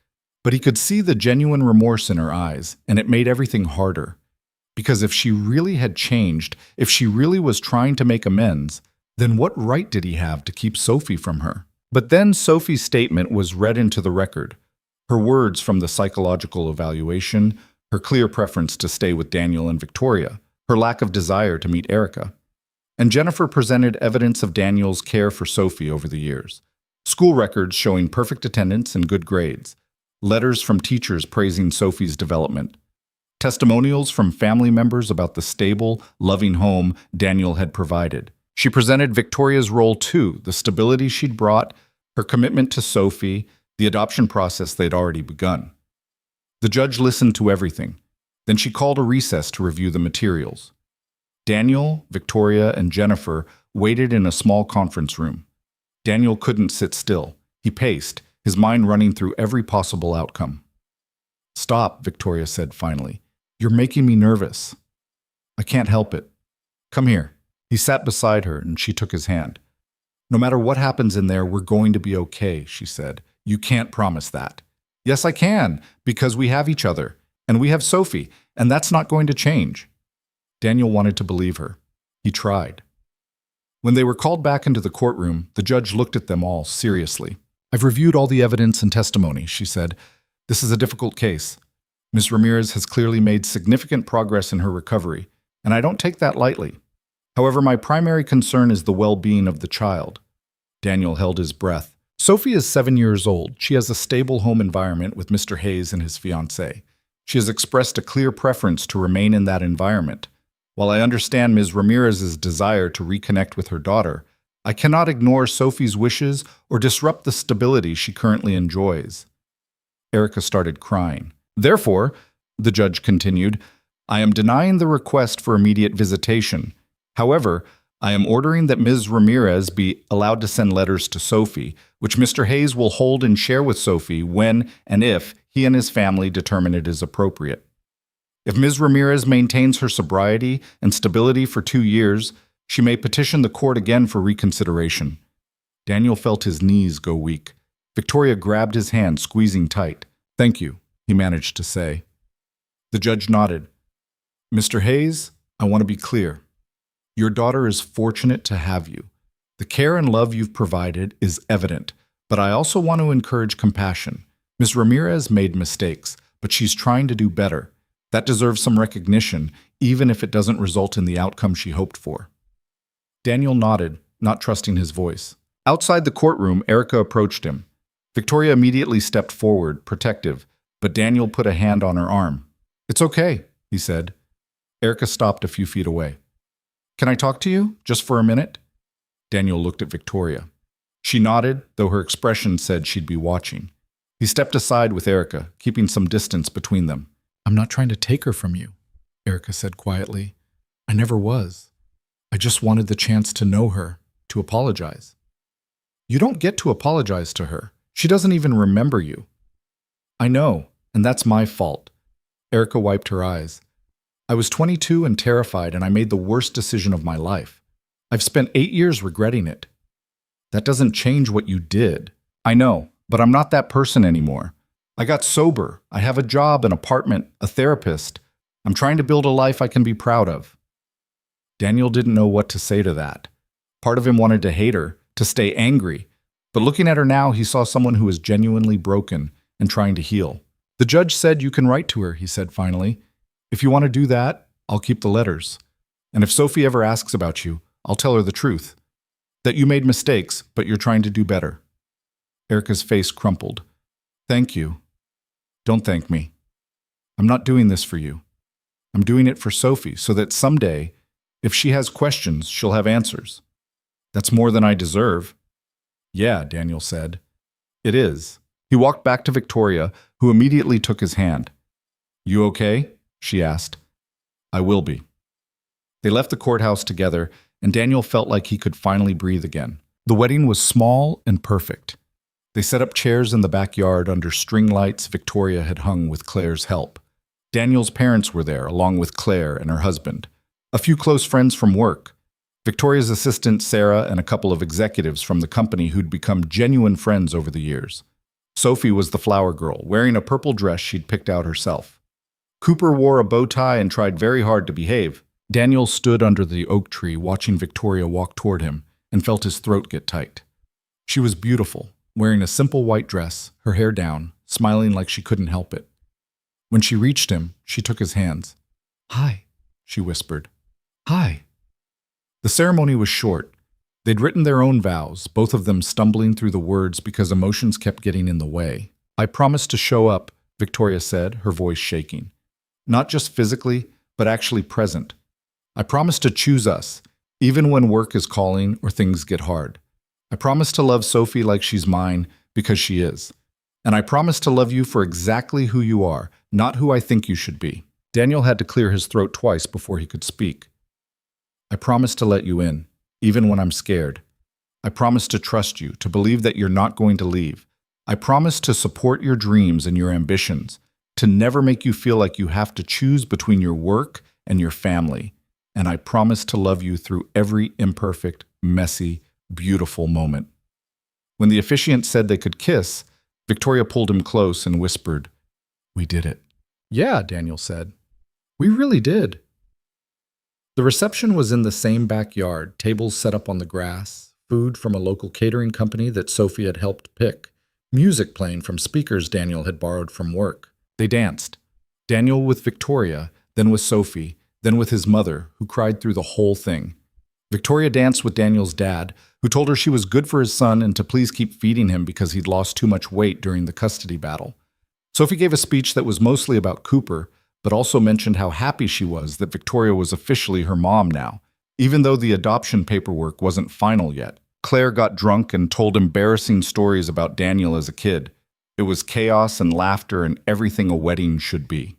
but he could see the genuine remorse in her eyes, and it made everything harder. Because if she really had changed, if she really was trying to make amends, then what right did he have to keep Sophie from her? But then Sophie's statement was read into the record. Her words from the psychological evaluation, her clear preference to stay with Daniel and Victoria, her lack of desire to meet Erica. And Jennifer presented evidence of Daniel's care for Sophie over the years. School records showing perfect attendance and good grades. Letters from teachers praising Sophie's development. Testimonials from family members about the stable, loving home Daniel had provided. She presented Victoria's role too, the stability she'd brought, her commitment to Sophie, the adoption process they'd already begun. The judge listened to everything. Then she called a recess to review the materials. Daniel, Victoria, and Jennifer waited in a small conference room. Daniel couldn't sit still. He paced, his mind running through every possible outcome. "Stop," Victoria said finally. "You're making me nervous." "I can't help it. Come here." He sat beside her and she took his hand. No matter what happens in there, we're going to be okay, she said. You can't promise that. Yes, I can, because we have each other, and we have Sophie, and that's not going to change. Daniel wanted to believe her. He tried. When they were called back into the courtroom, the judge looked at them all seriously. I've reviewed all the evidence and testimony, she said. This is a difficult case. Ms. Ramirez has clearly made significant progress in her recovery, and I don't take that lightly. However, my primary concern is the well-being of the child. Daniel held his breath. Sophie is 7 years old. She has a stable home environment with Mr. Hayes and his fiancée. She has expressed a clear preference to remain in that environment. While I understand Ms. Ramirez's desire to reconnect with her daughter, I cannot ignore Sophie's wishes or disrupt the stability she currently enjoys. Erica started crying. Therefore, the judge continued, I am denying the request for immediate visitation. However, I am ordering that Ms. Ramirez be allowed to send letters to Sophie, which Mr. Hayes will hold and share with Sophie when and if he and his family determine it is appropriate. If Ms. Ramirez maintains her sobriety and stability for 2 years, she may petition the court again for reconsideration. Daniel felt his knees go weak. Victoria grabbed his hand, squeezing tight. Thank you, he managed to say. The judge nodded. Mr. Hayes, I want to be clear. Your daughter is fortunate to have you. The care and love you've provided is evident, but I also want to encourage compassion. Ms. Ramirez made mistakes, but she's trying to do better. That deserves some recognition, even if it doesn't result in the outcome she hoped for. Daniel nodded, not trusting his voice. Outside the courtroom, Erica approached him. Victoria immediately stepped forward, protective, but Daniel put a hand on her arm. It's okay, he said. Erica stopped a few feet away. Can I talk to you, just for a minute? Daniel looked at Victoria. She nodded, though her expression said she'd be watching. He stepped aside with Erica, keeping some distance between them. I'm not trying to take her from you, Erica said quietly. I never was. I just wanted the chance to know her, to apologize. You don't get to apologize to her. She doesn't even remember you. I know, and that's my fault. Erica wiped her eyes. I was 22 and terrified, and I made the worst decision of my life. I've spent 8 years regretting it. That doesn't change what you did. I know, but I'm not that person anymore. I got sober. I have a job, an apartment, a therapist. I'm trying to build a life I can be proud of. Daniel didn't know what to say to that. Part of him wanted to hate her, to stay angry. But looking at her now, he saw someone who was genuinely broken and trying to heal. The judge said you can write to her, he said finally. If you want to do that, I'll keep the letters. And if Sophie ever asks about you, I'll tell her the truth. That you made mistakes, but you're trying to do better. Erica's face crumpled. Thank you. Don't thank me. I'm not doing this for you. I'm doing it for Sophie so that someday, if she has questions, she'll have answers. That's more than I deserve. Yeah, Daniel said. It is. He walked back to Victoria, who immediately took his hand. You okay? She asked. I will be. They left the courthouse together, and Daniel felt like he could finally breathe again. The wedding was small and perfect. They set up chairs in the backyard under string lights Victoria had hung with Claire's help. Daniel's parents were there, along with Claire and her husband. A few close friends from work. Victoria's assistant, Sarah, and a couple of executives from the company who'd become genuine friends over the years. Sophie was the flower girl, wearing a purple dress she'd picked out herself. Cooper wore a bow tie and tried very hard to behave. Daniel stood under the oak tree watching Victoria walk toward him and felt his throat get tight. She was beautiful, wearing a simple white dress, her hair down, smiling like she couldn't help it. When she reached him, she took his hands. Hi, she whispered. Hi. The ceremony was short. They'd written their own vows, both of them stumbling through the words because emotions kept getting in the way. I promised to show up, Victoria said, her voice shaking. Not just physically, but actually present. I promise to choose us, even when work is calling or things get hard. I promise to love Sophie like she's mine, because she is. And I promise to love you for exactly who you are, not who I think you should be. Daniel had to clear his throat twice before he could speak. I promise to let you in, even when I'm scared. I promise to trust you, to believe that you're not going to leave. I promise to support your dreams and your ambitions, to never make you feel like you have to choose between your work and your family. and I promise to love you through every imperfect, messy, beautiful moment. When the officiant said they could kiss, Victoria pulled him close and whispered, "We did it." Yeah, Daniel said. We really did. The reception was in the same backyard, tables set up on the grass, food from a local catering company that Sophie had helped pick, music playing from speakers Daniel had borrowed from work. They danced. Daniel with Victoria, then with Sophie, then with his mother, who cried through the whole thing. Victoria danced with Daniel's dad, who told her she was good for his son and to please keep feeding him because he'd lost too much weight during the custody battle. Sophie gave a speech that was mostly about Cooper, but also mentioned how happy she was that Victoria was officially her mom now, even though the adoption paperwork wasn't final yet. Claire got drunk and told embarrassing stories about Daniel as a kid. It was chaos and laughter and everything a wedding should be.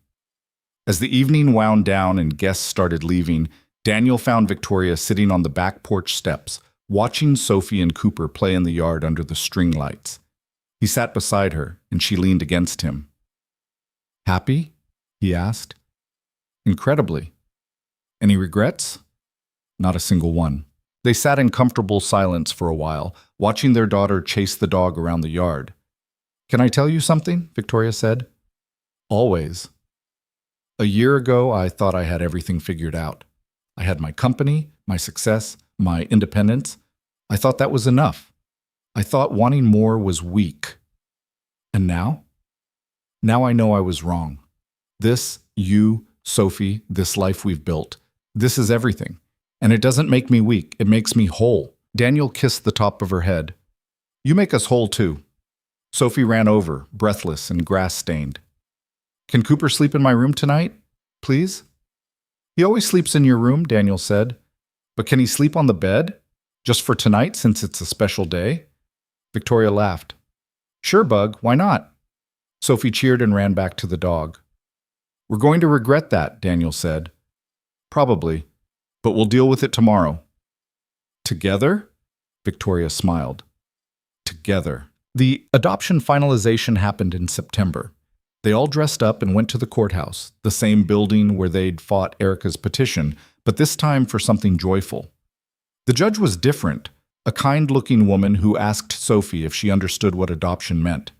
As the evening wound down and guests started leaving, Daniel found Victoria sitting on the back porch steps, watching Sophie and Cooper play in the yard under the string lights. He sat beside her, and she leaned against him. "Happy?" he asked. "Incredibly." "Any regrets?" "Not a single one." They sat in comfortable silence for a while, watching their daughter chase the dog around the yard. "Can I tell you something?" Victoria said. "Always. A year ago, I thought I had everything figured out. I had my company, my success, my independence. I thought that was enough. I thought wanting more was weak. And now? Now I know I was wrong. This, you, Sophie, this life we've built, this is everything. And it doesn't make me weak, it makes me whole." Daniel kissed the top of her head. "You make us whole too." Sophie ran over, breathless and grass-stained. "Can Cooper sleep in my room tonight, please?" "He always sleeps in your room," Daniel said. "But can he sleep on the bed? Just for tonight, since it's a special day?" Victoria laughed. "Sure, Bug, why not?" Sophie cheered and ran back to the dog. "We're going to regret that," Daniel said. "Probably, but we'll deal with it tomorrow." "Together?" Victoria smiled. "Together." The adoption finalization happened in September. They all dressed up and went to the courthouse, the same building where they'd fought Erica's petition, but this time for something joyful. The judge was different, a kind-looking woman who asked Sophie if she understood what adoption meant.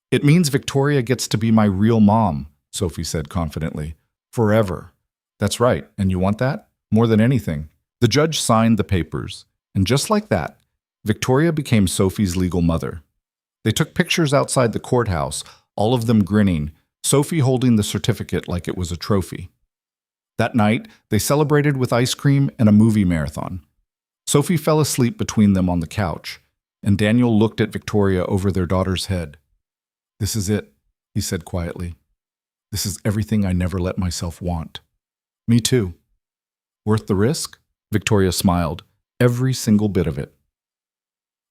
"It means Victoria gets to be my real mom," Sophie said confidently. "Forever." "That's right, and you want that? More than anything." The judge signed the papers, and just like that, Victoria became Sophie's legal mother. They took pictures outside the courthouse, all of them grinning, Sophie holding the certificate like it was a trophy. That night, they celebrated with ice cream and a movie marathon. Sophie fell asleep between them on the couch, and Daniel looked at Victoria over their daughter's head. "This is it," he said quietly. "This is everything I never let myself want." "Me too." "Worth the risk?" Victoria smiled. "Every single bit of it."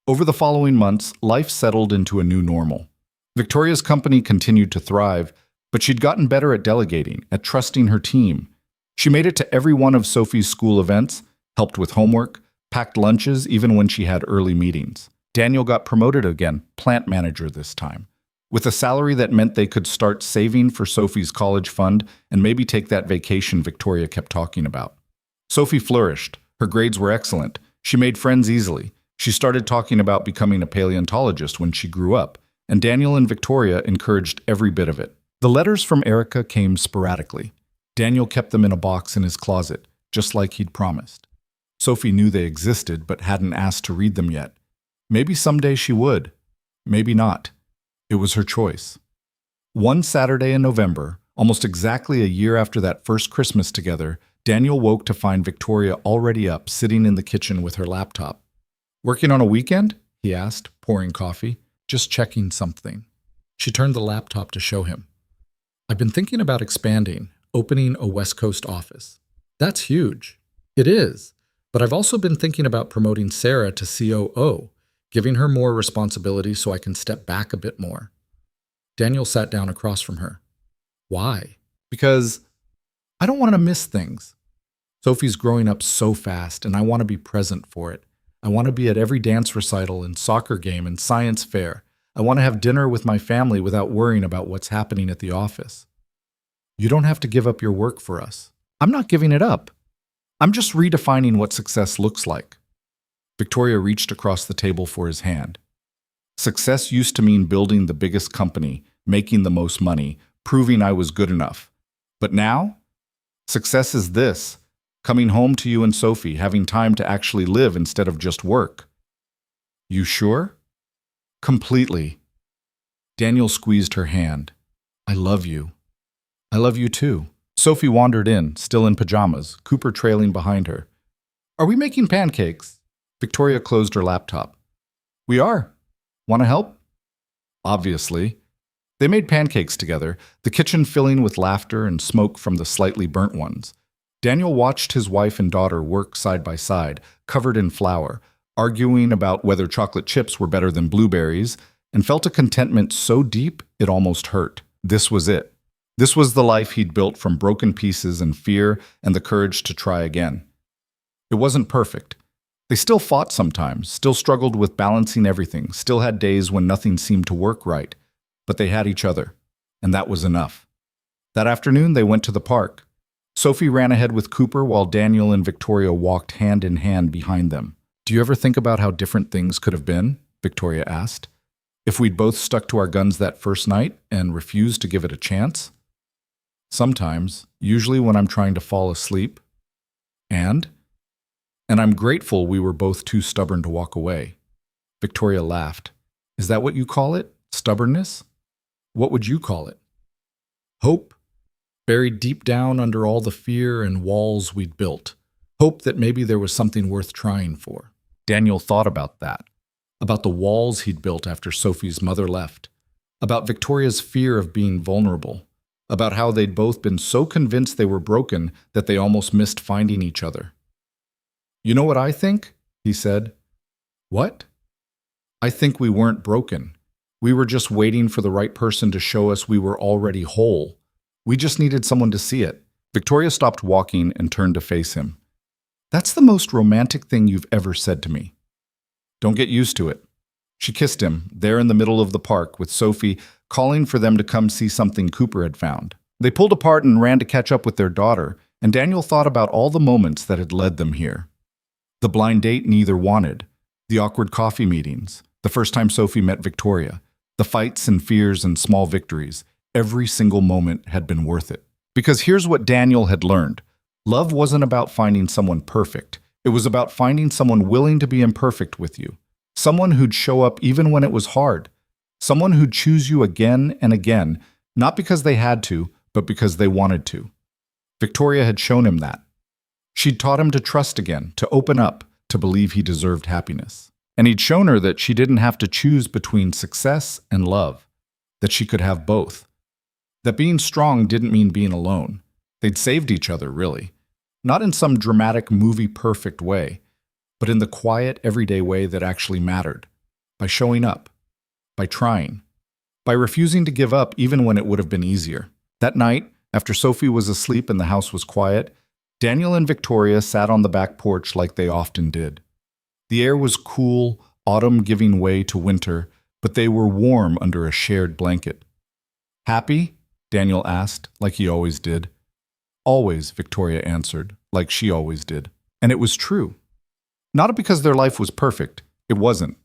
Over the following months, life settled into a new normal. Victoria's company continued to thrive, but she'd gotten better at delegating, at trusting her team. She made it to every one of Sophie's school events, helped with homework, packed lunches even when she had early meetings. Daniel got promoted again, plant manager this time, with a salary that meant they could start saving for Sophie's college fund and maybe take that vacation Victoria kept talking about. Sophie flourished. Her grades were excellent. She made friends easily. She started talking about becoming a paleontologist when she grew up, and Daniel and Victoria encouraged every bit of it. The letters from Erica came sporadically. Daniel kept them in a box in his closet, just like he'd promised. Sophie knew they existed, but hadn't asked to read them yet. Maybe someday she would. Maybe not. It was her choice. One Saturday in November, almost exactly a year after that first Christmas together, Daniel woke to find Victoria already up, sitting in the kitchen with her laptop. "Working on a weekend?" he asked, pouring coffee. "Just checking something." She turned the laptop to show him. "I've been thinking about expanding, opening a West Coast office." "That's huge." "It is, but I've also been thinking about promoting Sarah to COO, giving her more responsibility so I can step back a bit more." Daniel sat down across from her. "Why?" "Because I don't want to miss things. Sophie's growing up so fast, and I want to be present for it. I want to be at every dance recital and soccer game and science fair. I want to have dinner with my family without worrying about what's happening at the office." "You don't have to give up your work for us." "I'm not giving it up. I'm just redefining what success looks like. Victoria reached across the table for his hand. Success used to mean building the biggest company, making the most money, proving I was good enough. But now, success is this: coming home to you and Sophie, having time to actually live instead of just work. You sure? Completely. Daniel squeezed her hand. I love you. I love you too. Sophie wandered in, still in pajamas, Cooper trailing behind her. Are we making pancakes? Victoria closed her laptop. We are. Want to help? Obviously. They made pancakes together, the kitchen filling with laughter and smoke from the slightly burnt ones. Daniel watched his wife and daughter work side by side, covered in flour, arguing about whether chocolate chips were better than blueberries, and felt a contentment so deep it almost hurt. This was it. This was the life he'd built from broken pieces and fear and the courage to try again. It wasn't perfect. They still fought sometimes, still struggled with balancing everything, still had days when nothing seemed to work right. But they had each other, and that was enough. That afternoon, they went to the park. Sophie ran ahead with Cooper while Daniel and Victoria walked hand in hand behind them. Do you ever think about how different things could have been? Victoria asked. If we'd both stuck to our guns that first night and refused to give it a chance? Sometimes, usually when I'm trying to fall asleep. And I'm grateful we were both too stubborn to walk away. Victoria laughed. Is that what you call it? Stubbornness? What would you call it? Hope, buried deep down under all the fear and walls we'd built. Hope that maybe there was something worth trying for. Daniel thought about that, about the walls he'd built after Sophie's mother left, about Victoria's fear of being vulnerable, about how they'd both been so convinced they were broken that they almost missed finding each other. You know what I think? He said. What? I think we weren't broken. We were just waiting for the right person to show us we were already whole. We just needed someone to see it. Victoria stopped walking and turned to face him. That's the most romantic thing you've ever said to me. Don't get used to it. She kissed him, there in the middle of the park, with Sophie calling for them to come see something Cooper had found. They pulled apart and ran to catch up with their daughter, and Daniel thought about all the moments that had led them here. The blind date neither wanted, the awkward coffee meetings, the first time Sophie met Victoria, the fights and fears and small victories. Every single moment had been worth it. Because here's what Daniel had learned. Love wasn't about finding someone perfect. It was about finding someone willing to be imperfect with you. Someone who'd show up even when it was hard. Someone who'd choose you again and again, not because they had to, but because they wanted to. Victoria had shown him that. She'd taught him to trust again, to open up, to believe he deserved happiness. And he'd shown her that she didn't have to choose between success and love, that she could have both. That being strong didn't mean being alone. They'd saved each other, really. Not in some dramatic movie-perfect way, but in the quiet, everyday way that actually mattered. By showing up. By trying. By refusing to give up even when it would have been easier. That night, after Sophie was asleep and the house was quiet, Daniel and Victoria sat on the back porch like they often did. The air was cool, autumn giving way to winter, but they were warm under a shared blanket. Happy? Daniel asked, like he always did. Always, Victoria answered, like she always did. And it was true. Not because their life was perfect. It wasn't.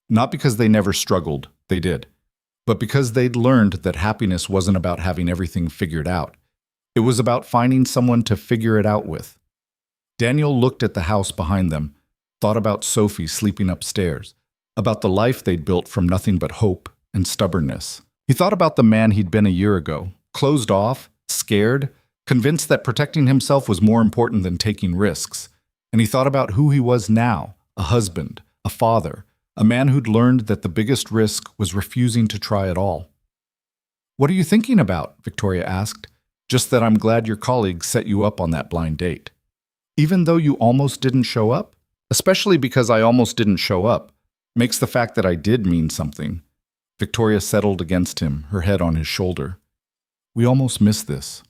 Not because they never struggled. They did. But because they'd learned that happiness wasn't about having everything figured out. It was about finding someone to figure it out with. Daniel looked at the house behind them, thought about Sophie sleeping upstairs, about the life they'd built from nothing but hope and stubbornness. He thought about the man he'd been a year ago, closed off, scared, convinced that protecting himself was more important than taking risks. And he thought about who he was now, a husband, a father, a man who'd learned that the biggest risk was refusing to try at all. What are you thinking about? Victoria asked. Just that I'm glad your colleagues set you up on that blind date. Even though you almost didn't show up? Especially because I almost didn't show up, makes the fact that I did mean something. Victoria settled against him, her head on his shoulder. We almost missed this.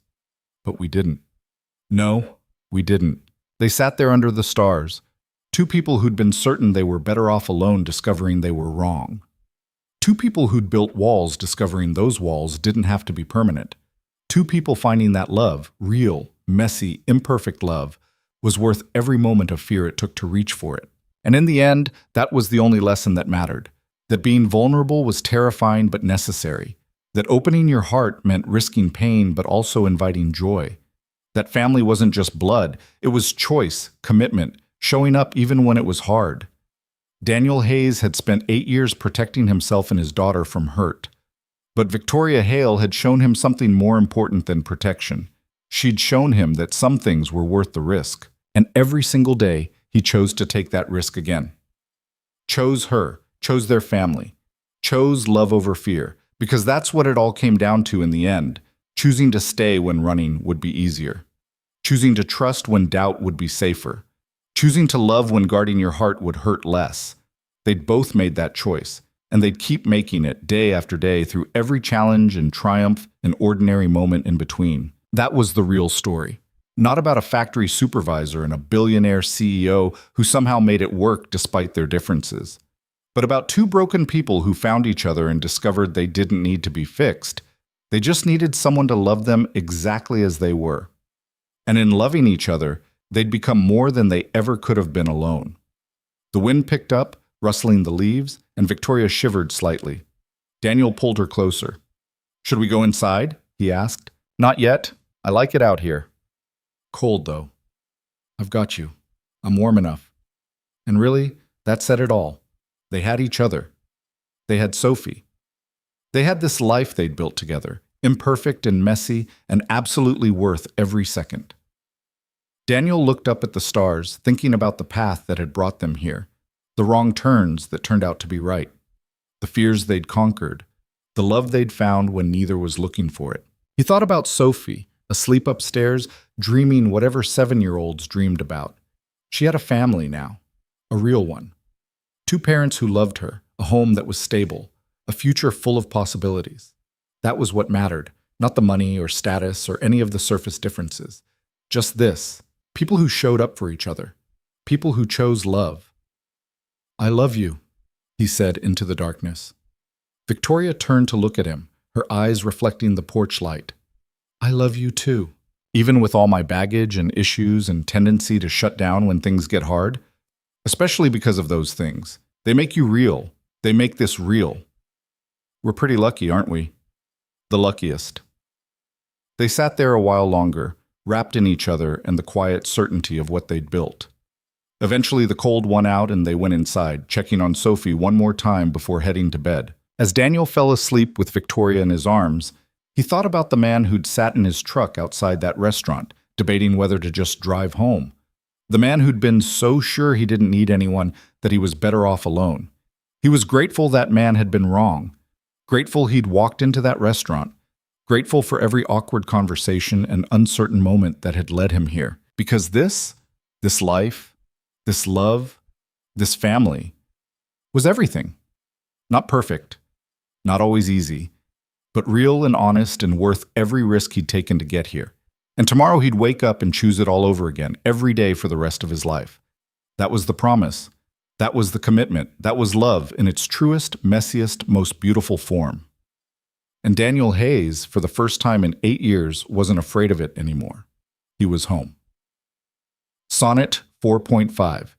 But we didn't. No, we didn't. They sat there under the stars, two people who'd been certain they were better off alone discovering they were wrong. Two people who'd built walls discovering those walls didn't have to be permanent. Two people finding that love, real, messy, imperfect love, was worth every moment of fear it took to reach for it. And in the end, that was the only lesson that mattered. That being vulnerable was terrifying but necessary. That opening your heart meant risking pain but also inviting joy. That family wasn't just blood, it was choice, commitment, showing up even when it was hard. Daniel Hayes had spent 8 years protecting himself and his daughter from hurt. But Victoria Hale had shown him something more important than protection. She'd shown him that some things were worth the risk. And every single day, he chose to take that risk again. Chose her, chose their family, chose love over fear, because that's what it all came down to in the end. Choosing to stay when running would be easier. Choosing to trust when doubt would be safer. Choosing to love when guarding your heart would hurt less. They'd both made that choice, and they'd keep making it day after day through every challenge and triumph and ordinary moment in between. That was the real story. Not about a factory supervisor and a billionaire CEO who somehow made it work despite their differences, but about two broken people who found each other and discovered they didn't need to be fixed. They just needed someone to love them exactly as they were. And in loving each other, they'd become more than they ever could have been alone. The wind picked up, rustling the leaves, and Victoria shivered slightly. Daniel pulled her closer. "Should we go inside?" he asked. "Not yet. I like it out here." "Cold, though." "I've got you. I'm warm enough." And really, that said it all. They had each other. They had Sophie. They had this life they'd built together, imperfect and messy, and absolutely worth every second. Daniel looked up at the stars, thinking about the path that had brought them here, the wrong turns that turned out to be right, the fears they'd conquered, the love they'd found when neither was looking for it. He thought about Sophie, asleep upstairs, dreaming whatever 7-year-olds dreamed about. She had a family now, a real one. 2 parents who loved her, a home that was stable, a future full of possibilities. That was what mattered, not the money or status or any of the surface differences. Just this, people who showed up for each other, people who chose love. "I love you," he said into the darkness. Victoria turned to look at him, her eyes reflecting the porch light. "I love you too. Even with all my baggage and issues and tendency to shut down when things get hard, especially because of those things. They make you real. They make this real. We're pretty lucky, aren't we? The luckiest." They sat there a while longer, wrapped in each other and the quiet certainty of what they'd built. Eventually the cold won out and they went inside, checking on Sophie one more time before heading to bed. As Daniel fell asleep with Victoria in his arms, he thought about the man who'd sat in his truck outside that restaurant, debating whether to just drive home. The man who'd been so sure he didn't need anyone that he was better off alone. He was grateful that man had been wrong. Grateful he'd walked into that restaurant. Grateful for every awkward conversation and uncertain moment that had led him here. Because this life, this love, this family, was everything. Not perfect, not always easy, but real and honest and worth every risk he'd taken to get here. And tomorrow he'd wake up and choose it all over again, every day for the rest of his life. That was the promise. That was the commitment. That was love in its truest, messiest, most beautiful form. And Daniel Hayes, for the first time in 8 years, wasn't afraid of it anymore. He was home. Sonnet 4.5.